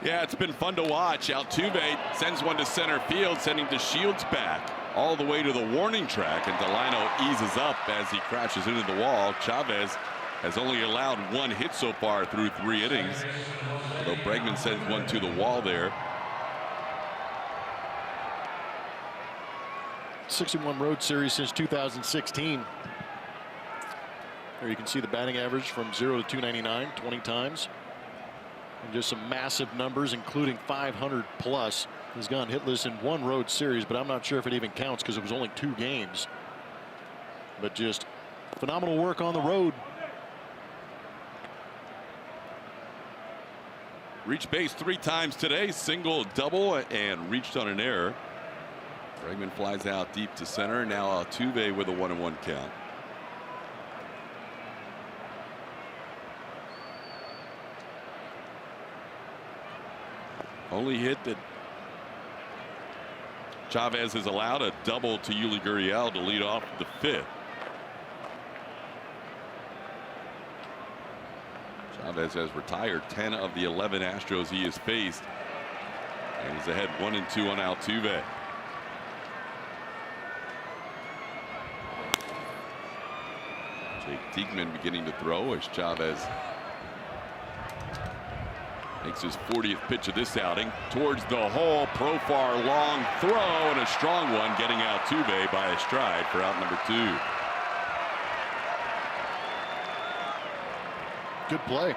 Yeah, it's been fun to watch. Altuve sends one to center field, sending DeShields back all the way to the warning track, and Delino eases up as he crashes into the wall. Chavez has only allowed 1 hit so far through 3 innings, although Bregman sends one to the wall there. 61 road series since 2016. There you can see the batting average from 0 to 299, 20 times. And just some massive numbers, including 500 plus. He's gone hitless in 1 road series, but I'm not sure if it even counts because it was only 2 games. But just phenomenal work on the road. Reached base 3 times today, single, double, and reached on an error. Bregman flies out deep to center. Now Altuve with a 1-1 count. Only hit that Chavez has allowed a double to Yuli Gurriel to lead off the 5th. Chavez has retired 10 of the 11 Astros he has faced, and he's ahead 1-2 on Altuve. Jake Diekman beginning to throw as Chavez makes his 40th pitch of this outing towards the hole. Profar long throw and a strong one, getting Altuve by a stride for out number 2. Good play.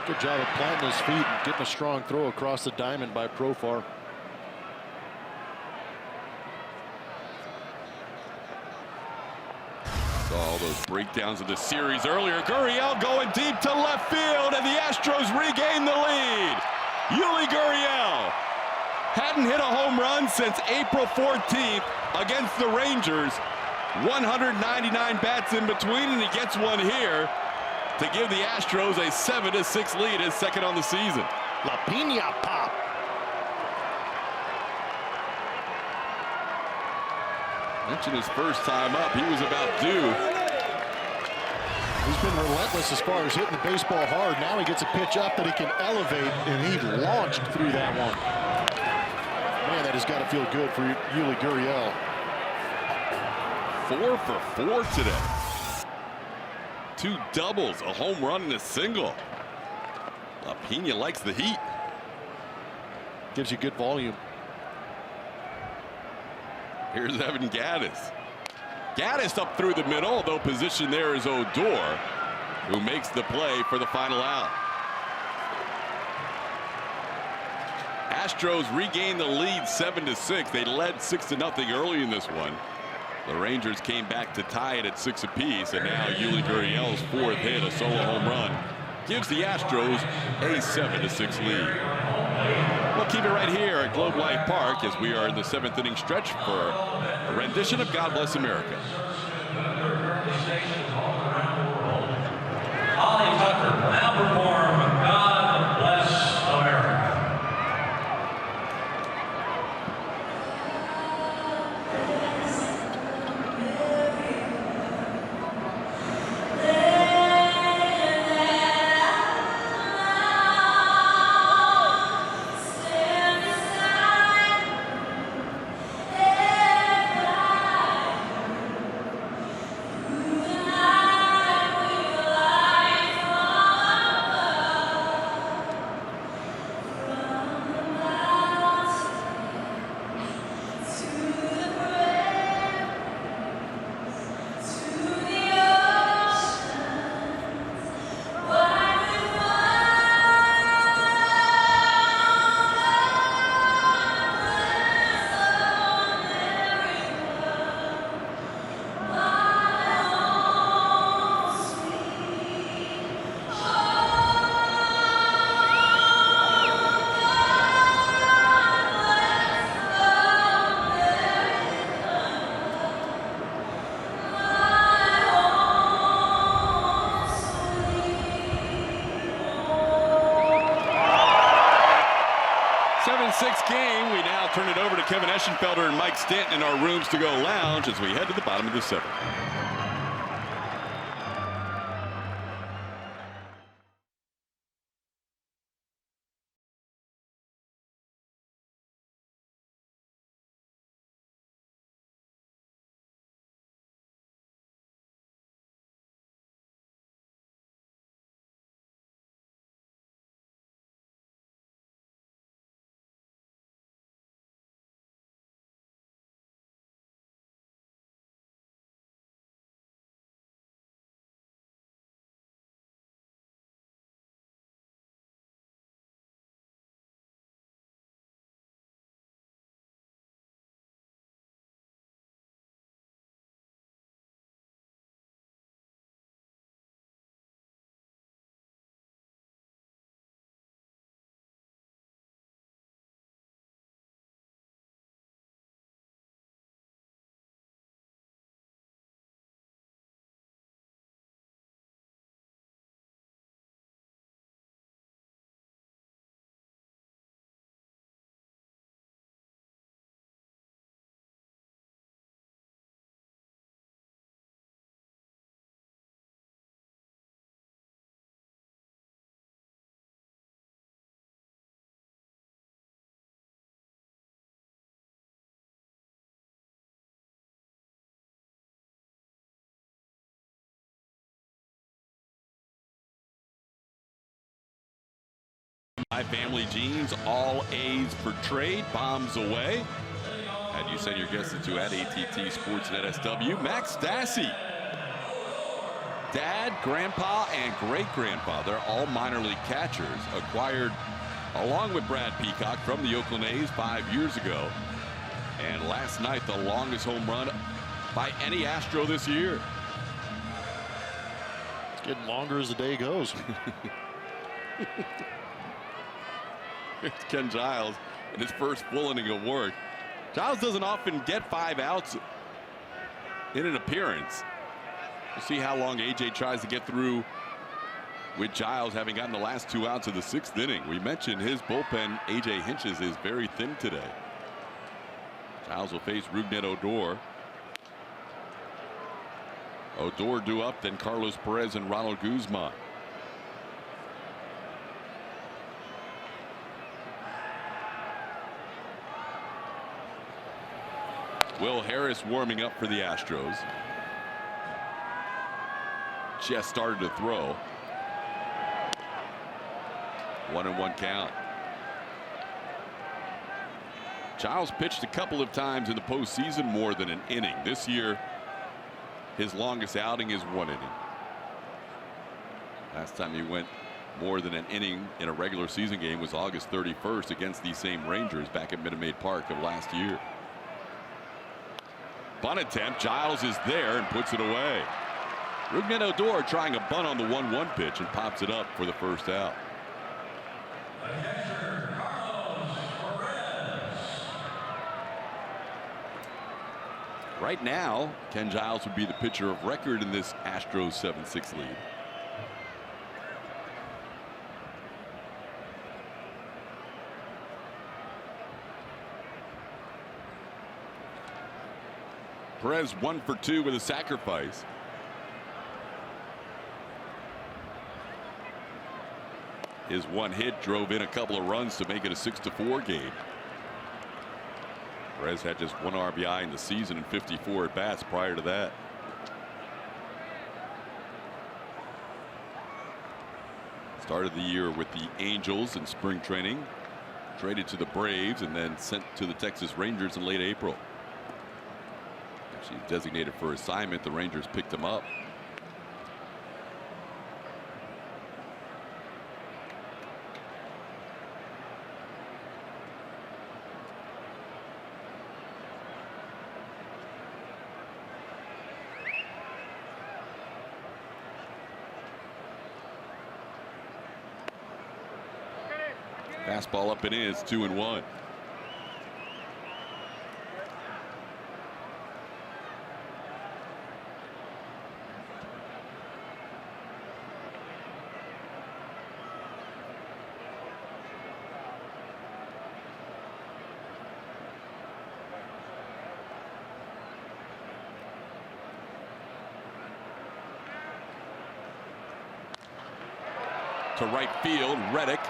Good job of planting his feet and getting a strong throw across the diamond by Profar. Saw all those breakdowns of the series earlier. Gurriel going deep to left field, and the Astros regain the lead. Yuli Gurriel hadn't hit a home run since April 14th against the Rangers. 199 bats in between, and he gets one here to give the Astros a 7-6 lead, his second on the season. La Piña pop. Mentioned his first time up, he was about due. He's been relentless as far as hitting the baseball hard. Now he gets a pitch up that he can elevate, and he launched through that one. Man, that has got to feel good for Yuli Gurriel. 4 for 4 today. 2 doubles, a home run, and a single. La Piña likes the heat. Gives you good volume. Here's Evan Gaddis. Gaddis up through the middle, though position there is Odor, who makes the play for the final out. Astros regain the lead 7-6. They led 6-0 early in this one. The Rangers came back to tie it at 6 apiece, and now Yuli Gurriel's 4th hit, a solo home run, gives the Astros a 7-6 lead. We'll keep it right here at Globe Life Park as we are in the 7th inning stretch for a rendition of God Bless America. Holly Tucker will now perform God Bless America. Game. We now turn it over to Kevin Eschenfelder and Mike Stanton in our rooms to go lounge as we head to the bottom of the 7th. Family jeans, all A's per trade, bombs away. And you send your guesses to at ATT Sportsnet SW. Max Stassi. Dad, grandpa, and great-grandpa, they're all minor league catchers, acquired along with Brad Peacock from the Oakland A's 5 years ago. And last night, the longest home run by any Astro this year. It's getting longer as the day goes. Here's Ken Giles in his first full inning of work. Giles doesn't often get 5 outs in an appearance. We'll see how long AJ tries to get through with Giles having gotten the last 2 outs of the 6th inning. We mentioned his bullpen, AJ Hinch's, is very thin today. Giles will face Rougned Odor. Odor due up, then Carlos Perez and Ronald Guzman. Will Harris warming up for the Astros. Just started to throw. 1-1 count. Giles pitched a couple of times in the postseason, more than an inning. This year, his longest outing is 1 inning. Last time he went more than an inning in a regular season game was August 31st against these same Rangers back at Minute Maid Park of last year. Bunt attempt. Giles is there and puts it away. Rougned Odor trying a bunt on the 1-1 pitch and pops it up for the first out. Right now, Ken Giles would be the pitcher of record in this Astros 7-6 lead. Perez 1 for 2 with a sacrifice. His one hit drove in a couple of runs to make it a 6-4 game. Perez had just 1 RBI in the season and 54 at bats prior to that. Started the year with the Angels in spring training, traded to the Braves, and then sent to the Texas Rangers in late April. Actually designated for assignment. The Rangers picked him up. Fastball up and in. It's 2-1. To right field, Reddick.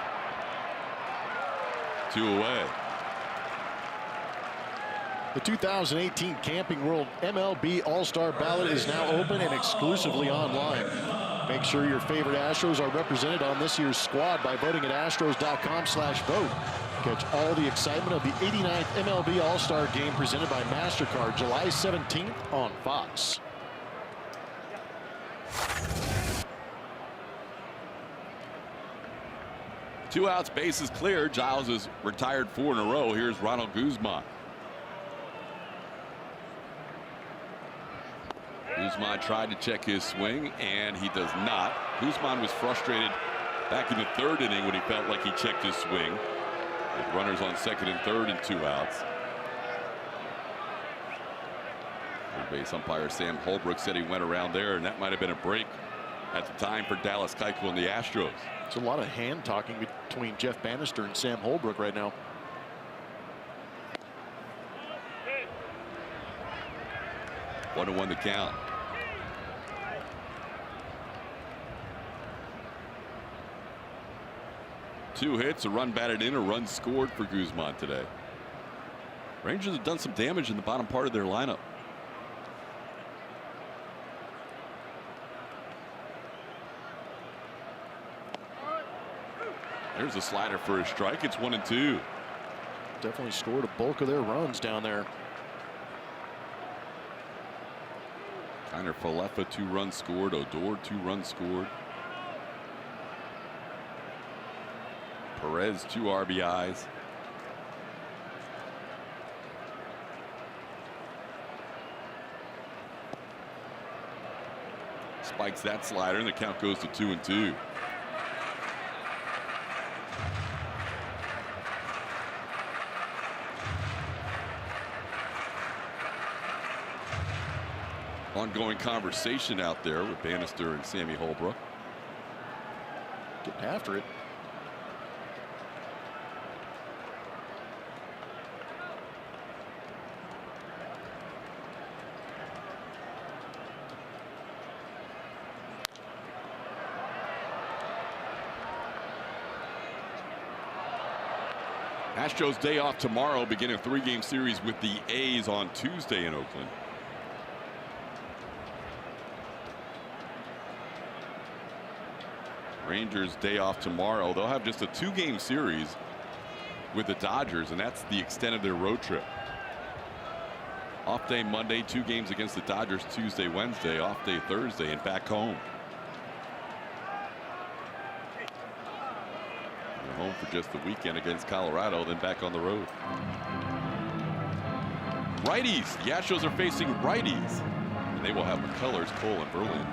2 away. The 2018 Camping World MLB All-Star Ballot is now open and exclusively online. Make sure your favorite Astros are represented on this year's squad by voting at astros.com/vote. Catch all the excitement of the 89th MLB All-Star Game presented by MasterCard July 17th on Fox. Two outs, bases clear. Giles has retired 4 in a row. Here's Ronald Guzman. Guzman tried to check his swing, and he does not. Guzman was frustrated back in the 3rd inning when he felt like he checked his swing. With runners on 2nd and 3rd and 2 outs. Third base umpire Sam Holbrook said he went around there, and that might have been a break at the time for Dallas Keuchel and the Astros. It's a lot of hand talking between Jeff Bannister and Sam Holbrook right now. One to one the count. Two hits, a run batted in, a run scored for Guzman today. Rangers have done some damage in the bottom part of their lineup. There's a slider for a strike. It's 1-2. Definitely scored a bulk of their runs down there. Kiner Falefa, 2 runs scored. Odor, 2 runs scored. Perez, 2 RBIs. Spikes that slider, and the count goes to 2-2. Ongoing conversation out there with Bannister and Sammy Holbrook. Getting after it. Astros day off tomorrow, beginning a 3-game series with the A's on Tuesday in Oakland. Rangers day off tomorrow. They'll have just a 2-game series with the Dodgers, and that's the extent of their road trip. Off day Monday, 2 games against the Dodgers Tuesday, Wednesday, off day Thursday, and back home. They're home for just the weekend against Colorado, then back on the road. Righties. The Astros are facing righties, and they will have McCullers, Cole, and Berlin.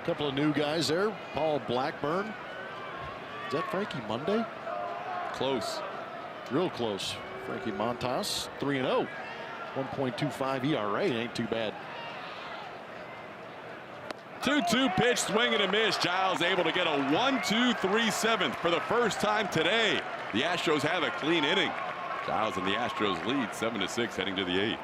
Couple of new guys there. Paul Blackburn. Is that Frankie Monday? Close. Real close. Frankie Montas, 3-0. 1.25 ERA. Ain't too bad. 2-2 pitch, swing and a miss. Giles able to get a 1-2-3 seventh for the first time today. The Astros have a clean inning. Giles and the Astros lead 7-6 heading to the 8th.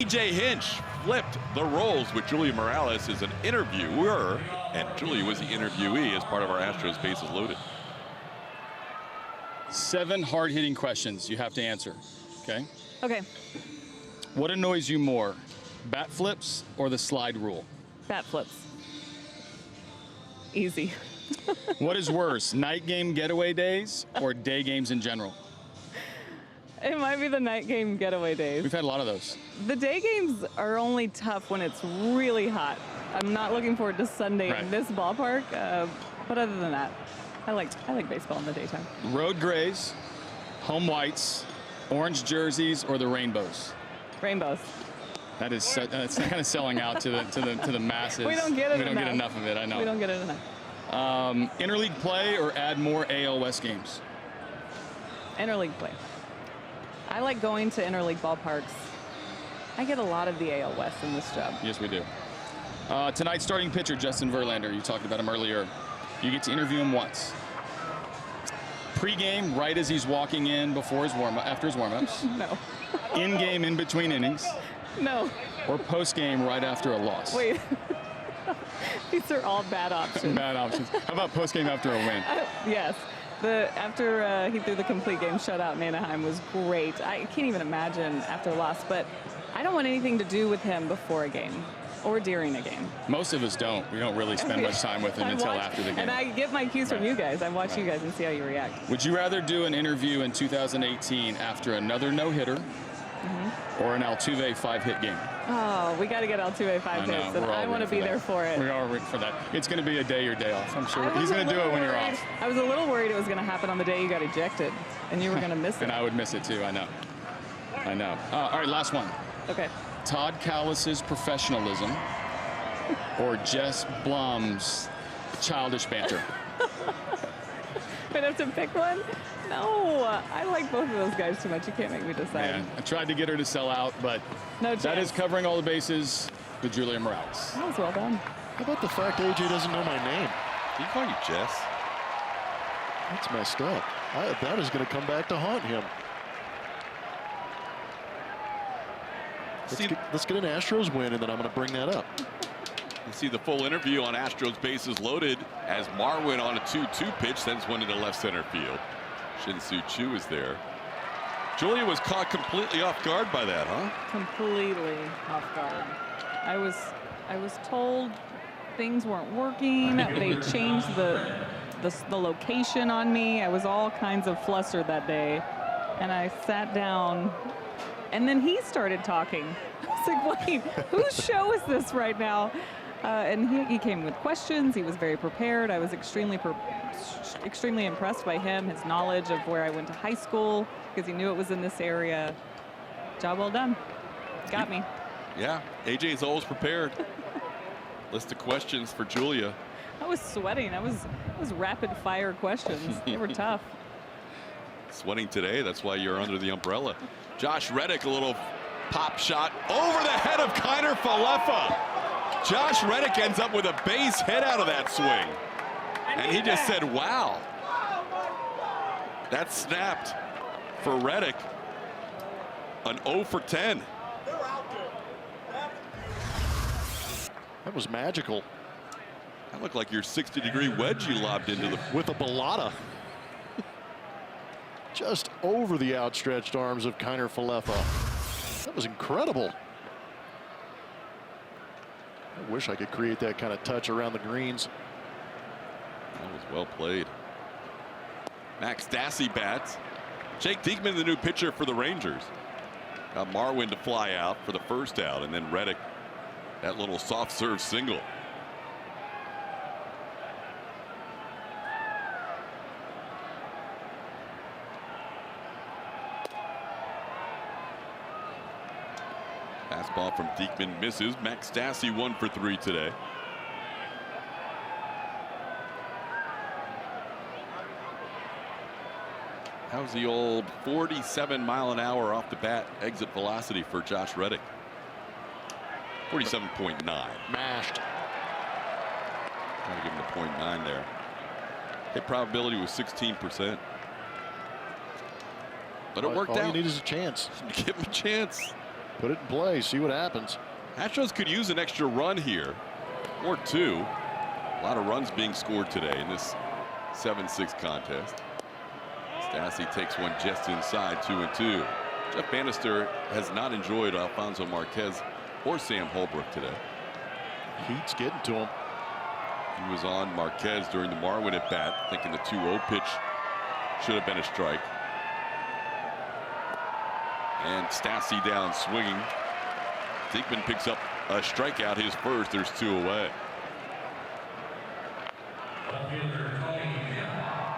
A.J. Hinch flipped the roles with Julia Morales as an interviewer, and Julia was the interviewee as part of our Astros Bases Loaded. 7 hard-hitting questions you have to answer, okay? Okay. What annoys you more, bat flips or the slide rule? Bat flips. Easy. What is worse, night game getaway days or day games in general? It might be the night game getaway days. We've had a lot of those. The day games are only tough when it's really hot. I'm not looking forward to Sunday Right. in this ballpark, but other than that, I like baseball in the daytime. Road grays, home whites, orange jerseys, or the rainbows? Rainbows. That is that's kind of selling out to the masses. We don't get it We don't enough. get enough of it. I know. We don't get it enough. Interleague play or add more AL West games? Interleague play. I like going to interleague ballparks. I get a lot of the AL West in this job. Yes, we do. Tonight's starting pitcher, Justin Verlander. You talked about him earlier. You get to interview him once. Pre-game, right as he's walking in before his warm-up, after his warm-ups. No. In-game, in between innings. No. Or post-game, right after a loss. Wait. These are all bad options. Bad options. How about post-game after a win? Yes. After he threw the complete game shutout in Anaheim was great. I can't even imagine after a loss, but I don't want anything to do with him before a game or during a game. Most of us don't. We don't really spend much time with him until after the game. And I get my cues from you guys. I watch you guys and see how you react. Would you rather do an interview in 2018 after another no-hitter or an Altuve 5-hit game? Oh, we got to get Altuve 5 hits, and I want to be there for it. We're all rooting for that. It's going to be a day your day off. I'm sure he's going to do it when you're off. I was a little worried it was going to happen on the day you got ejected, and you were going to miss it. And I would miss it too. I know. I know. All right, last one. Okay. Todd Callis's professionalism or Jess Blum's childish banter? I'd have to pick one? No, I like both of those guys too much. You can't make me decide. Man, I tried to get her to sell out, but no chance. That is covering all the bases with Julia Morales. That was well done. How about the fact AJ doesn't know my name? He call you Jess? That's messed up. That is going to come back to haunt him. Let's get an Astros win, and then I'm going to bring that up. You see the full interview on Astros bases loaded as Marwin on a 2-2 pitch sends one into left center field. Shin-Soo Choo is there. Julia was caught completely off guard by that, huh? Completely off guard. I was told things weren't working. They changed the location on me. I was all kinds of flustered that day, and I sat down. And then he started talking. I was like, wait, whose show is this right now? And he came with questions. He was very prepared. I was extremely impressed by him, his knowledge of where I went to high school, because he knew it was in this area. Job well done. Got me. Yeah, AJ is always prepared. List of questions for Julia. I was sweating. That was rapid fire questions. They were tough. Sweating today. That's why you're under the umbrella. Josh Reddick, a little pop shot over the head of Kiner Falefa. Josh Reddick ends up with a base hit out of that swing. And he just said, wow. That snapped for Reddick. An 0 for 10. That was magical. That looked like your 60-degree wedge you lobbed into the... With a balata. Just over the outstretched arms of Kiner Falefa. That was incredible. I wish I could create that kind of touch around the greens. That was well played. Max Stassi bats. Jake Diekman, the new pitcher for the Rangers. Got Marwin to fly out for the first out, and then Reddick, that little soft serve single. Fastball from Diekman misses. Max Stassi 1 for 3 today. How's the old 47-mile-an-hour off the bat exit velocity for Josh Reddick? 47.9. Mashed. Gotta give him the 0.9 there. Hit probability was 16%. But it worked out. All you need is a chance. Give him a chance. Put it in play, see what happens. Astros could use an extra run here, or two. A lot of runs being scored today in this 7-6 contest. Stassi takes one just inside, 2-2. Jeff Bannister has not enjoyed Alfonso Marquez or Sam Holbrook today. Heat's getting to him. He was on Marquez during the Marwin at bat, thinking the 2-0 pitch should have been a strike. And Stassi down swinging. Diekman picks up a strikeout, his first. There's 2 away.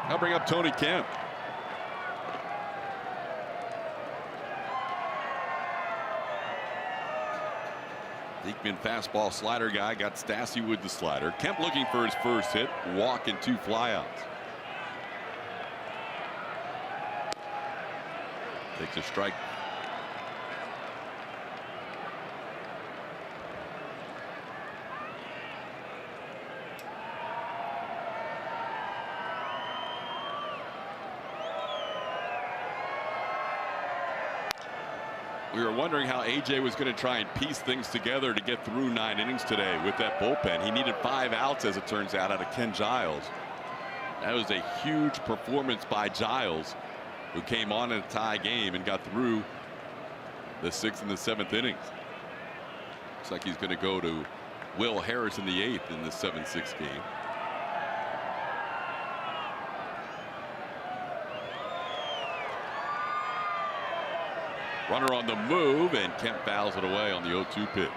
I'll bring up Tony Kemp. Diekman fastball slider guy, got Stassi with the slider. Kemp looking for his first hit, walk and 2 flyouts. Takes a strike. We were wondering how AJ was going to try and piece things together to get through 9 innings today with that bullpen. He needed 5 outs, as it turns out of Ken Giles. That was a huge performance by Giles, who came on in a tie game and got through the 6th and the 7th innings. Looks like he's going to go to Will Harris in the 8th in the 7-6 game. Runner on the move, and Kemp fouls it away on the 0-2 pitch.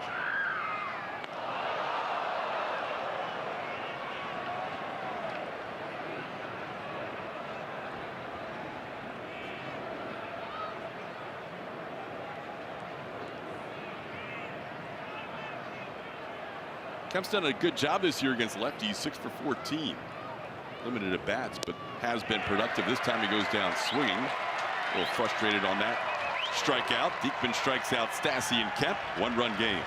Kemp's done a good job this year against lefties, 6 for 14. Limited at bats, but has been productive. This time he goes down swinging. A little frustrated on that strikeout. Diekman strikes out Stassi and Kemp. 1-run game.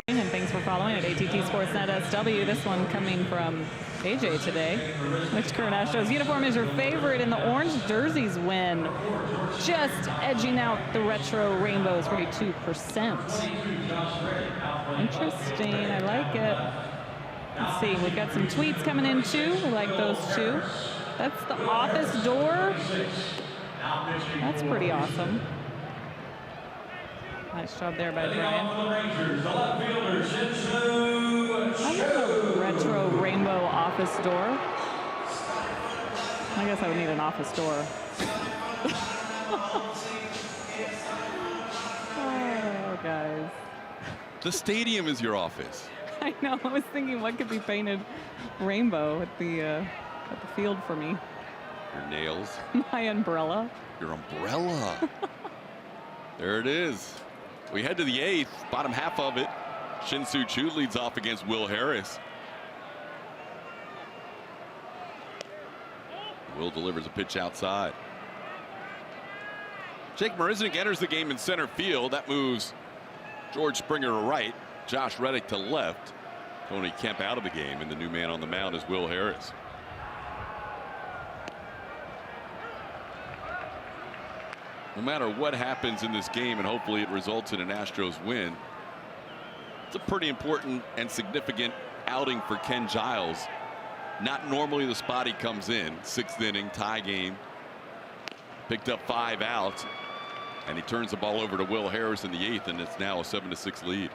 And thanks for following at ATT Sportsnet SW. This one coming from AJ today. Which current Astros uniform is your favorite in the orange jerseys win? Just edging out the retro rainbows, 42%. Interesting. I like it. Let's see. We've got some tweets coming in too. We like those too. That's the office door. That's pretty awesome. Nice job there by Brian. I love a retro rainbow office door. I guess I would need an office door. Oh, guys. The stadium is your office. I know. I was thinking what could be painted rainbow at the field for me. Your nails. My umbrella. Your umbrella. There it is. We head to the 8th, bottom half of it. Shin-Soo Choo leads off against Will Harris. Will delivers a pitch outside. Jake Marisnick enters the game in center field. That moves George Springer to right, Josh Reddick to left. Tony Kemp out of the game, and the new man on the mound is Will Harris. No matter what happens in this game, and hopefully it results in an Astros win, it's a pretty important and significant outing for Ken Giles. Not normally the spot he comes in. 6th inning, tie game. Picked up 5 outs, and he turns the ball over to Will Harris in the 8th, and it's now a 7-6 lead.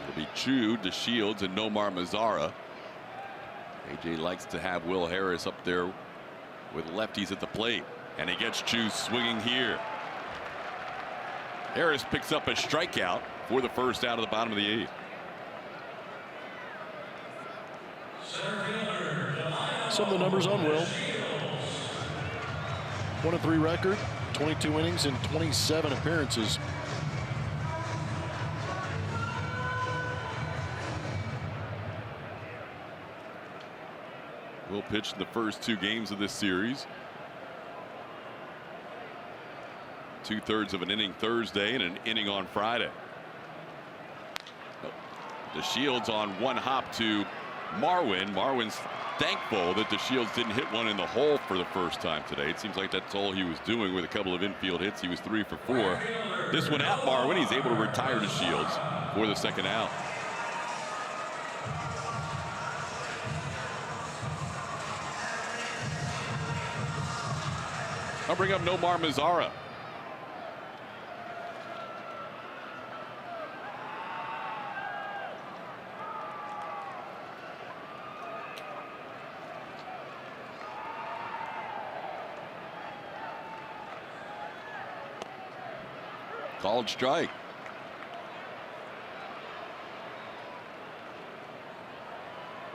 It'll be Choo, DeShields, and Nomar Mazara. AJ likes to have Will Harris up there with lefties at the plate, and he gets Chu swinging here. Harris picks up a strikeout for the first out of the bottom of the 8th. Some of the numbers on Will. 1-3 record, 22 innings and 27 appearances. Will pitched in the first 2 games of this series. 2/3 of an inning Thursday and an inning on Friday. DeShields on one hop to Marwin. Marwin's thankful that DeShields didn't hit one in the hole for the first time today. It seems like that's all he was doing with a couple of infield hits. He was 3 for 4. This one at Marwin, he's able to retire DeShields for the second out. I'll bring up Nomar Mazara. Called strike.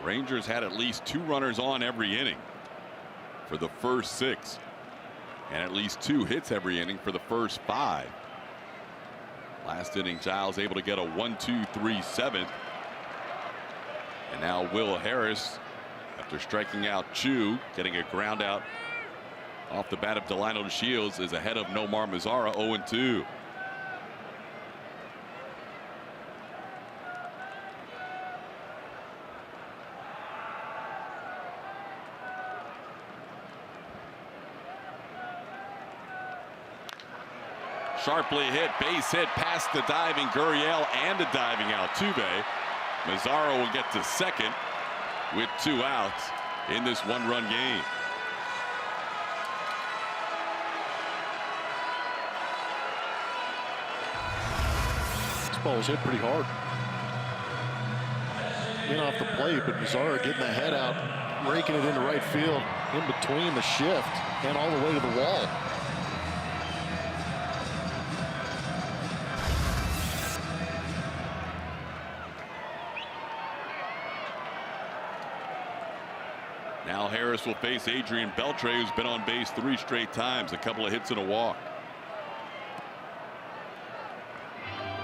Rangers had at least 2 runners on every inning for the first 6. And at least 2 hits every inning for the first 5. Last inning, Giles able to get a 1-2-3-7. And now Will Harris, after striking out Chu, getting a ground out off the bat of Delino DeShields, is ahead of Nomar Mazara, 0-2. Sharply hit, base hit past the diving Gurriel and a diving Altuve. Mazara will get to second with 2 outs in this 1-run game. This ball was hit pretty hard. In off the plate, but Mazara getting the head out, raking it into right field, in between the shift and all the way to the wall. Now Harris will face Adrian Beltre, who's been on base 3 straight times, a couple of hits and a walk.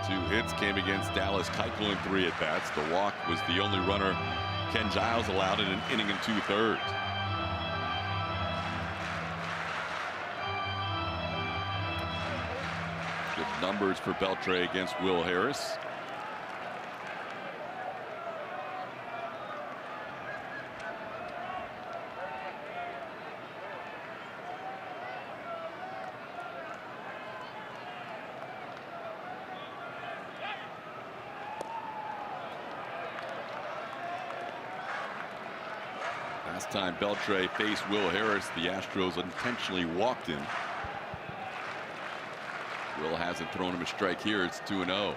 2 hits came against Dallas Keuchel in 3 at-bats. The walk was the only runner Ken Giles allowed in an inning and 2/3. Good numbers for Beltre against Will Harris. Last time Beltre faced Will Harris, the Astros intentionally walked him. Will hasn't thrown him a strike here. It's 2-0.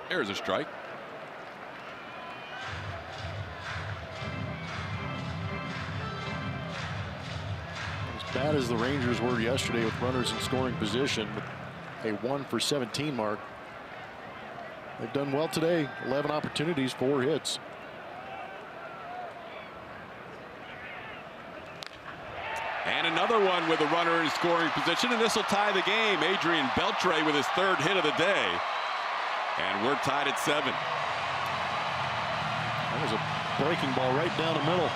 There's a strike. Bad as the Rangers were yesterday with runners in scoring position, with a 1-for-17 mark, they've done well today. 11 opportunities, 4 hits. And another one with a runner in scoring position, and this will tie the game. Adrian Beltre with his 3rd hit of the day, and we're tied at 7. That was a breaking ball right down the middle.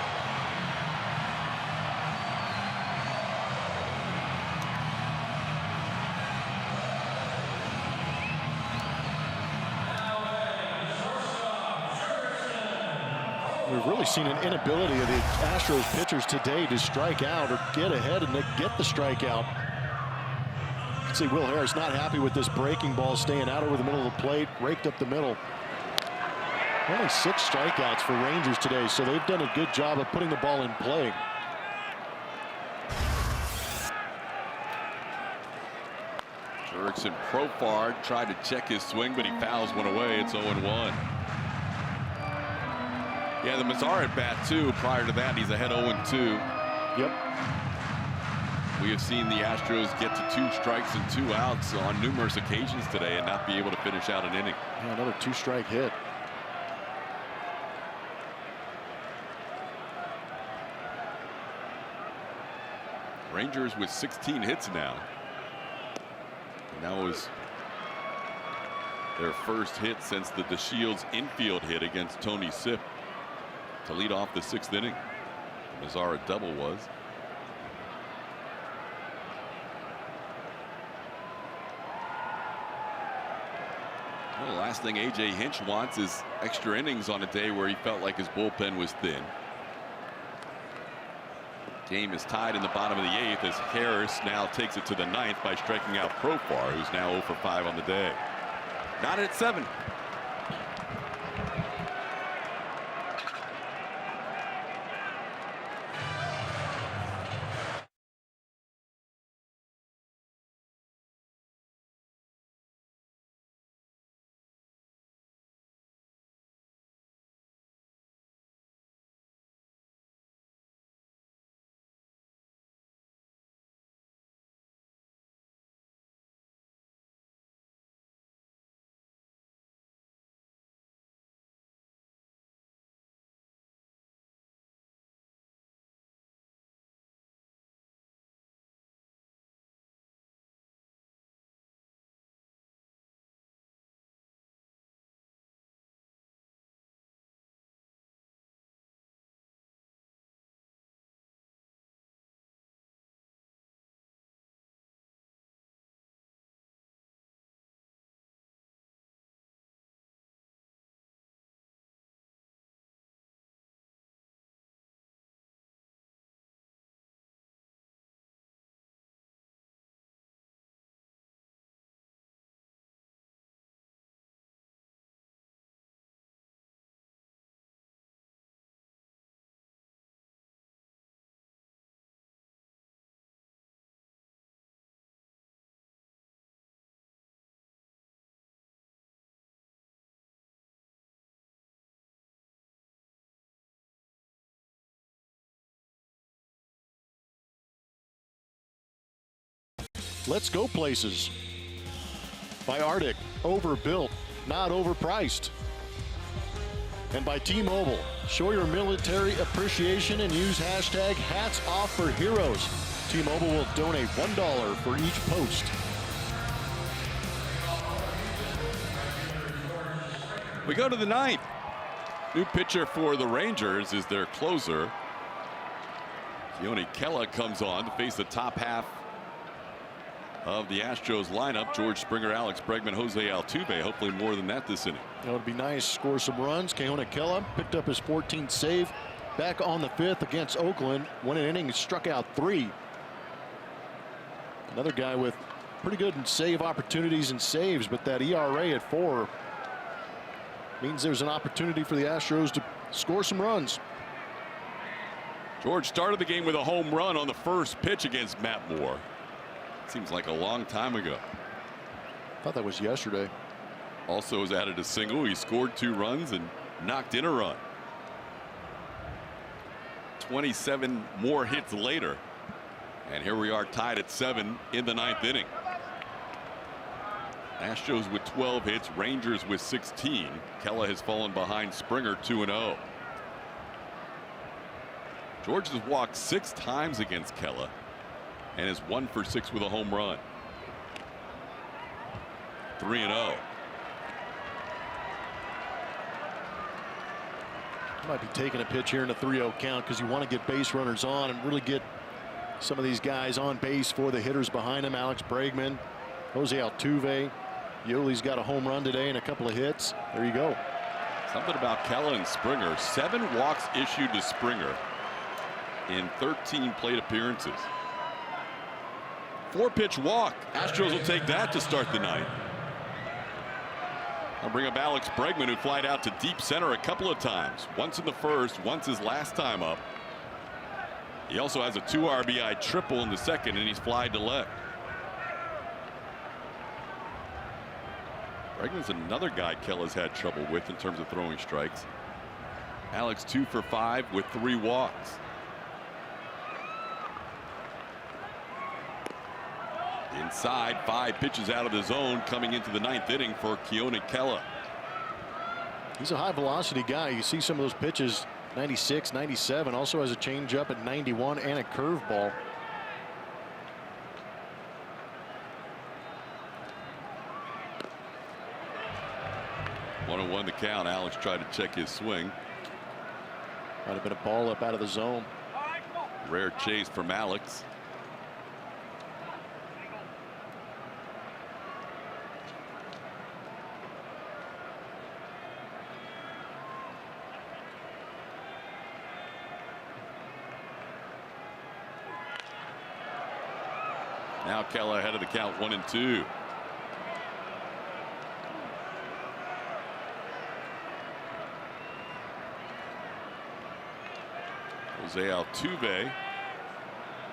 We've really seen an inability of the Astros pitchers today to strike out or get ahead and get the strikeout. You can see Will Harris not happy with this breaking ball staying out over the middle of the plate, raked up the middle. Only 6 strikeouts for Rangers today, so they've done a good job of putting the ball in play. Erickson Profar tried to check his swing, but he fouls one away. It's 0-1. Yeah, the Mazar at bat too. Prior to that, he's ahead 0-2. Yep. We have seen the Astros get to 2 strikes and 2 outs on numerous occasions today and not be able to finish out an inning. Yeah, another 2-strike hit. Rangers with 16 hits now. And that was their first hit since the DeShields infield hit against Tony Sipp to lead off the 6th inning. The Mazara double was. Well, the last thing A.J. Hinch wants is extra innings on a day where he felt like his bullpen was thin. Game is tied in the bottom of the 8th as Harris now takes it to the 9th by striking out Profar, who's now 0 for 5 on the day. Not at 7. Let's go places. By Arctic, overbuilt, not overpriced. And by T-Mobile, show your military appreciation and use hashtag hats off for heroes. T-Mobile will donate $1 for each post. We go to the 9th. New pitcher for the Rangers is their closer. Keone Kela comes on to face the top half of the Astros lineup. George Springer, Alex Bregman, Jose Altuve. Hopefully more than that this inning. That would be nice. Score some runs. Keone Kela picked up his 14th save back on the 5th against Oakland. Won an inning, struck out 3. Another guy with pretty good save opportunities and saves, but that ERA at 4 means there's an opportunity for the Astros to score some runs. George started the game with a home run on the first pitch against Matt Moore. Seems like a long time ago. I thought that was yesterday. Also has added a single. He scored 2 runs and knocked in a run. 27 more hits later. And here we are tied at 7 in the 9th inning. Astros with 12 hits, Rangers with 16. Kela has fallen behind Springer 2-0. George has walked 6 times against Kela and is 1 for 6 with a home run. 3-0. Might be taking a pitch here in a 3-0 count because you want to get base runners on and really get some of these guys on base for the hitters behind him. Alex Bregman, Jose Altuve. Yoli's got a home run today and a couple of hits. There you go. Something about Kela and Springer. 7 walks issued to Springer in 13 plate appearances. 4-pitch walk. Astros will take that to start the 9th. I'll bring up Alex Bregman, who flied out to deep center a couple of times. Once in the first, once his last time up. He also has a 2 RBI triple in the second, and he's flied to left. Bregman's another guy Kella's had trouble with in terms of throwing strikes. Alex 2 for 5 with 3 walks. Inside, 5 pitches out of the zone coming into the 9th inning for Keone Kela. He's a high velocity guy. You see some of those pitches, 96, 97, also has a changeup at 91 and a curveball. One and 1 the count. Alex tried to check his swing. Might have been a ball up out of the zone. Rare chase from Alex. Now Kela ahead of the count, 1 and 2. Jose Altuve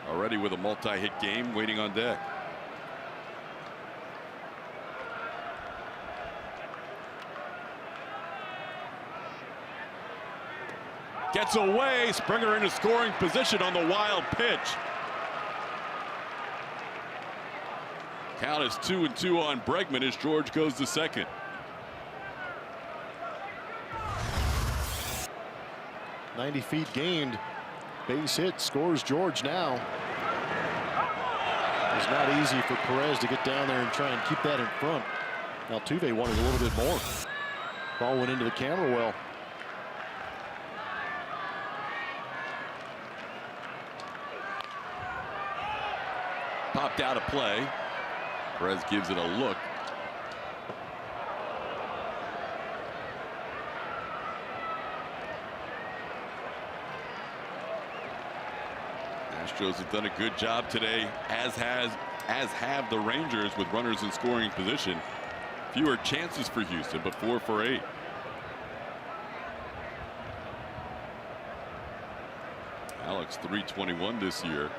already with a multi-hit game waiting on deck. Gets away. Springer into scoring position on the wild pitch. Count is 2 and 2 on Bregman as George goes to second. .90 feet gained. Base hit, scores George now. It's not easy for Perez to get down there and try and keep that in front. Altuve wanted a little bit more. Ball went into the camera well. Popped out of play. Perez gives it a look. Astros have done a good job today, as have the Rangers, with runners in scoring position. Fewer chances for Houston, but 4 for 8. Alex .321 this year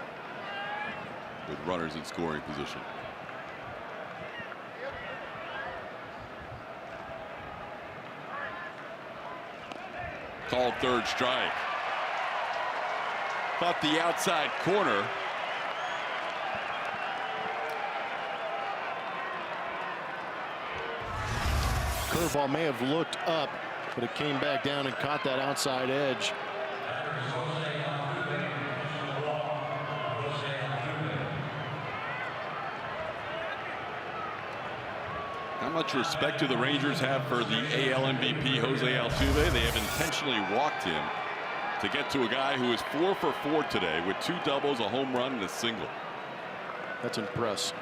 with runners in scoring position. Called third strike. Thought the outside corner. Curveball may have looked up, but it came back down and caught that outside edge. How much respect do the Rangers have for the AL MVP Jose Altuve? They have intentionally walked him to get to a guy who is 4 for 4 today with 2 doubles, a home run, and a single. That's impressive.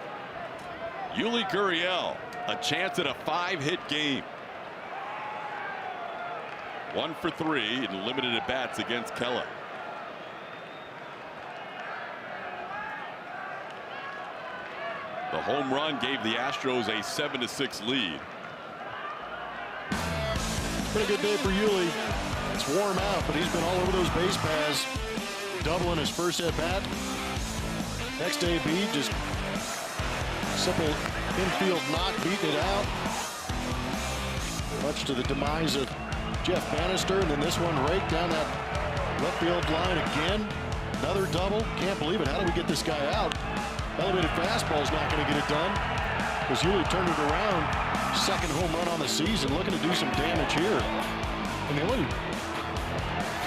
Yuli Gurriel, a chance at a 5-hit game. 1 for 3 in limited at bats against Kela. The home run gave the Astros a 7-6 lead. Been a good day for Yuli. It's warm out, but he's been all over those base paths. Doubling his first at bat. Next AB, just simple infield knock, beating it out. Much to the demise of Jeff Bannister, and then this one right down that left field line again. Another double. Can't believe it. How do we get this guy out? Elevated fastball's not going to get it done, because Yuli turned it around. Second home run on the season, looking to do some damage here. And the only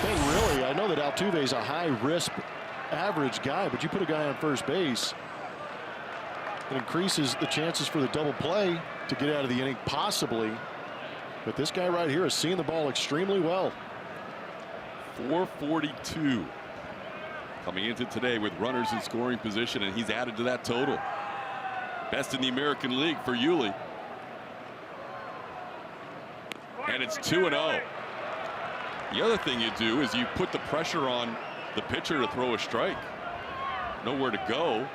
thing really, I know that Altuve's a high-risk average guy, but you put a guy on first base, it increases the chances for the double play to get out of the inning, possibly. But this guy right here is seeing the ball extremely well. 442 coming into today with runners in scoring position, and he's added to that total. Best in the American League for Yuli. And it's 2-0. The other thing you do is you put the pressure on the pitcher to throw a strike. Nowhere to go.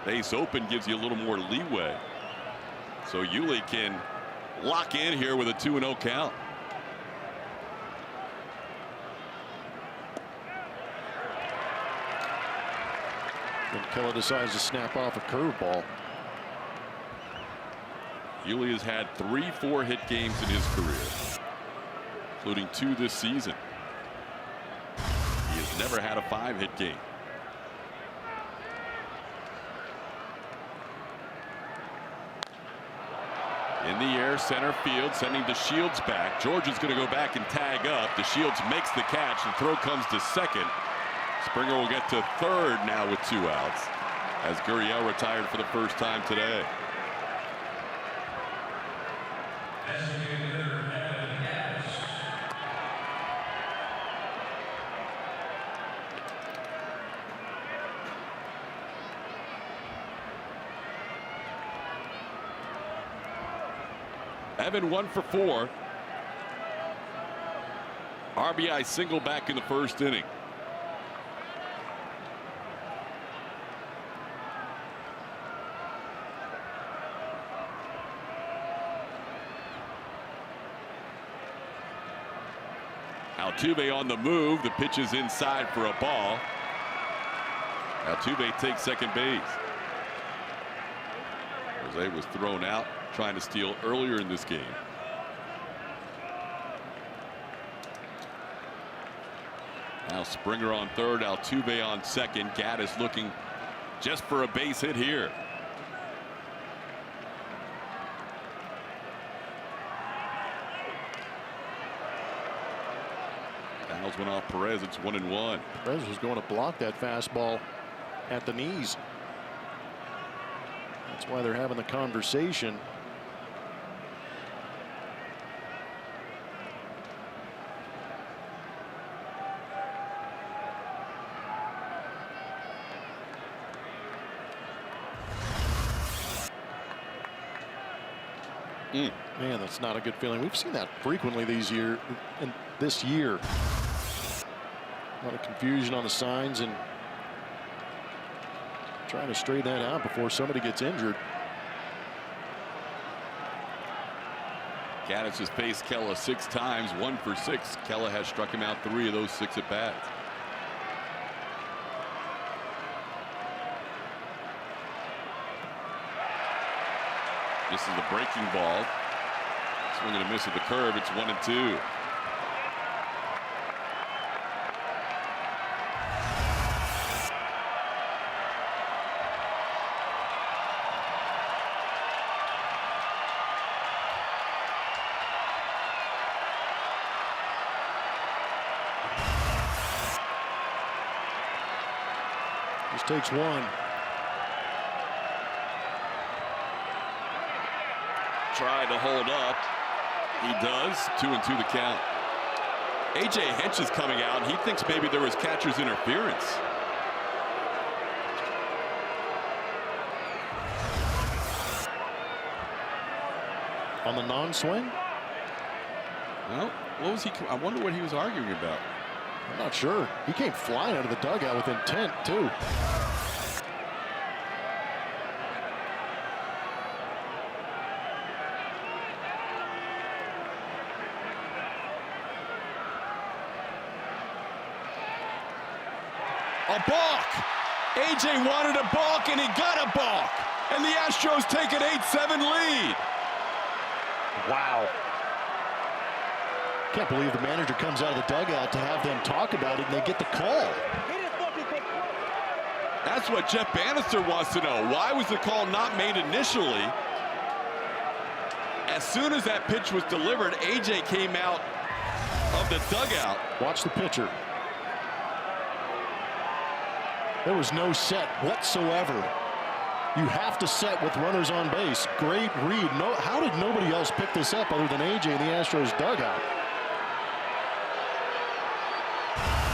Base open gives you a little more leeway. So Yuli can lock in here with a 2-0 count. And Keller decides to snap off a curveball. Yuli has had 3 4-hit games in his career, including 2 this season. He has never had a 5-hit game. In the air, center field, sending DeShields back. George is going to go back and tag up. DeShields makes the catch. The throw comes to second. Springer will get to third now with 2 outs, as Gurriel retired for the first time today. Evan 1 for 4. RBI single back in the first inning. Altuve on the move. The pitch is inside for a ball. Altuve takes second base. Jose was thrown out trying to steal earlier in this game. Now Springer on third, Altuve on second. Gaddis looking just for a base hit here. Fouls went off Perez. It's 1-1. Perez was going to block that fastball at the knees. That's why they're having the conversation. Man, that's not a good feeling. We've seen that frequently this year. A lot of confusion on the signs and trying to straighten that out before somebody gets injured. Gaddis has faced Kella 6 times, 1 for 6. Kella has struck him out 3 of those 6 at bats. This is the breaking ball. Swing and a miss at the curve. It's 1-2. Just takes one. Tried to hold up. He does. 2-2 the count. A.J. Hinch is coming out, and he thinks maybe there was catcher's interference. On the non-swing? Well, what was he? I wonder what he was arguing about. I'm not sure. He came flying out of the dugout with intent, too. A balk. A.J. wanted a balk, and he got a balk. And the Astros take an 8-7 lead. Wow. Can't believe the manager comes out of the dugout to have them talk about it, and they get the call. That's what Jeff Bannister wants to know. Why was the call not made initially? As soon as that pitch was delivered, A.J. came out of the dugout. Watch the pitcher. There was no set whatsoever. You have to set with runners on base. Great read. How did nobody else pick this up other than A.J. in the Astros dugout?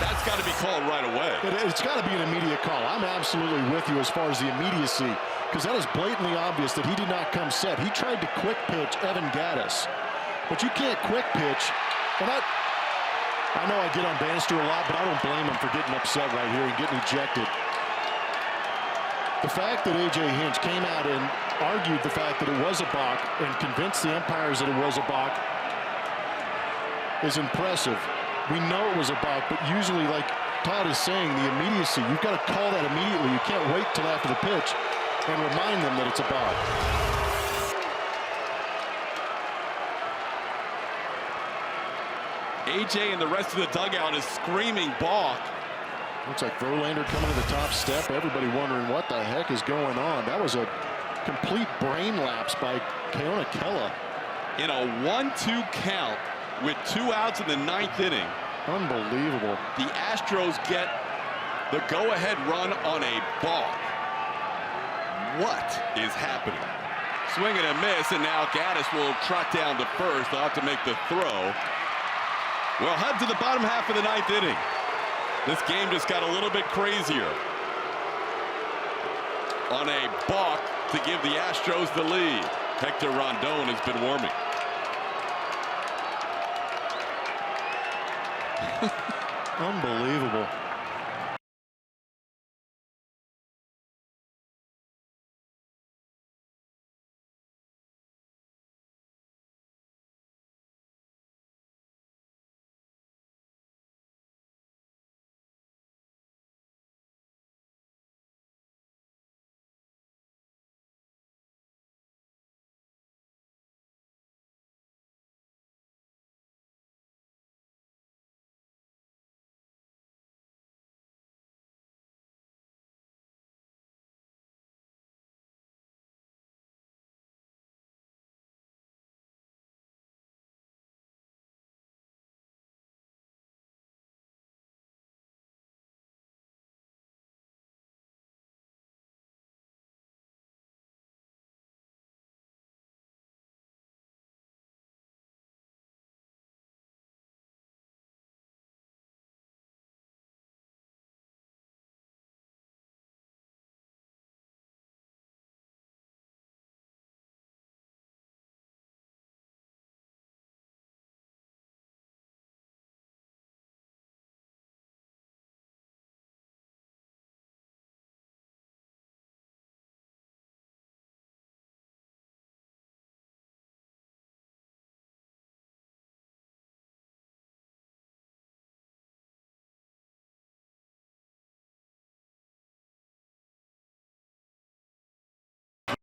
That's got to be called right away. It's got to be an immediate call. I'm absolutely with you as far as the immediacy, because that is blatantly obvious that he did not come set. He tried to quick pitch Evan Gaddis, but you can't quick pitch. And I know I get on Bannister a lot, but I don't blame him for getting upset right here and getting ejected. The fact that A.J. Hinch came out and argued the fact that it was a balk and convinced the umpires that it was a balk is impressive. We know it was a balk, but usually, like Todd is saying, the immediacy, you've got to call that immediately. You can't wait till after the pitch and remind them that it's a balk. AJ and the rest of the dugout is screaming balk. Looks like Verlander coming to the top step. Everybody wondering what the heck is going on. That was a complete brain lapse by Keona Kela. In a 1-2 count with 2 outs in the 9th inning. Unbelievable. The Astros get the go-ahead run on a balk. What is happening? Swing and a miss, and now Gaddis will trot down to first. They'll have to make the throw. We'll head to the bottom half of the 9th inning. This game just got a little bit crazier. On a balk to give the Astros the lead. Hector Rondon has been warming. Unbelievable.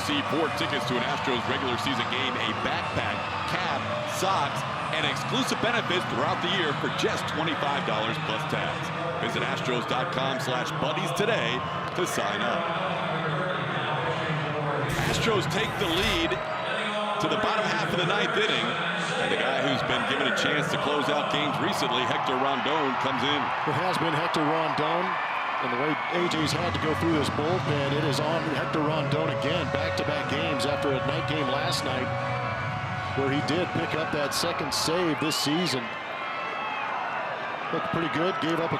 See 4 tickets to an Astros regular season game, a backpack, cap, socks, and exclusive benefits throughout the year for just $25 plus tax. Visit astros.com/buddies today to sign up. Astros take the lead to the bottom half of the 9th inning. And the guy who's been given a chance to close out games recently, Hector Rondon, comes in. It has been Hector Rondon. And the way AJ's had to go through this bullpen, it is on Hector Rondon again, back-to-back games after a night game last night where he did pick up that second save this season. Looked pretty good, gave up a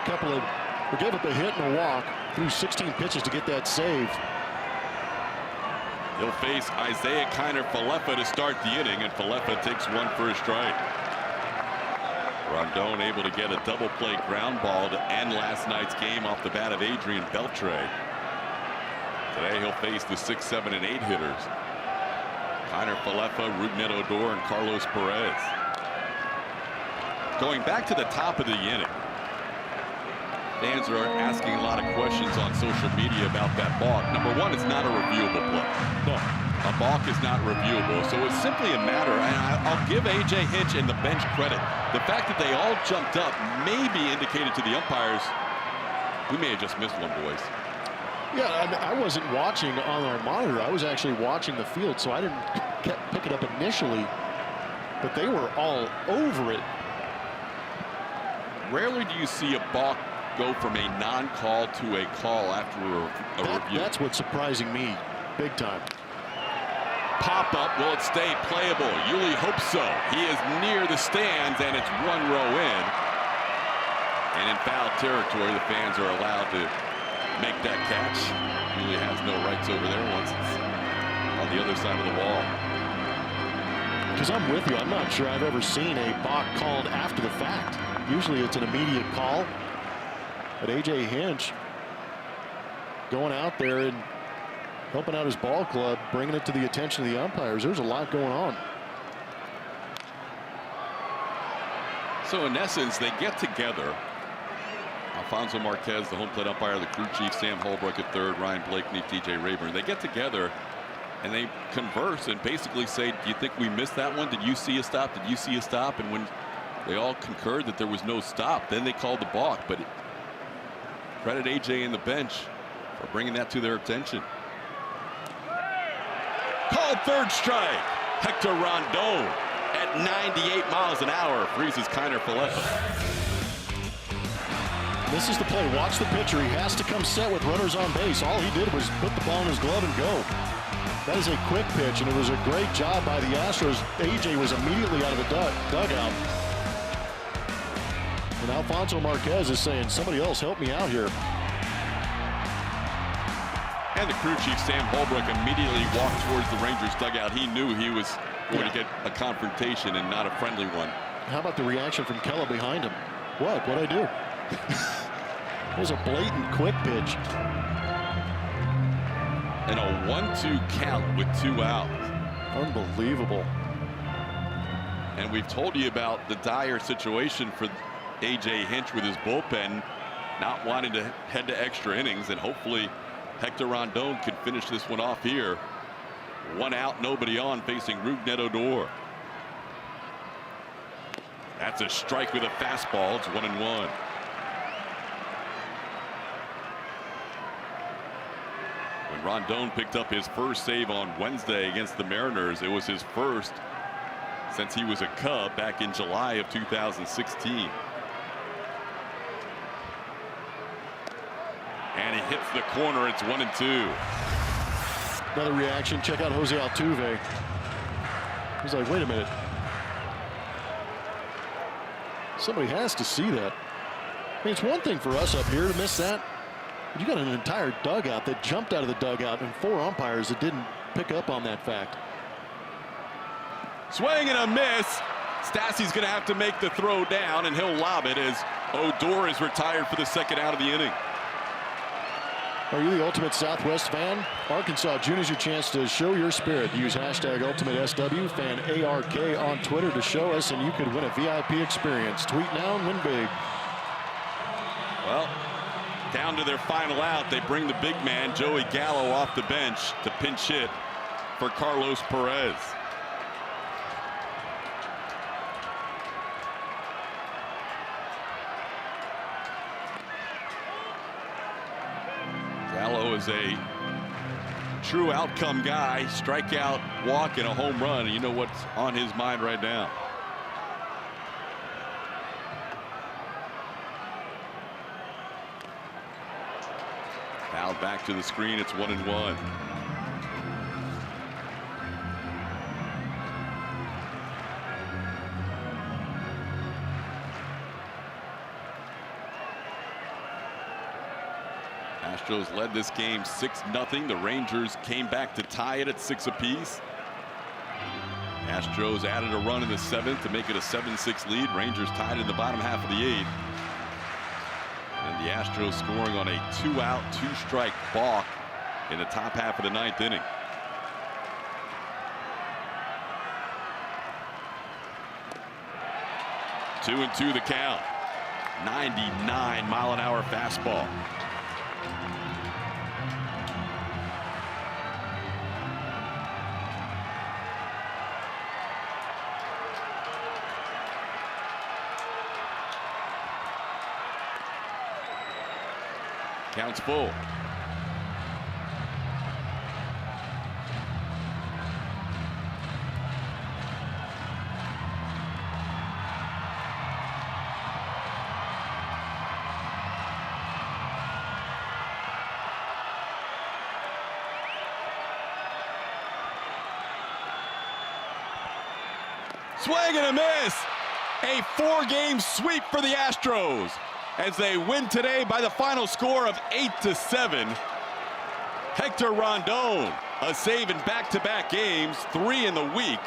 hit and a walk, threw 16 pitches to get that save. He'll face Isaiah Kiner-Falefa to start the inning, and Falefa takes one for a strike. Rondon able to get a double play ground ball to end last night's game off the bat of Adrian Beltre. Today he'll face the 6, 7, and 8 hitters. Kiner-Falefa, Rougned Odor, and Carlos Perez. Going back to the top of the inning. Fans are asking a lot of questions on social media about that balk. Number one, it's not a reviewable play. No. A balk is not reviewable, so it's simply a matter, and I'll give A.J. Hinch and the bench credit. The fact that they all jumped up maybe indicated to the umpires, we may have just missed one, boys. Yeah, I wasn't watching on our monitor. I was actually watching the field, so I didn't pick it up initially, but they were all over it. Rarely do you see a balk go from a non-call to a call after a review. That's what's surprising me big time. Pop up, will it stay playable? Yuli hopes so. He is near the stands, and it's 1 row in. And in foul territory, the fans are allowed to make that catch. Yuli has no rights over there once it's on the other side of the wall. Because I'm with you, I'm not sure I've ever seen a balk called after the fact. Usually it's an immediate call. But A.J. Hinch going out there and helping out his ball club, bringing it to the attention of the umpires. There's a lot going on. So in essence, they get together. Alfonso Marquez, the home plate umpire, the crew chief, Sam Holbrook at third, Ryan Blakeney, TJ Rayburn. They get together and they converse and basically say, do you think we missed that one? Did you see a stop? Did you see a stop? And when they all concurred that there was no stop, then they called the balk. But credit AJ and the bench for bringing that to their attention. Called third strike. Hector Rondon at 98 miles an hour freezes Kiner Falefa. This is the play. Watch the pitcher. He has to come set with runners on base. All he did was put the ball in his glove and go. That is a quick pitch, and it was a great job by the Astros. AJ was immediately out of the dugout. And Alfonso Marquez is saying, somebody else help me out here. And the crew chief, Sam Holbrook, immediately walked towards the Rangers dugout. He knew he was going to get a confrontation and not a friendly one. How about the reaction from Kella behind him? What'd I do? It was a blatant quick pitch. And a 1-2 count with 2 outs. Unbelievable. And we've told you about the dire situation for AJ Hinch with his bullpen not wanting to head to extra innings, and hopefully Hector Rondon can finish this one off here. 1 out, nobody on, facing Rougned Odor. That's a strike with a fastball. It's 1-1. When Rondon picked up his first save on Wednesday against the Mariners, it was his first since he was a Cub back in July of 2016. And he hits the corner. It's 1-2. Another reaction. Check out Jose Altuve. He's like, wait a minute. Somebody has to see that. I mean, it's one thing for us up here to miss that. But you got an entire dugout that jumped out of the dugout and 4 umpires that didn't pick up on that fact. Swing and a miss. Stassi's going to have to make the throw down, and he'll lob it as Odor is retired for the 2nd out of the inning. Are you the ultimate Southwest fan? Arkansas, June is your chance to show your spirit. Use hashtag UltimateSW, fan ARK on Twitter to show us, and you could win a VIP experience. Tweet now and win big. Well, down to their final out, they bring the big man, Joey Gallo, off the bench to pinch hit for Carlos Perez. Gallo is a true outcome guy. Strikeout, walk, and a home run. And you know what's on his mind right now. Fouled back to the screen. It's 1-1. Astros led this game 6-0. The Rangers came back to tie it at 6 apiece. Astros added a run in the 7th to make it a 7-6 lead. Rangers tied in the bottom half of the 8th. And the Astros scoring on a 2-out, 2-strike balk in the top half of the 9th inning. Two and two the count. 99-mile-an-hour fastball. Counts full. Swing and a miss. A 4-game sweep for the Astros as they win today by the final score of 8-7. Hector Rondon, a save in back-to-back games, 3 in the week.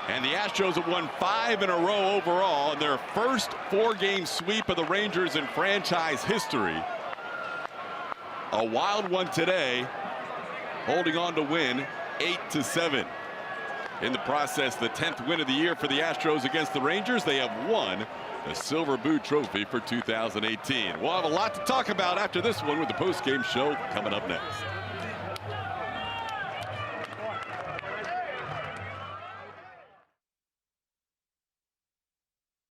And the Astros have won 5 in a row overall in their first 4-game sweep of the Rangers in franchise history. a wild one today, holding on to win 8-7. In the process, the 10th win of the year for the Astros against the Rangers. They have won the Silver Boot Trophy for 2018. We'll have a lot to talk about after this one with the postgame show coming up next.